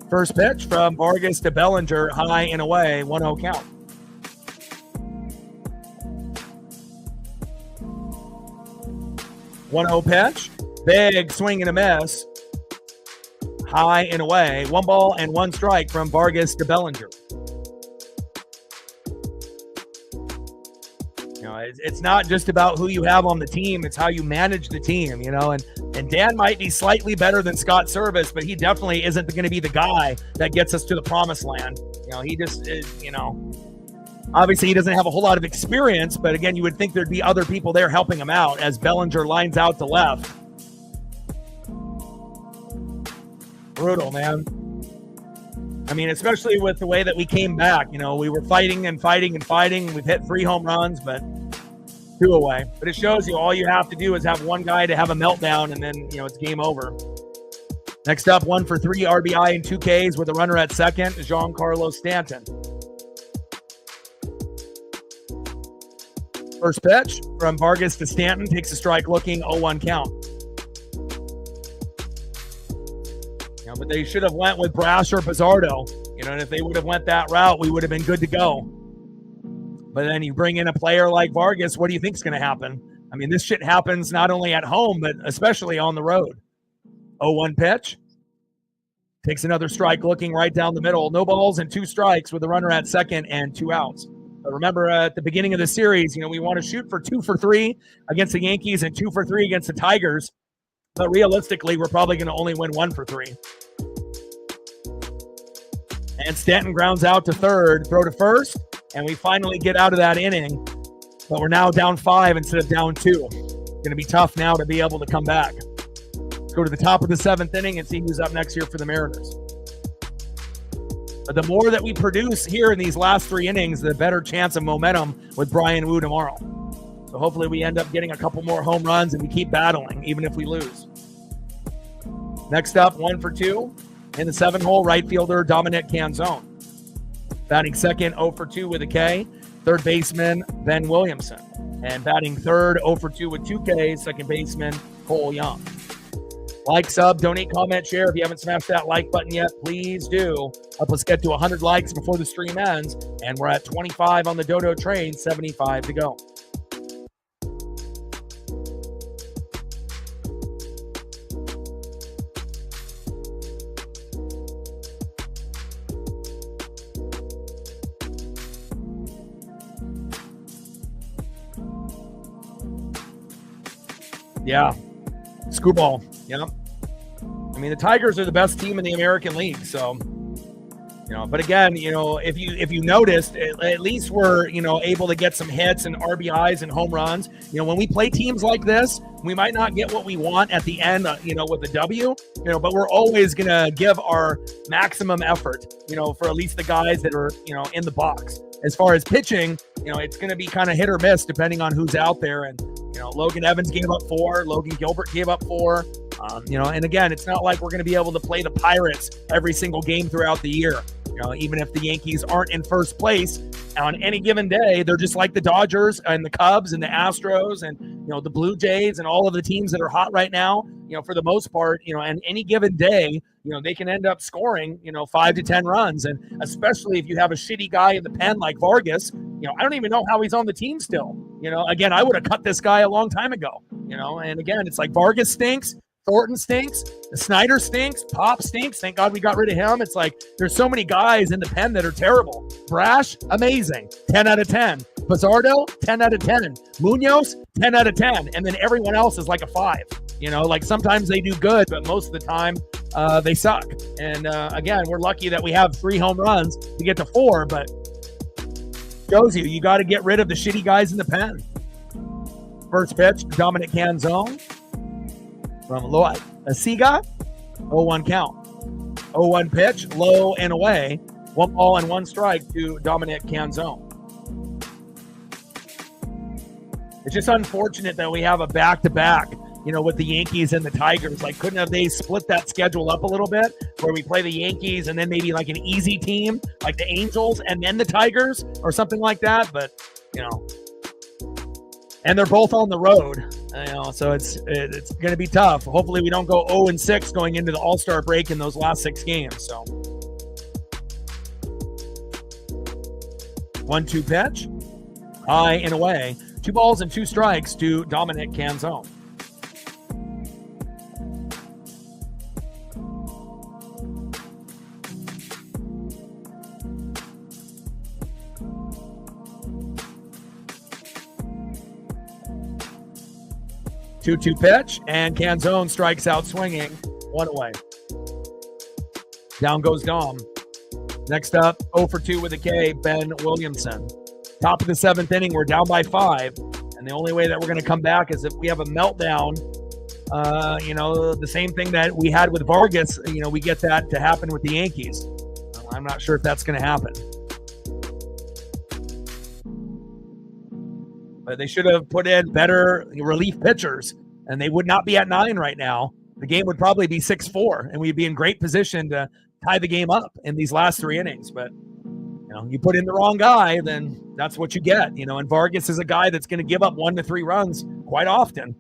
First pitch from Vargas to Bellinger, high and away, 1-0 count. One-0 pitch, big swing and a miss, high and away, 1 ball and 1 strike from Vargas to Bellinger. It's not just about who you have on the team, it's how you manage the team, and Dan might be slightly better than Scott Service, but he definitely isn't going to be the guy that gets us to the promised land. He just is, obviously he doesn't have a whole lot of experience, but again, you would think there'd be other people there helping him out as Bellinger lines out to left. Brutal, man. Especially with the way that we came back, we were fighting and fighting and fighting. We've hit 3 home runs, but 2 away. But it shows you all you have to do is have one guy to have a meltdown, and then, it's game over. Next up, 1 for 3 RBI and 2 Ks with a runner at second, Giancarlo Stanton. First pitch from Vargas to Stanton, takes a strike looking, 0-1 count. But they should have went with Brash or Pizzardo, and if they would have went that route, we would have been good to go. But then you bring in a player like Vargas, what do you think is going to happen? This shit happens not only at home, but especially on the road. 0-1 pitch. Takes another strike looking right down the middle. No balls and 2 strikes with a runner at second and 2 outs. But remember, at the beginning of the series, we want to shoot for 2 for 3 against the Yankees and 2 for 3 against the Tigers. But realistically, we're probably going to only win 1 for 3. And Stanton grounds out to third, throw to first, and we finally get out of that inning. But we're now down 5 instead of down 2. Going to be tough now to be able to come back. Let's go to the top of the 7th inning and see who's up next here for the Mariners. But the more that we produce here in these last 3 innings, the better chance of momentum with Brian Wu tomorrow. So hopefully we end up getting a couple more home runs and we keep battling, even if we lose. Next up, 1 for 2. In the 7-hole, right fielder Dominic Canzone. Batting second, 0 for 2 with a K. Third baseman, Ben Williamson. And batting third, 0 for 2 with 2 Ks, second baseman, Cole Young. Like, sub, donate, comment, share. If you haven't smashed that like button yet, please do. Help us get to 100 likes before the stream ends. And we're at 25 on the Dodo train, 75 to go. Yeah, screwball. Yeah, the Tigers are the best team in the American League. So, but again, if you noticed, at least we're able to get some hits and RBIs and home runs. When we play teams like this, we might not get what we want at the end. With a W. But we're always gonna give our maximum effort. For at least the guys that are in the box. As far as pitching, it's gonna be kind of hit or miss depending on who's out there. And Logan Evans gave up 4. Logan Gilbert gave up 4. And again, it's not like we're going to be able to play the Pirates every single game throughout the year. Even if the Yankees aren't in first place on any given day, they're just like the Dodgers and the Cubs and the Astros and, the Blue Jays and all of the teams that are hot right now. for the most part, and any given day, they can end up scoring, 5 to 10 runs. And especially if you have a shitty guy in the pen like Vargas, I don't even know how he's on the team still. Again, I would have cut this guy a long time ago, and again, it's like Vargas stinks. Thornton stinks. Snyder stinks. Pop stinks. Thank God we got rid of him. It's like there's so many guys in the pen that are terrible. Brash, amazing. 10 out of 10. Pizarro, 10 out of 10. Munoz, 10 out of 10. And then everyone else is like a 5. Like sometimes they do good, but most of the time they suck. And again, we're lucky that we have 3 home runs to get to 4, but shows you got to get rid of the shitty guys in the pen. First pitch, Dominic Canzone from Loa Asiga, 0-1 count. 0-1 pitch, low and away. 1 ball and 1 strike to Dominic Canzone. It's just unfortunate that we have a back-to-back, with the Yankees and the Tigers. Like, couldn't have they split that schedule up a little bit where we play the Yankees and then maybe like an easy team like the Angels and then the Tigers or something like that? But, and they're both on the road, so it's going to be tough. Hopefully we don't go 0-6 going into the All-Star break in those last 6 games. So 1-2 pitch, high and away. 2 balls and 2 strikes to Dominic Canzone. Two pitch, and Canzone strikes out swinging. 1 away. Down goes Dom. Next up, 0 for 2 with a K, Ben Williamson. Top of the 7th inning, we're down by 5, and the only way that we're going to come back is if we have a meltdown. The same thing that we had with Vargas, we get that to happen with the Yankees. I'm not sure if that's going to happen. But they should have put in better relief pitchers, and they would not be at 9 right now. The game would probably be 6-4, and we'd be in great position to tie the game up in these last 3 innings. But, you put in the wrong guy, then that's what you get. And Vargas is a guy that's going to give up 1 to 3 runs quite often.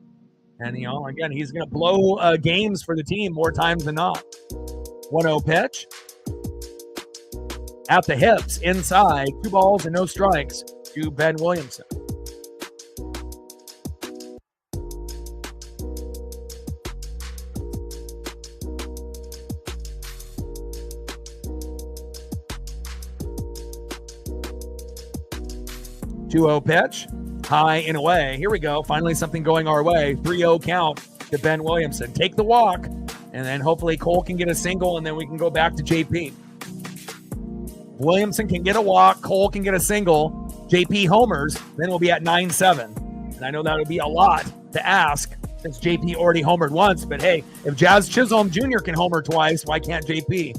And, again, he's going to blow games for the team more times than not. 1-0 pitch. At the hips, inside, 2 balls and no strikes to Ben Williamson. Two-0 pitch, high and away. Here we go. Finally, something going our way. 3-0 count to Ben Williamson. Take the walk, and then hopefully Cole can get a single, and then we can go back to JP. Williamson can get a walk. Cole can get a single. JP homers. Then we'll be at 9-7. And I know that would be a lot to ask since JP already homered once. But hey, if Jazz Chisholm Jr. can homer twice, why can't JP?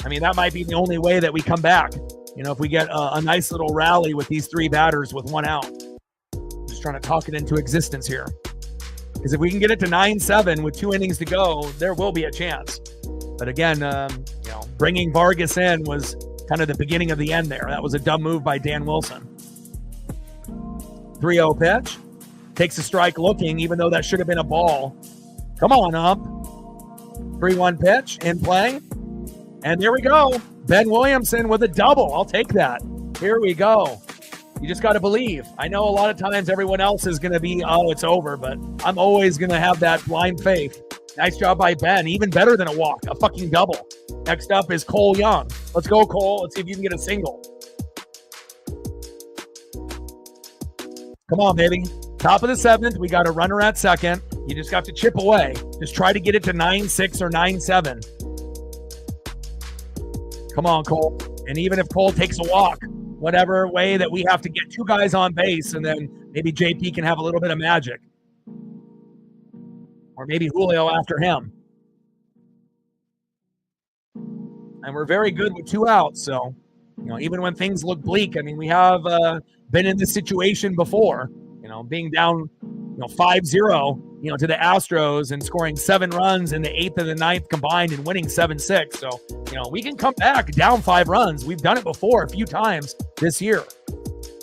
I mean, that might be the only way that we come back. If we get a nice little rally with these 3 batters with 1 out. Just trying to talk it into existence here. Because if we can get it to 9-7 with 2 innings to go, there will be a chance. But again, bringing Vargas in was kind of the beginning of the end there. That was a dumb move by Dan Wilson. 3-0 pitch. Takes a strike looking, even though that should have been a ball. Come on up. 3-1 pitch in play. And there we go. Ben Williamson with a double. I'll take that. Here we go. You just got to believe. I know a lot of times everyone else is going to be, it's over, but I'm always going to have that blind faith. Nice job by Ben. Even better than a walk, a fucking double. Next up is Cole Young. Let's go, Cole. Let's see if you can get a single. Come on, baby. Top of the 7th. We got a runner at second. You just got to chip away. Just try to get it to 9-6 or 9-7. Come on, Cole. And even if Cole takes a walk, whatever way that we have to get 2 guys on base, and then maybe JP can have a little bit of magic. Or maybe Julio after him. And we're very good with 2 outs. So, even when things look bleak, I mean, we have been in this situation before, being down, 5-0, to the Astros and scoring 7 runs in the 8th and the 9th combined and winning 7-6. So, we can come back down 5 runs. We've done it before a few times this year.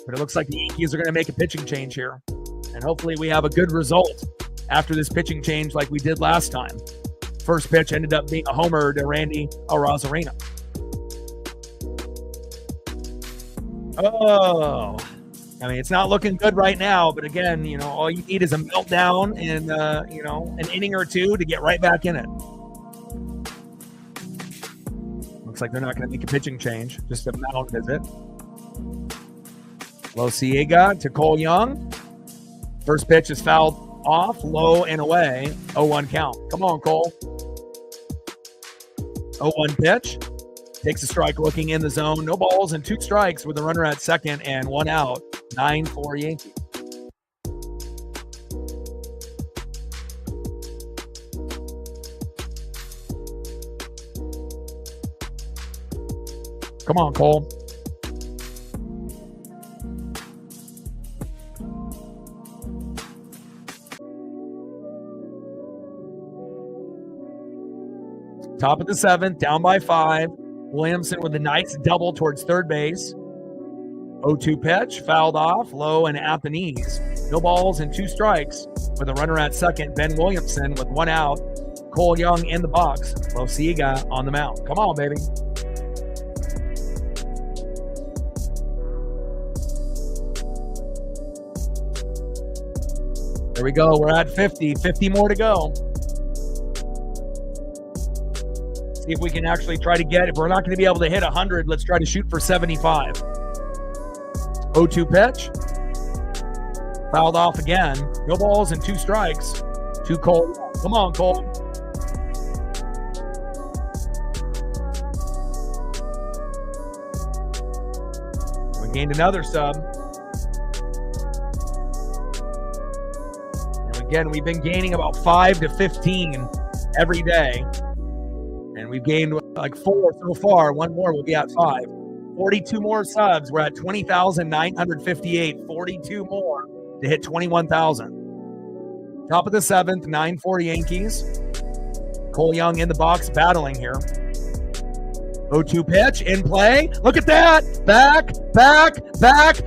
But it looks like the Yankees are going to make a pitching change here. And hopefully we have a good result after this pitching change like we did last time. First pitch ended up being a homer to Randy Arozarena. Oh, I mean, it's not looking good right now, but again, you know, all you need is a meltdown and, you know, an inning or two to get right back in it. Looks like they're not going to make a pitching change, just a mound visit. Losiega to Cole Young. First pitch is fouled off, low and away. 0-1 count. Come on, Cole. 0-1 pitch. Takes a strike looking in the zone. No balls and 2 strikes with a runner at second and 1 out. 9-4 Yankees. Come on, Cole. Top of the 7th, down by 5. Williamson with a nice double towards third base. 0-2 pitch, fouled off, low and at the knees. No balls and 2 strikes with a runner at second. Ben Williamson with 1 out. Cole Young in the box. Losiega on the mound. Come on, baby. There we go. We're at 50. 50 more to go. See if we can actually try to get, if we're not going to be able to hit 100, let's try to shoot for 75. 0-2 pitch. Fouled off again. No balls and 2 strikes. To Cole. Come on, Cole. We gained another sub. And again, we've been gaining about 5 to 15 every day. And we've gained like 4 so far. 1 more, we'll be at 5. 42 more subs. We're at 20,958. 42 more to hit 21,000. Top of the 7th, 9-4 Yankees. Cole Young in the box battling here. 0-2 pitch in play. Look at that. Back.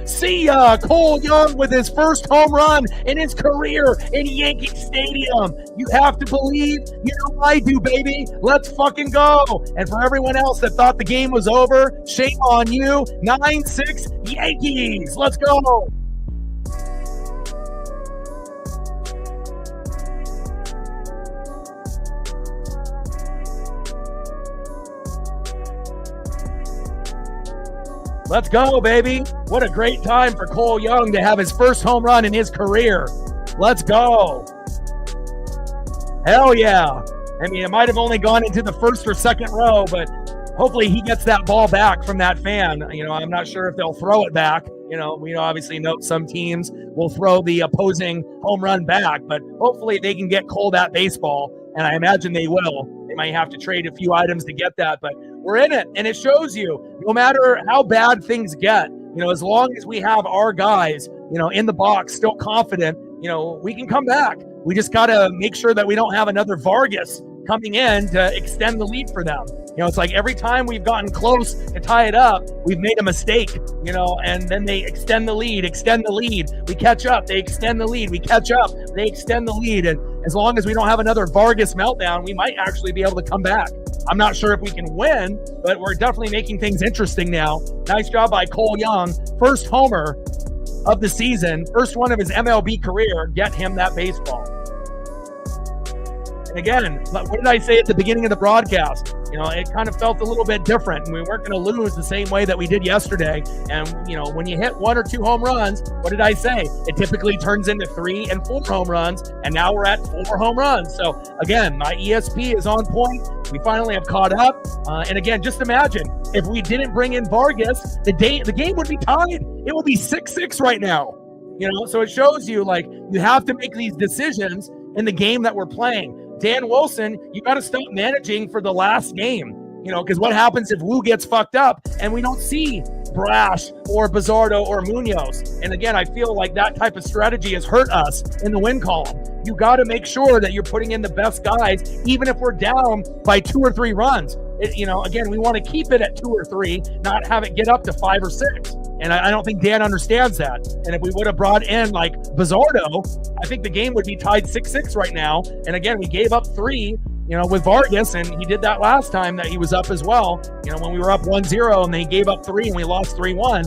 See ya. Cole Young with his first home run in his career in Yankee Stadium. You have to believe. You know I do, baby. Let's fucking go. And for everyone else that thought the game was over, shame on you. 9-6 Yankees. Let's go. Let's go, baby. What a great time for Cole Young to have his first home run in his career. Let's go. Hell yeah. I mean, it might have only gone into the first or second row, but hopefully he gets that ball back from that fan. You know, I'm not sure if they'll throw it back. You know, we obviously know some teams will throw the opposing home run back, but hopefully they can get Cole that baseball, and I imagine they will. They might have to trade a few items to get that, but we're in it, and it shows you, no matter how bad things get, you know, as long as we have our guys, you know, in the box, still confident, you know, we can come back. We just got to make sure that we don't have another Vargas coming in to extend the lead for them. You know, it's like every time we've gotten close to tie it up, we've made a mistake, you know, and then they extend the lead. We catch up, they extend the lead. We catch up, they extend the lead. And as long as we don't have another Vargas meltdown, we might actually be able to come back. I'm not sure if we can win, but we're definitely making things interesting now. Nice job by Cole Young. First homer of the season, first one of his MLB career. Get him that baseball. And again, what did I say at the beginning of the broadcast? You know, it kind of felt a little bit different. We weren't going to lose the same way that we did yesterday. And, you know, when you hit 1 or 2 home runs, what did I say? It typically turns into 3 and 4 home runs. And now we're at 4 home runs. So, again, my ESP is on point. We finally have caught up. And, again, just imagine if we didn't bring in Vargas, the game would be tied. It would be 6-6 right now. You know, so it shows you, like, you have to make these decisions in the game that we're playing. Dan Wilson, you got to stop managing for the last game, you know, because what happens if Wu gets fucked up and we don't see Brash or Bizardo or Munoz? And again, I feel like that type of strategy has hurt us in the win column. You got to make sure that you're putting in the best guys, even if we're down by 2 or 3 runs. You know, again, we want to keep it at 2 or 3, not have it get up to 5 or 6. And I don't think Dan understands that. And if we would have brought in like Bizzardo, I think the game would be tied 6-6 right now. And again, we gave up 3, with Vargas, and he did that last time that he was up as well. When we were up 1-0 and they gave up 3 and we lost 3-1.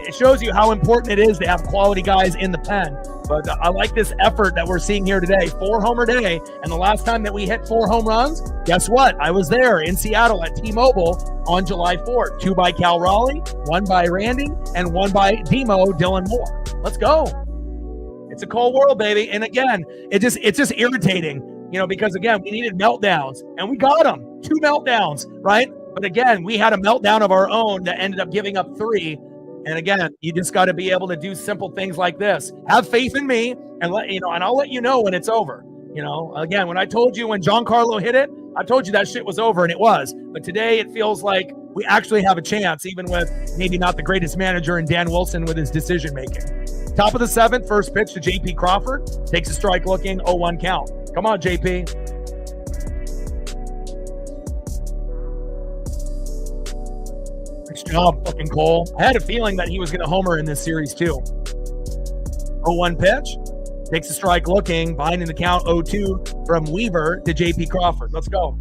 It shows you how important it is to have quality guys in the pen. But I like this effort that we're seeing here today. 4-homer day. And the last time that we hit 4 home runs, guess what? I was there in Seattle at T-Mobile on July 4th. 2 by Cal Raleigh, 1 by Randy, and 1 by Demo Dylan Moore. Let's go. It's a cold world, baby. And again, it's just irritating, because again, we needed meltdowns and we got them. 2 meltdowns, right? But again, we had a meltdown of our own that ended up giving up 3. And again, you just got to be able to do simple things like this. Have faith in me, and and I'll let you know when it's over. Again, when I told you when Giancarlo hit it, I told you that shit was over, and it was. But today it feels like we actually have a chance, even with maybe not the greatest manager in Dan Wilson with his decision making. Top of the 7th, first pitch to JP Crawford. Takes a strike looking, 0-1 count. Come on, JP. Nice job, fucking Cole. I had a feeling that he was going to homer in this series too. 0-1 pitch. Takes a strike looking, binding the count 0-2 from Weaver to JP Crawford. Let's go.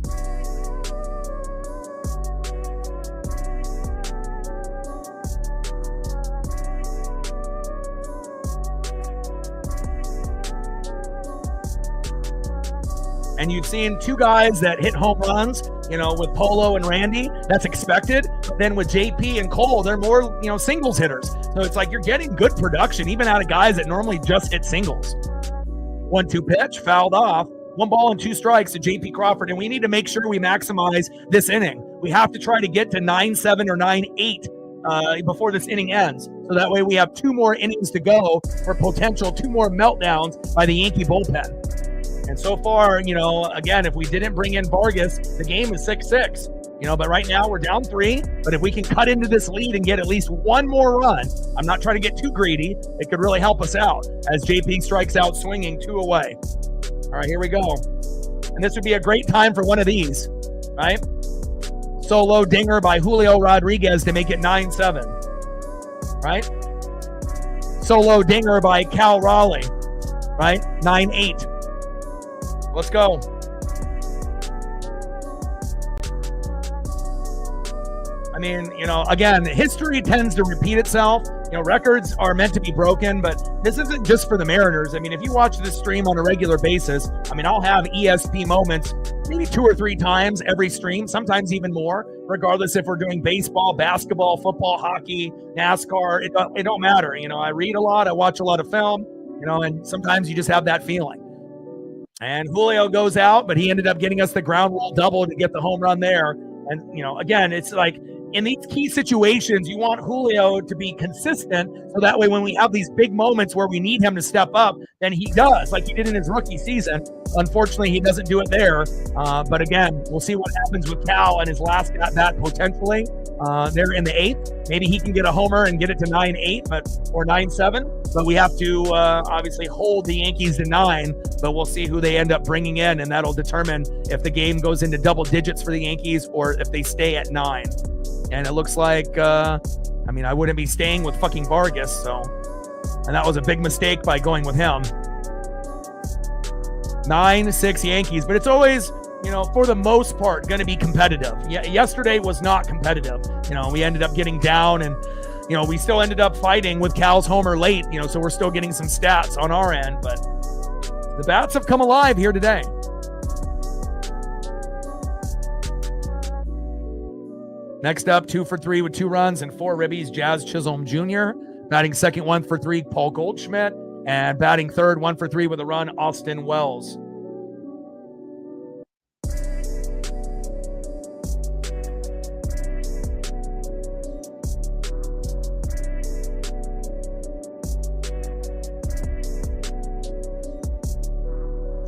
And you've seen 2 guys that hit home runs, with Polo and Randy. That's expected. Then with JP and Cole, they're more, singles hitters. So it's like you're getting good production, even out of guys that normally just hit singles. 1-2 pitch, fouled off. 1 ball and 2 strikes to JP Crawford. And we need to make sure we maximize this inning. We have to try to get to 9-7 or 9-8 before this inning ends. So that way we have 2 more innings to go for potential 2 more meltdowns by the Yankee bullpen. And so far, again, if we didn't bring in Vargas, the game is 6-6. But right now we're down 3. But if we can cut into this lead and get at least 1 more run, I'm not trying to get too greedy. It could really help us out as JP strikes out swinging 2 away. All right, here we go. And this would be a great time for one of these, right? Solo dinger by Julio Rodriguez to make it 9-7, right? Solo dinger by Cal Raleigh, right? 9-8. Let's go. I mean, again, history tends to repeat itself. Records are meant to be broken, but this isn't just for the Mariners. I mean, if you watch this stream on a regular basis, I'll have ESP moments maybe 2 or 3 times every stream, sometimes even more, regardless if we're doing baseball, basketball, football, hockey, NASCAR. It don't matter. I read a lot. I watch a lot of film, and sometimes you just have that feeling. And Julio goes out, but he ended up getting us the ground rule double to get the home run there. And, again, it's like in these key situations, you want Julio to be consistent. So that way, when we have these big moments where we need him to step up, then he does, like he did in his rookie season. Unfortunately, he doesn't do it there. But again, we'll see what happens with Cal and his last at bat potentially. They're in the 8th. Maybe he can get a homer and get it to 9-8, or 9-7. But we have to obviously hold the Yankees to 9. But we'll see who they end up bringing in, and that'll determine if the game goes into double digits for the Yankees or if they stay at 9. And it looks like, I wouldn't be staying with fucking Vargas, and that was a big mistake by going with him. 9-6 Yankees, but it's always, for the most part, going to be competitive. Yesterday was not competitive. We ended up getting down, and, we still ended up fighting with Cal's homer late, so we're still getting some stats on our end, but the bats have come alive here today. Next up, 2 for 3 with 2 runs and 4 ribbies, Jazz Chisholm Jr. Batting second, 1 for 3, Paul Goldschmidt. And batting third, 1 for 3 with a run, Austin Wells.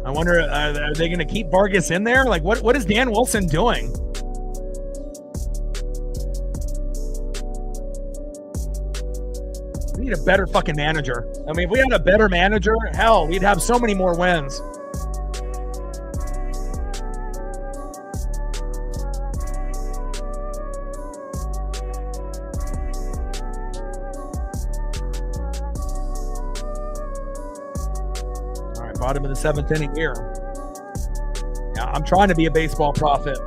I wonder, are they going to keep Vargas in there? Like, what is Dan Wilson doing? We need a better fucking manager. If we had a better manager, hell, we'd have so many more wins. Brought him in the 7th inning here. Yeah, I'm trying to be a baseball prophet.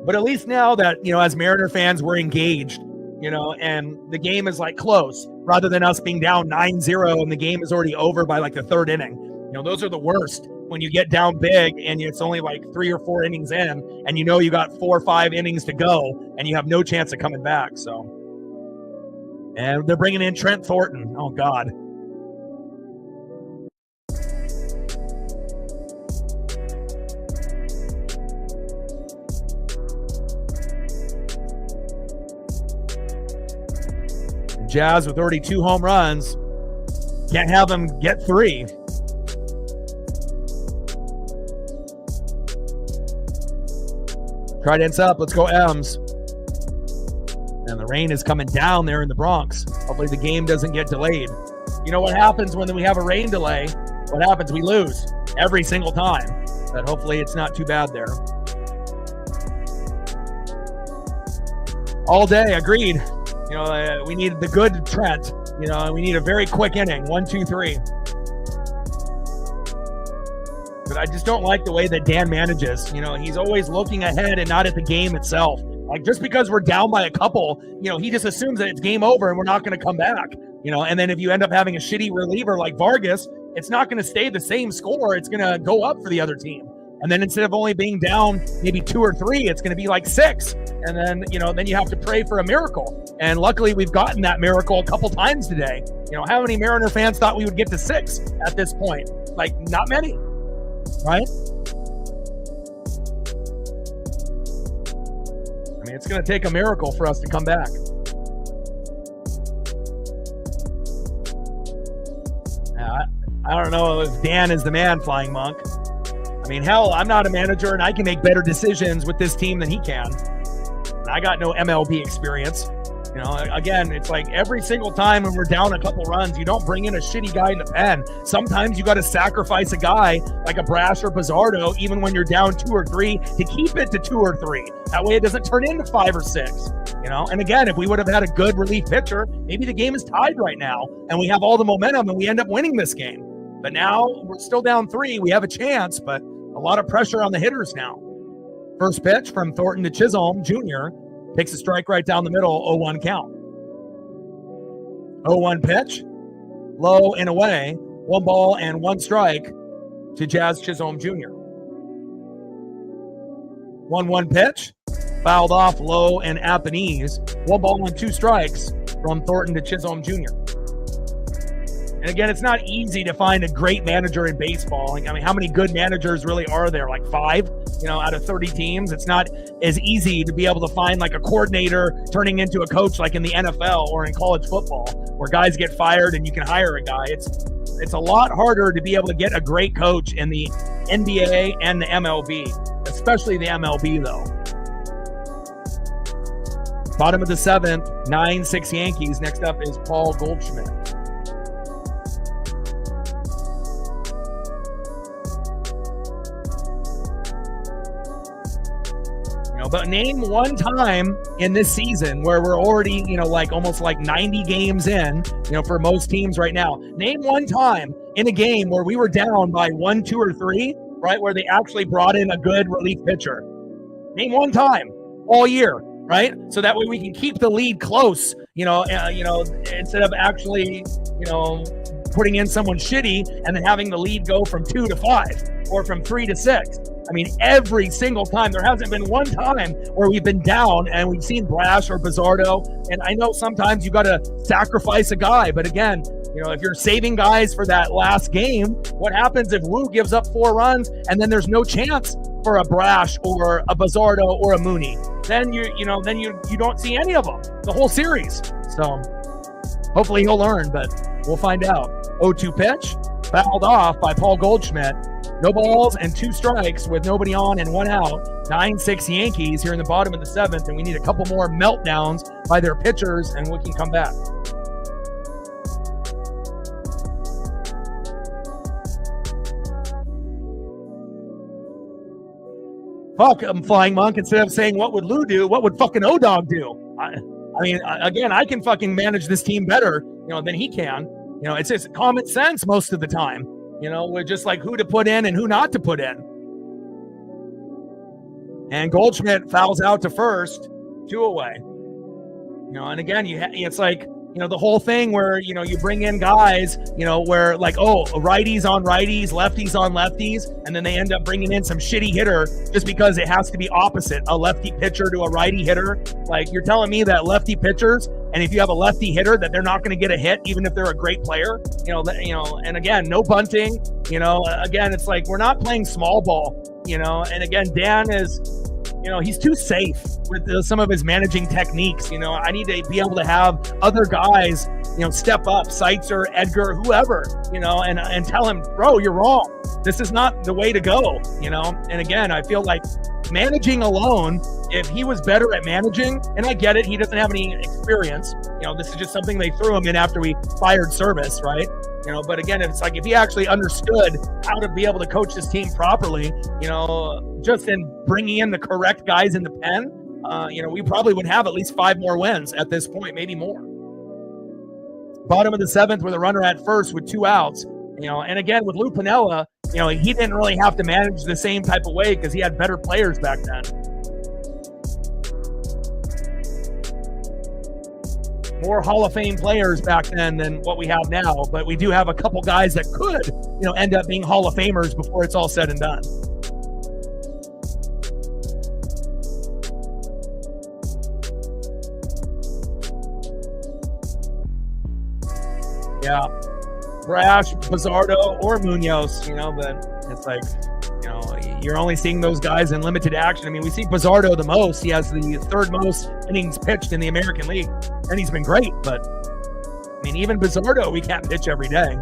But at least now that, as Mariner fans, we're engaged, and the game is like close rather than us being down 9-0 and the game is already over by like the 3rd inning. Those are the worst when you get down big and it's only like 3 or 4 innings in and you got 4 or 5 innings to go and you have no chance of coming back. So, and they're bringing in Trent Thornton. Oh, God. Jazz with already 2 home runs. Can't have them get 3. Trident's up. Let's go M's. And the rain is coming down there in the Bronx. Hopefully the game doesn't get delayed. You know what happens when we have a rain delay? What happens? We lose every single time. But hopefully it's not too bad there. All day, agreed. We need the good Trent. We need a very quick inning. 1, 2, 3. But I just don't like the way that Dan manages. He's always looking ahead and not at the game itself. Like, just because we're down by a couple, he just assumes that it's game over and we're not going to come back. And then if you end up having a shitty reliever like Vargas, it's not going to stay the same score. It's going to go up for the other team. And then instead of only being down maybe 2 or 3, it's going to be like 6. And then, then you have to pray for a miracle. And luckily we've gotten that miracle a couple times today. How many Mariner fans thought we would get to 6 at this point? Like, not many, right? I mean, it's going to take a miracle for us to come back. I don't know if Dan is the man, Flying Monk. I mean, hell, I'm not a manager and I can make better decisions with this team than he can. I got no MLB experience. Again, it's like every single time when we're down a couple runs, you don't bring in a shitty guy in the pen. Sometimes you got to sacrifice a guy like a Brash or Bizzardo, even when you're down 2 or 3, to keep it to 2 or 3. That way it doesn't turn into 5 or 6. And again, if we would have had a good relief pitcher, maybe the game is tied right now and we have all the momentum and we end up winning this game. But now we're still down 3. We have a chance, but a lot of pressure on the hitters now. First pitch from Thornton to Chisholm Jr. Takes a strike right down the middle, 0-1 count. 0-1 pitch, low and away, 1 ball and 1 strike to Jazz Chisholm Jr. 1-1 pitch, fouled off low and at the knees, 1 ball and 2 strikes from Thornton to Chisholm Jr. And again, it's not easy to find a great manager in baseball. I mean, how many good managers really are there? Like 5, out of 30 teams. It's not as easy to be able to find like a coordinator turning into a coach like in the NFL or in college football, where guys get fired and you can hire a guy. It's a lot harder to be able to get a great coach in the NBA and the MLB, especially the MLB though. Bottom of the 7th, 9-6 Yankees. Next up is Paul Goldschmidt. But name one time in this season where we're already, like almost like 90 games in, for most teams right now. Name one time in a game where we were down by 1, 2, or 3, right? Where they actually brought in a good relief pitcher. Name one time all year, right? So that way we can keep the lead close, instead of actually, putting in someone shitty and then having the lead go from 2 to 5 or from 3 to 6. I mean, every single time. There hasn't been one time where we've been down and we've seen Brash or Bizzardo. And I know sometimes you got to sacrifice a guy. But again, if you're saving guys for that last game, what happens if Wu gives up 4 runs and then there's no chance for a Brash or a Bizzardo or a Mooney? Then you don't see any of them the whole series. So hopefully he'll learn, but we'll find out. 0-2 pitch, fouled off by Paul Goldschmidt. No balls and 2 strikes with nobody on and 1 out. 9-6 Yankees here in the bottom of the 7th, and we need a couple more meltdowns by their pitchers, and we can come back. Fuck, I'm Flying Monk. Instead of saying what would Lou do, what would fucking O-Dog do? I I mean, again, I can fucking manage this team better, than he can. It's just common sense most of the time. We're just like who to put in and who not to put in. And Goldschmidt fouls out to first, 2 away. And again, it's like, the whole thing where, you bring in guys, where like, righties on righties, lefties on lefties, and then they end up bringing in some shitty hitter just because it has to be opposite, a lefty pitcher to a righty hitter. Like, you're telling me that lefty pitchers, and if you have a lefty hitter, that they're not going to get a hit, even if they're a great player, and again, no bunting, again, it's like, we're not playing small ball, and again, Dan is, he's too safe with some of his managing techniques. I need to be able to have other guys, step up, Seitzer, Edgar, whoever, and tell him, bro, you're wrong. This is not the way to go, And again, I feel like managing alone, if he was better at managing, and I get it, he doesn't have any experience. This is just something they threw him in after we fired Service, right? But again, it's like if he actually understood how to be able to coach his team properly, just in bringing in the correct guys in the pen, we probably would have at least 5 more wins at this point, maybe more. Bottom of the 7th with a runner at first with 2 outs, and again, with Lou Piniella, he didn't really have to manage the same type of way because he had better players back then. More Hall of Fame players back then than what we have now, but we do have a couple guys that could, end up being Hall of Famers before it's all said and done. Yeah, Brash, Pizzardo, or Munoz, but it's like, you're only seeing those guys in limited action. I mean, we see Pizzardo the most. He has the 3rd most innings pitched in the American League, and he's been great. But, I mean, even Pizzardo, we can't pitch every day.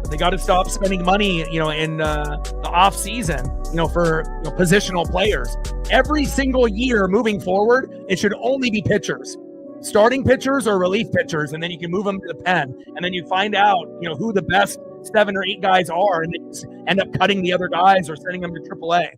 But they got to stop spending money, in the off season, for positional players. Every single year moving forward, it should only be pitchers. Starting pitchers or relief pitchers, and then you can move them to the pen, and then you find out, who the best 7 or 8 guys are, and they just end up cutting the other guys or sending them to AAA.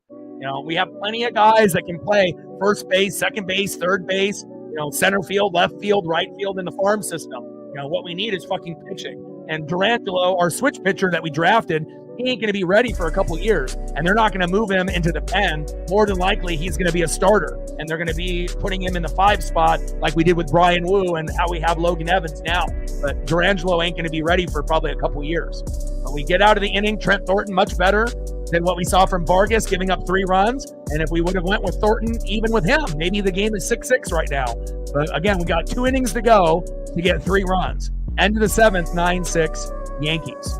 We have plenty of guys that can play first base, second base, third base, center field, left field, right field in the farm system. What we need is fucking pitching. And Durangelo, our switch pitcher that we drafted, he ain't going to be ready for a couple years, and they're not going to move him into the pen. More than likely, he's going to be a starter, and they're going to be putting him in the 5 spot like we did with Brian Wu and how we have Logan Evans now. But Durangelo ain't going to be ready for probably a couple years. But we get out of the inning, Trent Thornton much better than what we saw from Vargas, giving up 3 runs. And if we would have went with Thornton, even with him, maybe the game is 6-6 right now. But again, we got 2 innings to go to get 3 runs. End of the 7th, 9-6 Yankees.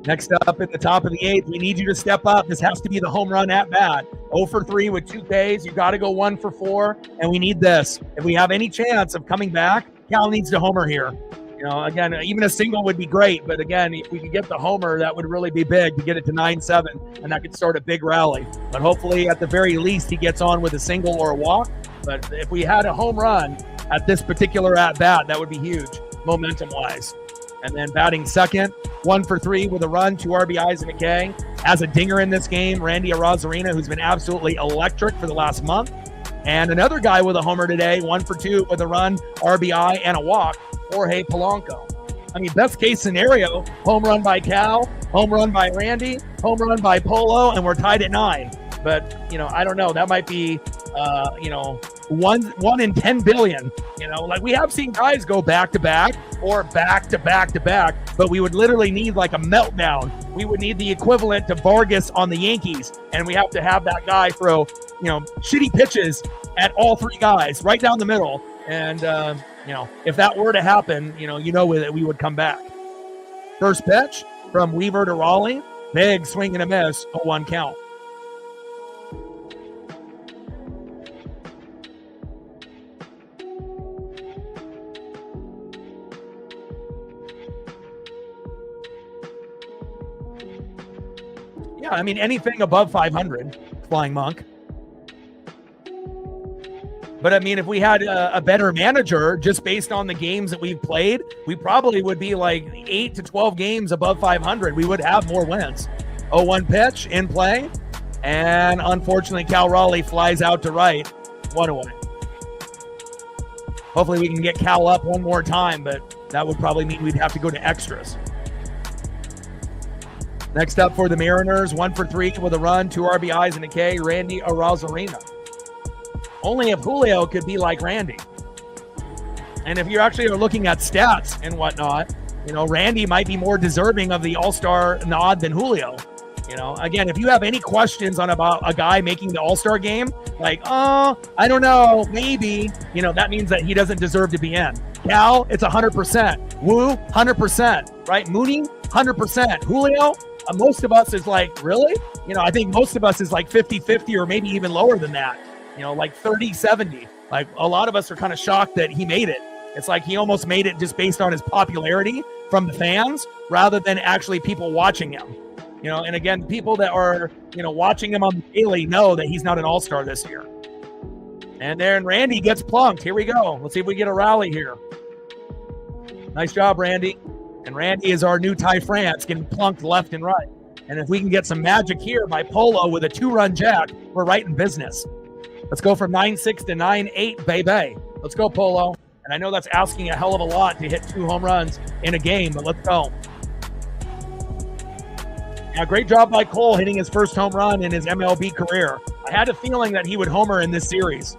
Next up at the top of the 8th, we need you to step up. This has to be the home run at bat. 0 for 3 with 2 Ks. You got to go 1 for 4, and we need this. If we have any chance of coming back, Cal needs to homer here. Again, even a single would be great, but again, if we could get the homer, that would really be big to get it to 9-7, and that could start a big rally. But hopefully, at the very least, he gets on with a single or a walk. But if we had a home run at this particular at-bat, that would be huge, momentum-wise. And then batting second, 1 for 3 with a run, 2 RBIs and a K. Has a dinger in this game, Randy Arozarena, who's been absolutely electric for the last month. And another guy with a homer today, 1 for 2 with a run, RBI, and a walk, Jorge Polanco. I mean, best case scenario, home run by Cal, home run by Randy, home run by Polo, and we're tied at 9. But, I don't know. That might be, 1 in 10 billion. Like we have seen guys go back to back or back to back to back, but we would literally need like a meltdown. We would need the equivalent to Vargas on the Yankees, and we have to have that guy throw, shitty pitches at all 3 guys right down the middle. And, if that were to happen, that we would come back. First pitch from Weaver to Raleigh, big swing and a miss, a 1 count. Yeah, I mean, anything above 500, Flying Monk. But I mean, if we had a better manager, just based on the games that we've played, we probably would be like 8 to 12 games above 500. We would have more wins. 0-1 pitch in play. And unfortunately, Cal Raleigh flies out to right. 1 away. Hopefully we can get Cal up one more time, but that would probably mean we'd have to go to extras. Next up for the Mariners, 1 for 3 with a run, 2 RBIs and a K, Randy Arozarena. Only if Julio could be like Randy. And if you actually are looking at stats and whatnot, you know, Randy might be more deserving of the All-Star nod than Julio. You know, again, if you have any questions on about a guy making the All-Star game, like, oh, I don't know, maybe, you know, that means that he doesn't deserve to be in. Cal, it's 100%. Woo, 100%. Right? Mooney, 100%. Julio, most of us is like, really? You know, I think most of us is like 50-50 or maybe even lower than that. You know, like 30-70. Like a lot of us are kind of shocked that he made it. It's like he almost made it just based on his popularity from the fans rather than actually people watching him. You know, and again, people that are, you know, watching him on the daily know that he's not an all-star this year. And then Randy gets plunked. Here we go. Let's see if we get a rally here. Nice job, Randy. And Randy is our new Ty France, getting plunked left and right. And if we can get some magic here by Polo with a 2-run jack, we're right in business. Let's go from 9-6 to 9-8, baby. Let's go, Polo. And I know that's asking a hell of a lot to hit 2 home runs in a game, but let's go. Yeah, great job by Cole hitting his first home run in his MLB career. I had a feeling that he would homer in this series.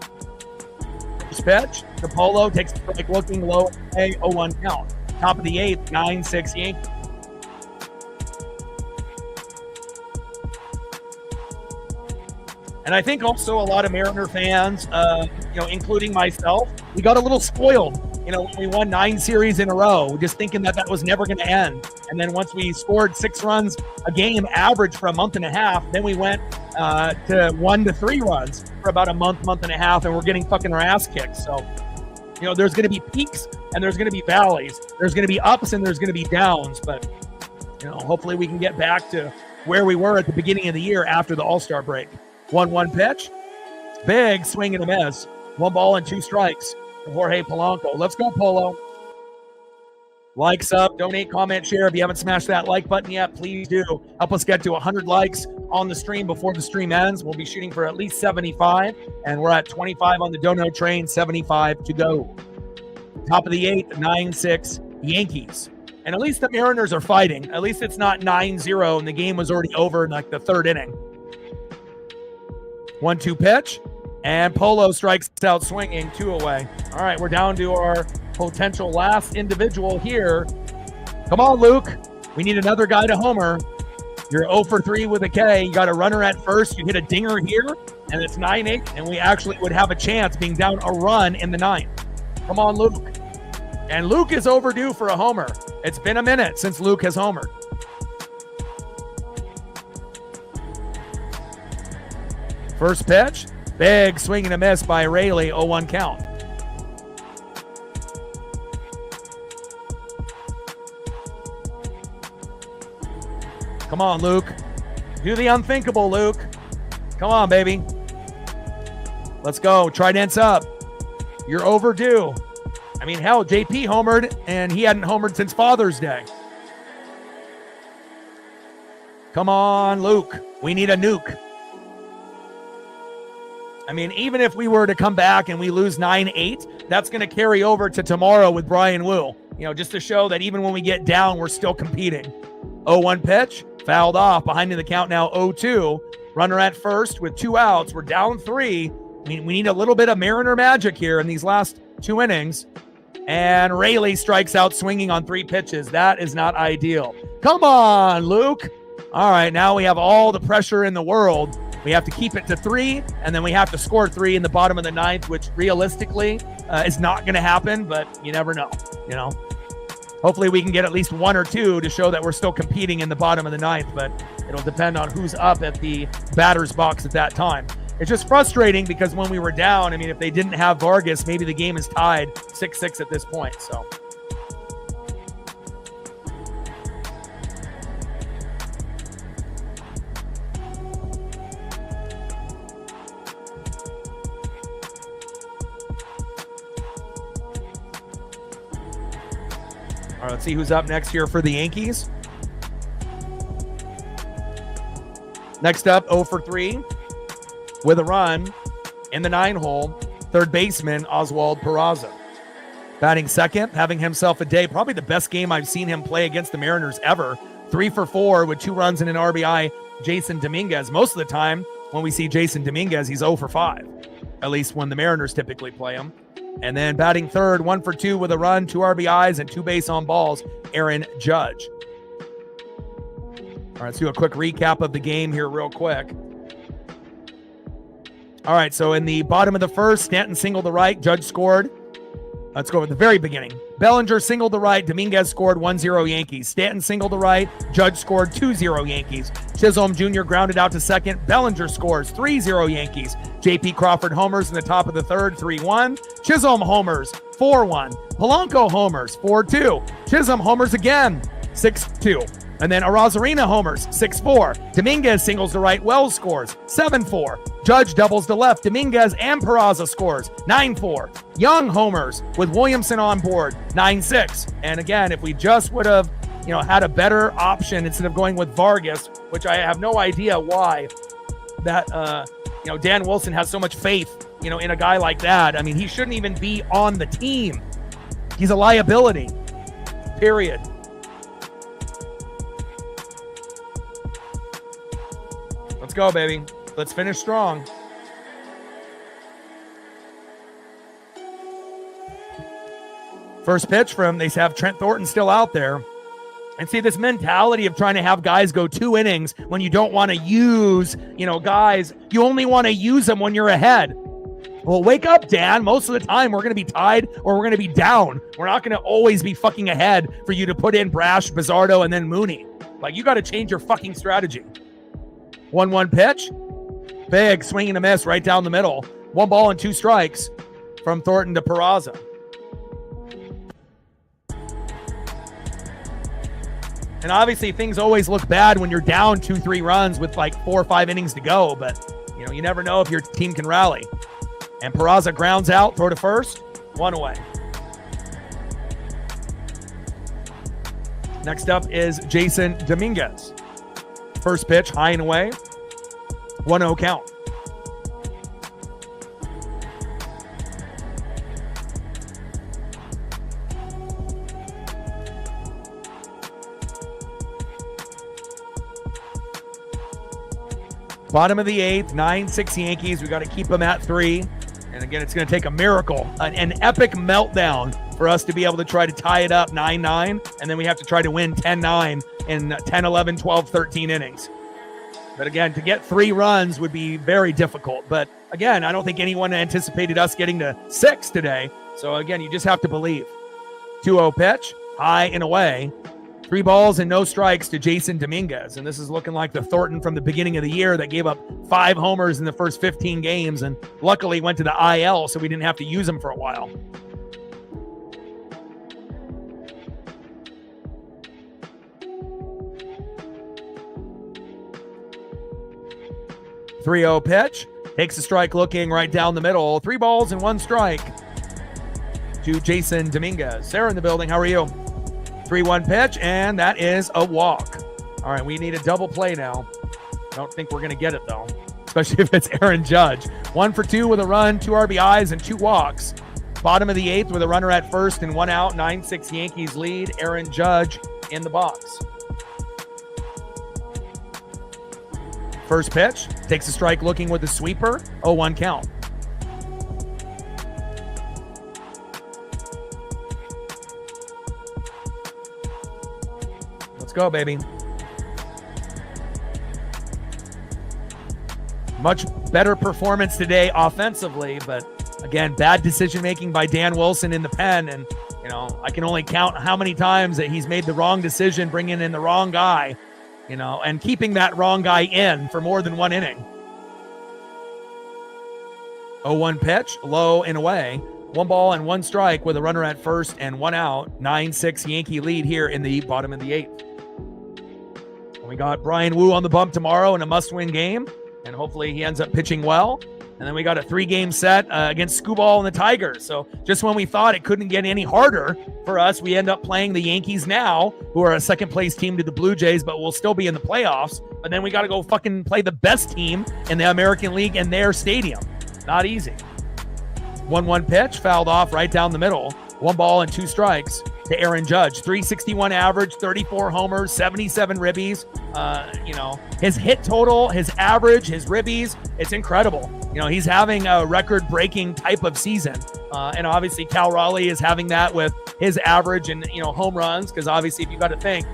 First pitch, the Polo takes a strike looking low, 0-1 count. Top of the 8th, 9-6 Yankees. And I think also a lot of Mariner fans, you know, including myself, we got a little spoiled. You know, when we won 9 series in a row, just thinking that that was never going to end. And then once we scored 6 runs a game average for a month and a half, then we went to 1 to 3 runs for about a month and a half, and we're getting fucking our ass kicked. So, you know, there's going to be peaks and there's going to be valleys. There's going to be ups and there's going to be downs. But, you know, hopefully we can get back to where we were at the beginning of the year after the All-Star break. 1-1 pitch. Big swing and a miss. 1 ball and 2 strikes for Jorge Polanco. Let's go, Polo. Like, sub, donate, comment, share. If you haven't smashed that like button yet, please do. Help us get to 100 likes on the stream before the stream ends. We'll be shooting for at least 75, and we're at 25 on the dono train, 75 to go. Top of the 8th, 9-6 Yankees. And at least the Mariners are fighting. At least it's not 9-0, and the game was already over in like the 3rd inning. 1-2 pitch, and Polo strikes out swinging, 2 away. All right, we're down to our potential last individual here. Come on, Luke. We need another guy to homer. You're 0 for 3 with a K. You got a runner at first. You hit a dinger here, and it's 9-8, and we actually would have a chance being down a run in the 9th. Come on, Luke. And Luke is overdue for a homer. It's been a minute since Luke has homered. First pitch, big swing and a miss by Rayleigh, 0-1 count. Come on, Luke. Do the unthinkable, Luke. Come on, baby. Let's go. Trident's up. You're overdue. I mean, hell, JP homered, and he hadn't homered since Father's Day. Come on, Luke. We need a nuke. I mean, even if we were to come back and we lose 9-8, that's going to carry over to tomorrow with Brian Wu. You know, just to show that even when we get down, we're still competing. 0-1 pitch, fouled off, behind in the count now 0-2. Runner at first with 2 outs. We're down 3. I mean, we need a little bit of Mariner magic here in these last 2 innings. And Rayleigh strikes out swinging on 3 pitches. That is not ideal. Come on, Luke. All right, now we have all the pressure in the world. We have to keep it to 3, and then we have to score 3 in the bottom of the 9th, which realistically is not going to happen, but you never know, you know. Hopefully we can get at least 1 or 2 to show that we're still competing in the bottom of the 9th, but it'll depend on who's up at the batter's box at that time. It's just frustrating because when we were down, I mean, if they didn't have Vargas, maybe the game is tied 6-6 at this point, so. right, let's see who's up next here for the Yankees. Next up, 0 for 3 with a run in the 9-hole, third baseman Oswald Peraza. Batting second, having himself a day, probably the best game I've seen him play against the Mariners ever. 3 for 4 with 2 runs and an RBI, Jason Dominguez. Most of the time when we see Jason Dominguez, he's 0 for 5, at least when the Mariners typically play him. And then batting third, 1 for 2 with a run, 2 RBIs, and 2 base on balls, Aaron Judge. All right, let's do a quick recap of the game here real quick. All right, so in the bottom of the first, Stanton singled to right, Judge scored. Let's go at the very beginning. Bellinger singled to right, Dominguez scored 1-0 Yankees. Stanton singled to right, Judge scored 2-0 Yankees. Chisholm Jr. grounded out to second, Bellinger scores 3-0 Yankees. JP Crawford homers in the top of the third, 3-1. Chisholm homers, 4-1. Polanco homers, 4-2. Chisholm homers again, 6-2. And then Arozarena homers, 6-4. Dominguez singles to right, Wells scores, 7-4. Judge doubles to left, Dominguez and Peraza scores, 9-4. Young homers with Williamson on board, 9-6. And again, if we just would have, had a better option instead of going with Vargas, which I have no idea why that, Dan Wilson has so much faith, in a guy like that. I mean, he shouldn't even be on the team. He's a liability, period. Let's go, baby. Let's finish strong. First pitch from, they have Trent Thornton still out there. And see, this mentality of trying to have guys go 2 innings when you don't want to use, guys, you only want to use them when you're ahead. Well, wake up, Dan. Most of the time we're going to be tied or we're going to be down. We're not going to always be fucking ahead for you to put in Brash, Bizzardo, and then Mooney. Like, you got to change your fucking strategy. 1-1 pitch. Big swing and a miss right down the middle. 1 ball and 2 strikes from Thornton to Peraza. And obviously things always look bad when you're down 2-3 runs with like 4 or 5 innings to go, but you never know if your team can rally. And Peraza grounds out, throw to first, 1 away. Next up is Jason Dominguez. First pitch, high and away, 1-0 count. Bottom of the 8th, 9-6 Yankees. We got to keep them at 3. And again, it's going to take a miracle, an epic meltdown for us to be able to try to tie it up 9-9. And then we have to try to win 10-9 in 10, 11, 12, 13 innings. But again, to get 3 runs would be very difficult. But again, I don't think anyone anticipated us getting to 6 today. So again, you just have to believe. 2-0 pitch, high and away. 3 balls and no strikes to Jason Dominguez. And this is looking like the Thornton from the beginning of the year that gave up 5 homers in the first 15 games and luckily went to the IL, so we didn't have to use him for a while. .3-0 pitch. Takes a strike looking right down the middle. 3 balls and 1 strike to Jason Dominguez. Sarah in the building. How are you? 3-1 pitch, and that is a walk. All right, we need a double play now. I don't think we're going to get it, though, especially if it's Aaron Judge. 1 for 2 with a run, 2 RBIs, and 2 walks. Bottom of the 8th with a runner at first and 1 out. 9-6 Yankees lead. Aaron Judge in the box. First pitch, takes a strike looking with a sweeper. 0-1 count. Let's go, baby. Much better performance today offensively, but again, bad decision-making by Dan Wilson in the pen. And, I can only count how many times that he's made the wrong decision, bringing in the wrong guy, and keeping that wrong guy in for more than 1 inning. 0-1 pitch, low and away. 1 ball and 1 strike with a runner at first and 1 out. 9-6 Yankee lead here in the bottom of the 8th. We got Brian Wu on the bump tomorrow in a must-win game, and hopefully he ends up pitching well. And then we got a 3-game set against Scooball and the Tigers. So just when we thought it couldn't get any harder for us, we end up playing the Yankees now, who are a second-place team to the Blue Jays, but will still be in the playoffs. But then we got to go fucking play the best team in the American League in their stadium. Not easy. 1-1 pitch, fouled off right down the middle. 1 ball and 2 strikes to Aaron Judge. 361 average, 34 homers, 77 ribbies. His hit total, his average, his ribbies, it's incredible. He's having a record-breaking type of season. And obviously Cal Raleigh is having that with his average and, home runs, because obviously if you got to think,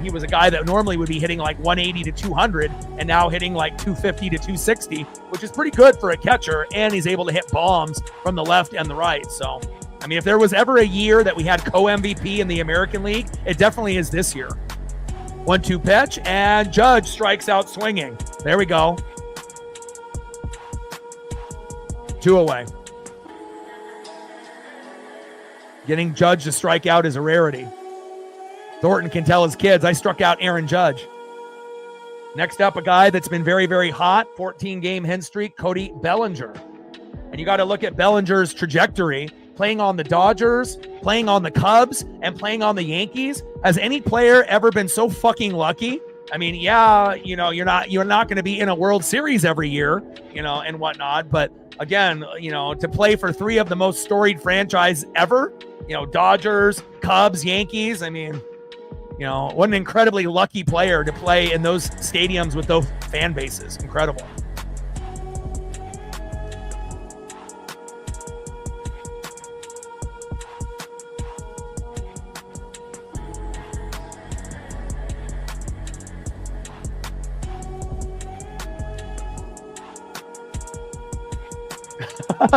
he was a guy that normally would be hitting like 180 to 200 and now hitting like 250 to 260, which is pretty good for a catcher. And he's able to hit bombs from the left and the right. So, if there was ever a year that we had co-MVP in the American League, it definitely is this year. 1-2 pitch, and Judge strikes out swinging. There we go. 2 away. Getting Judge to strike out is a rarity. Thornton can tell his kids, I struck out Aaron Judge. Next up, a guy that's been very, very hot, 14-game hit streak, Cody Bellinger. And you got to look at Bellinger's trajectory, playing on the Dodgers, playing on the Cubs, and playing on the Yankees. Has any player ever been so fucking lucky? You're not going to be in a World Series every year, and whatnot. But again, to play for 3 of the most storied franchise ever, Dodgers, Cubs, Yankees. What an incredibly lucky player to play in those stadiums with those fan bases. Incredible.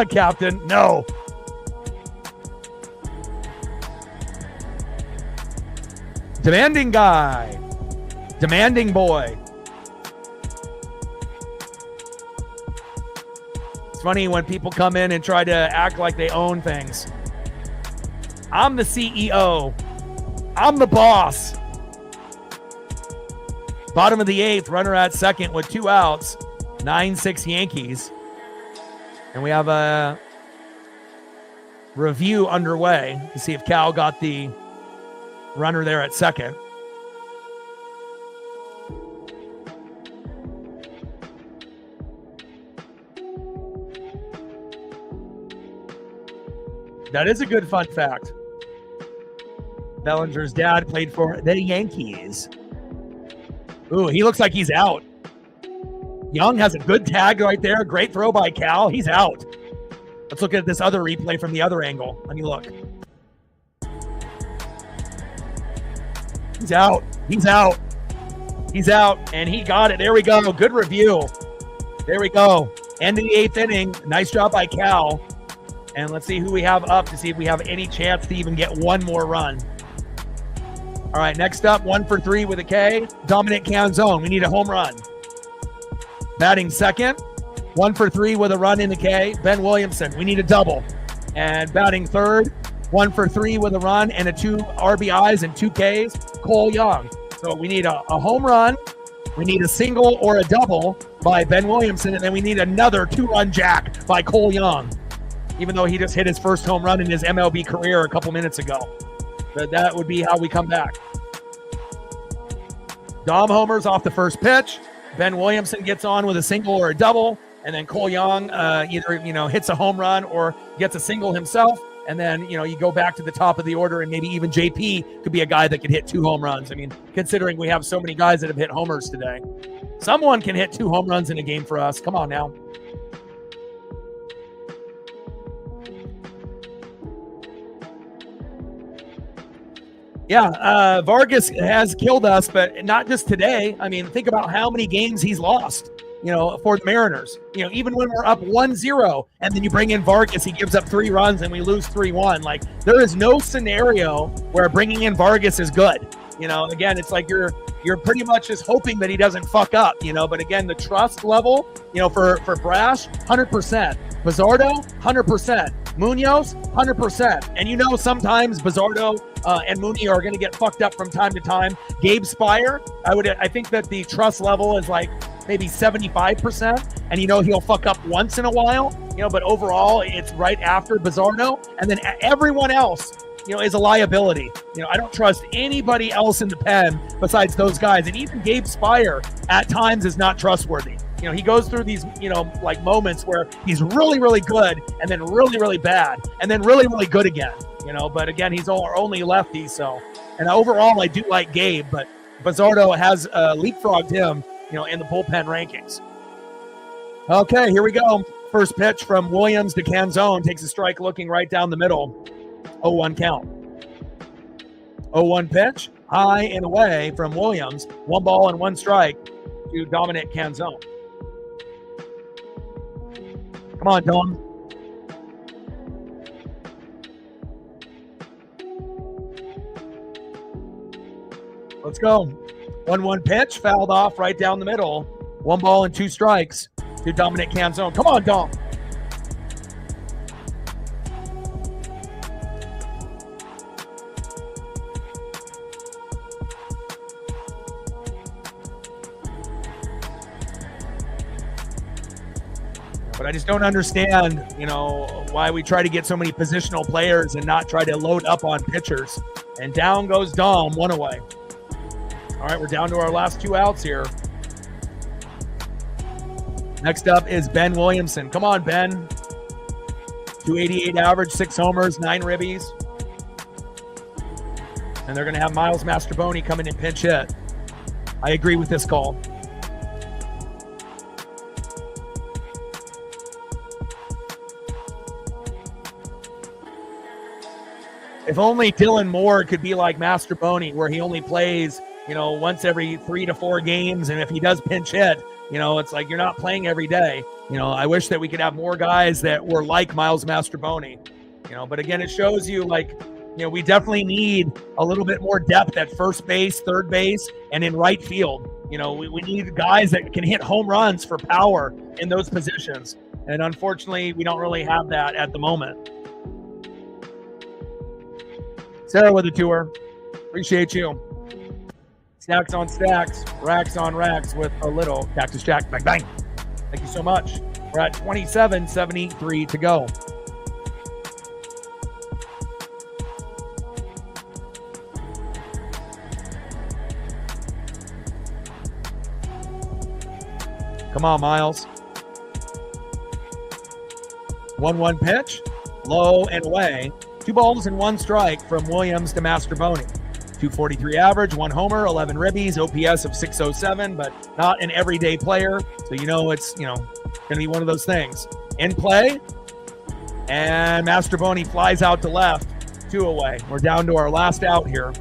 Captain, no. Demanding guy. Demanding boy. It's funny when people come in and try to act like they own things. I'm the CEO. I'm the boss. Bottom of the 8th, runner at second with 2 outs. 9-6 Yankees. And we have a review underway to see if Cal got the runner there at second. That is a good fun fact. Bellinger's dad played for the Yankees. Ooh, he looks like he's out. Young has a good tag right there. Great throw by Cal. He's out. Let's look at this other replay from the other angle. Let me look. He's out. He's out. He's out. And he got it. There we go. Good review. There we go. End of the 8th inning. Nice job by Cal. And let's see who we have up to see if we have any chance to even get one more run. All right, next up, 1 for 3 with a K. Dominic Canzone. We need a home run. Batting second, 1 for 3 with a run in the K. Ben Williamson. We need a double. And batting third, 1 for 3 with a run and 2 RBIs and 2 Ks. Cole Young. So we need a home run. We need a single or a double by Ben Williamson. And then we need another 2-run jack by Cole Young, even though he just hit his first home run in his MLB career a couple minutes ago. But that would be how we come back. Dom homers off the first pitch. Ben Williamson gets on with a single or a double, and then Cole Young either hits a home run or gets a single himself, and then you go back to the top of the order, and maybe even JP could be a guy that could hit 2 home runs. Considering we have so many guys that have hit homers today, someone can hit 2 home runs in a game for us. Come on now. Yeah, Vargas has killed us, but not just today. Think about how many games he's lost, for the Mariners. Even when we're up 1-0 and then you bring in Vargas, he gives up 3 runs and we lose 3-1. Like, there is no scenario where bringing in Vargas is good. Again, it's like you're pretty much just hoping that he doesn't fuck up, but again, the trust level, for Brash, 100%. Bizzardo, 100%. Munoz, 100%. And sometimes Bizzardo and Mooney are going to get fucked up from time to time. Gabe Spire, I think that the trust level is like maybe 75%. And, he'll fuck up once in a while, but overall it's right after Bizzardo. And then everyone else, is a liability. I don't trust anybody else in the pen besides those guys. And even Gabe Spire at times is not trustworthy. He goes through these, like moments where he's really, really good and then really, really bad and then really, really good again, but again, he's only lefty. So, and overall, I do like Gabe, but Bizzardo has leapfrogged him, in the bullpen rankings. Okay, here we go. First pitch from Williams to Canzone, takes a strike looking right down the middle. 0-1 count. 0-1 pitch, high and away from Williams. 1 ball and 1 strike to Dominic Canzone. Come on, Dom. Let's go. 1-1 pitch, fouled off right down the middle. 1 ball and 2 strikes to Dominic Canzone. Come on, Dom. But I just don't understand, why we try to get so many positional players and not try to load up on pitchers. And down goes Dom, 1 away. All right, we're down to our last 2 outs here. Next up is Ben Williamson. Come on, Ben. 288 average, 6 homers, 9 ribbies. And they're going to have Miles Mastrobuoni coming in pinch hit. I agree with this call. If only Dylan Moore could be like Mastrobuoni, where he only plays, once every 3 to 4 games. And if he does pinch hit, it's like you're not playing every day. I wish that we could have more guys that were like Miles Mastrobuoni. But again, it shows you we definitely need a little bit more depth at first base, third base, and in right field. We need guys that can hit home runs for power in those positions. And unfortunately, we don't really have that at the moment. Sarah with the tour. Appreciate you. Stacks on stacks, racks on racks with a little Cactus Jack. Bang, bang. Thank you so much. We're at 27:73 to go. Come on, Miles. 1-1 pitch, low and away. 2 balls and 1 strike from Williams to Mastrobuoni. 243 average, 1 homer, 11 ribbies, OPS of 607, but not an everyday player. So it's going to be one of those things. In play, and Mastrobuoni flies out to left, 2 away. We're down to our last out here.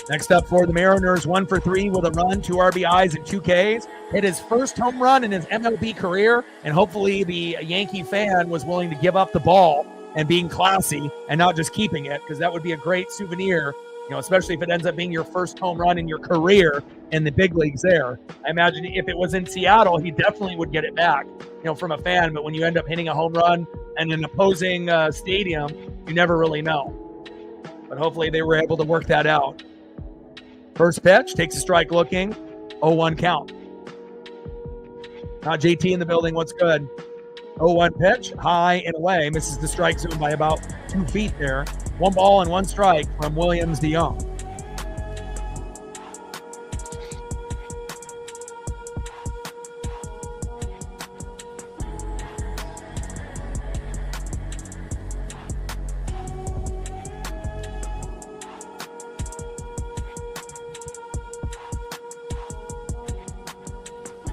Next up for the Mariners, 1 for 3 with a run, 2 RBIs and 2 Ks. Hit his first home run in his MLB career, and hopefully the Yankee fan was willing to give up the ball and being classy and not just keeping it, because that would be a great souvenir, especially if it ends up being your first home run in your career in the big leagues there. I imagine if it was in Seattle, he definitely would get it back, from a fan. But when you end up hitting a home run in an opposing stadium, you never really know. But hopefully they were able to work that out. First pitch, takes a strike looking, 0-1 count. Not JT in the building, what's good? 0-1 pitch, high and away, misses the strike zone by about 2 feet there. 1 ball and 1 strike from Williams to Young.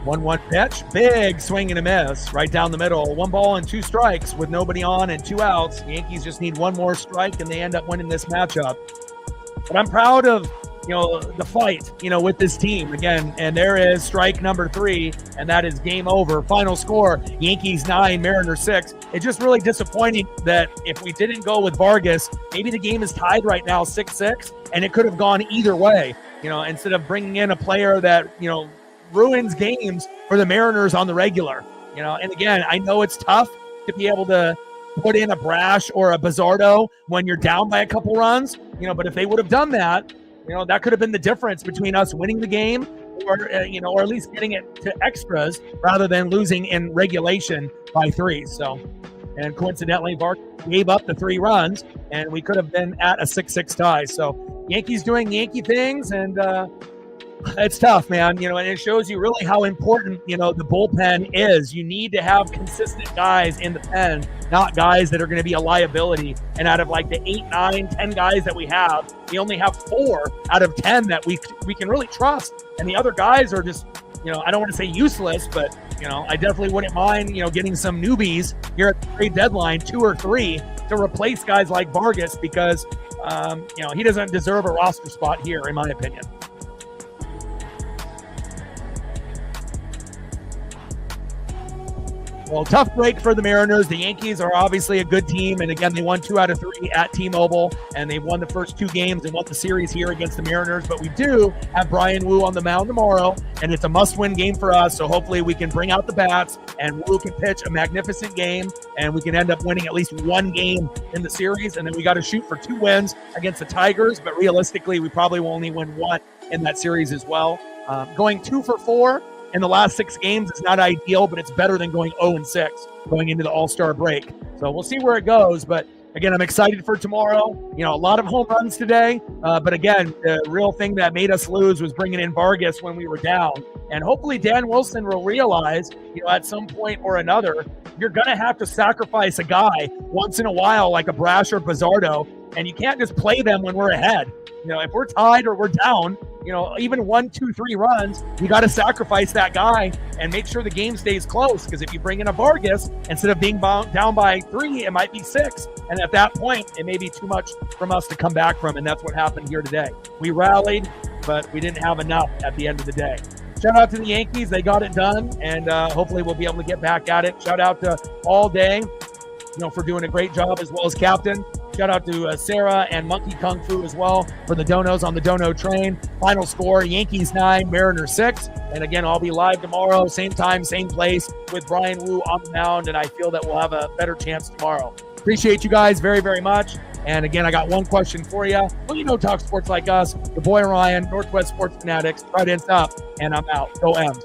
One pitch, big swing and a miss right down the middle. 1 ball and 2 strikes with nobody on and 2 outs. The Yankees just need 1 more strike and they end up winning this matchup. But I'm proud of, the fight, with this team again. And there is strike number 3, and that is game over. Final score, Yankees 9, Mariners 6. It's just really disappointing that if we didn't go with Vargas, maybe the game is tied right now 6-6, and it could have gone either way, instead of bringing in a player that, ruins games for the Mariners on the regular, and again, I know it's tough to be able to put in a Brash or a Bizzardo when you're down by a couple runs, but if they would have done that, that could have been the difference between us winning the game or at least getting it to extras rather than losing in regulation by 3. So, and coincidentally, Vargas gave up the 3 runs, and we could have been at a 6-6 tie. So Yankees doing Yankee things, and it's tough, man. And it shows you really how important, the bullpen is. You need to have consistent guys in the pen, not guys that are going to be a liability. And out of like the 8, 9, 10 guys that we have, we only have 4 out of 10 that we can really trust. And the other guys are just, I don't want to say useless, but, I definitely wouldn't mind, getting some newbies here at the trade deadline, 2 or 3, to replace guys like Vargas because, he doesn't deserve a roster spot here, in my opinion. Well, tough break for the Mariners. The Yankees are obviously a good team, and again, they won 2 out of 3 at T-Mobile, and they've won the first 2 games and won the series here against the Mariners. But we do have Brian Wu on the mound tomorrow, and it's a must-win game for us. So hopefully we can bring out the bats, and Wu can pitch a magnificent game, and we can end up winning at least 1 game in the series. And then we got to shoot for 2 wins against the Tigers, but realistically, we probably will only win 1 in that series as well. Going 2 for 4 in the last 6 games is not ideal, but it's better than going 0-6 going into the All-Star break. So we'll see where it goes. But again, I'm excited for tomorrow. A lot of home runs today. But again, the real thing that made us lose was bringing in Vargas when we were down. And hopefully Dan Wilson will realize, at some point or another, you're going to have to sacrifice a guy once in a while like a Brash or Bizzardo. And you can't just play them when we're ahead. If we're tied or we're down, even 1, 2, 3 runs, you got to sacrifice that guy and make sure the game stays close. Because if you bring in a Vargas, instead of being down by 3, it might be 6. And at that point, it may be too much from us to come back from. And that's what happened here today. We rallied, but we didn't have enough at the end of the day. Shout out to the Yankees. They got it done. And hopefully we'll be able to get back at it. Shout out to All Day, for doing a great job, as well as Captain. Shout out to Sarah and Monkey Kung Fu as well for the donos on the dono train. Final score, Yankees 9, Mariners 6. And again, I'll be live tomorrow, same time, same place, with Brian Wu on the mound, and I feel that we'll have a better chance tomorrow. Appreciate you guys very, very much. And again, I got one question for you. Well, talk sports like us. The boy Ryan, Northwest Sports Fanatics, right in stop, and I'm out. Go M's.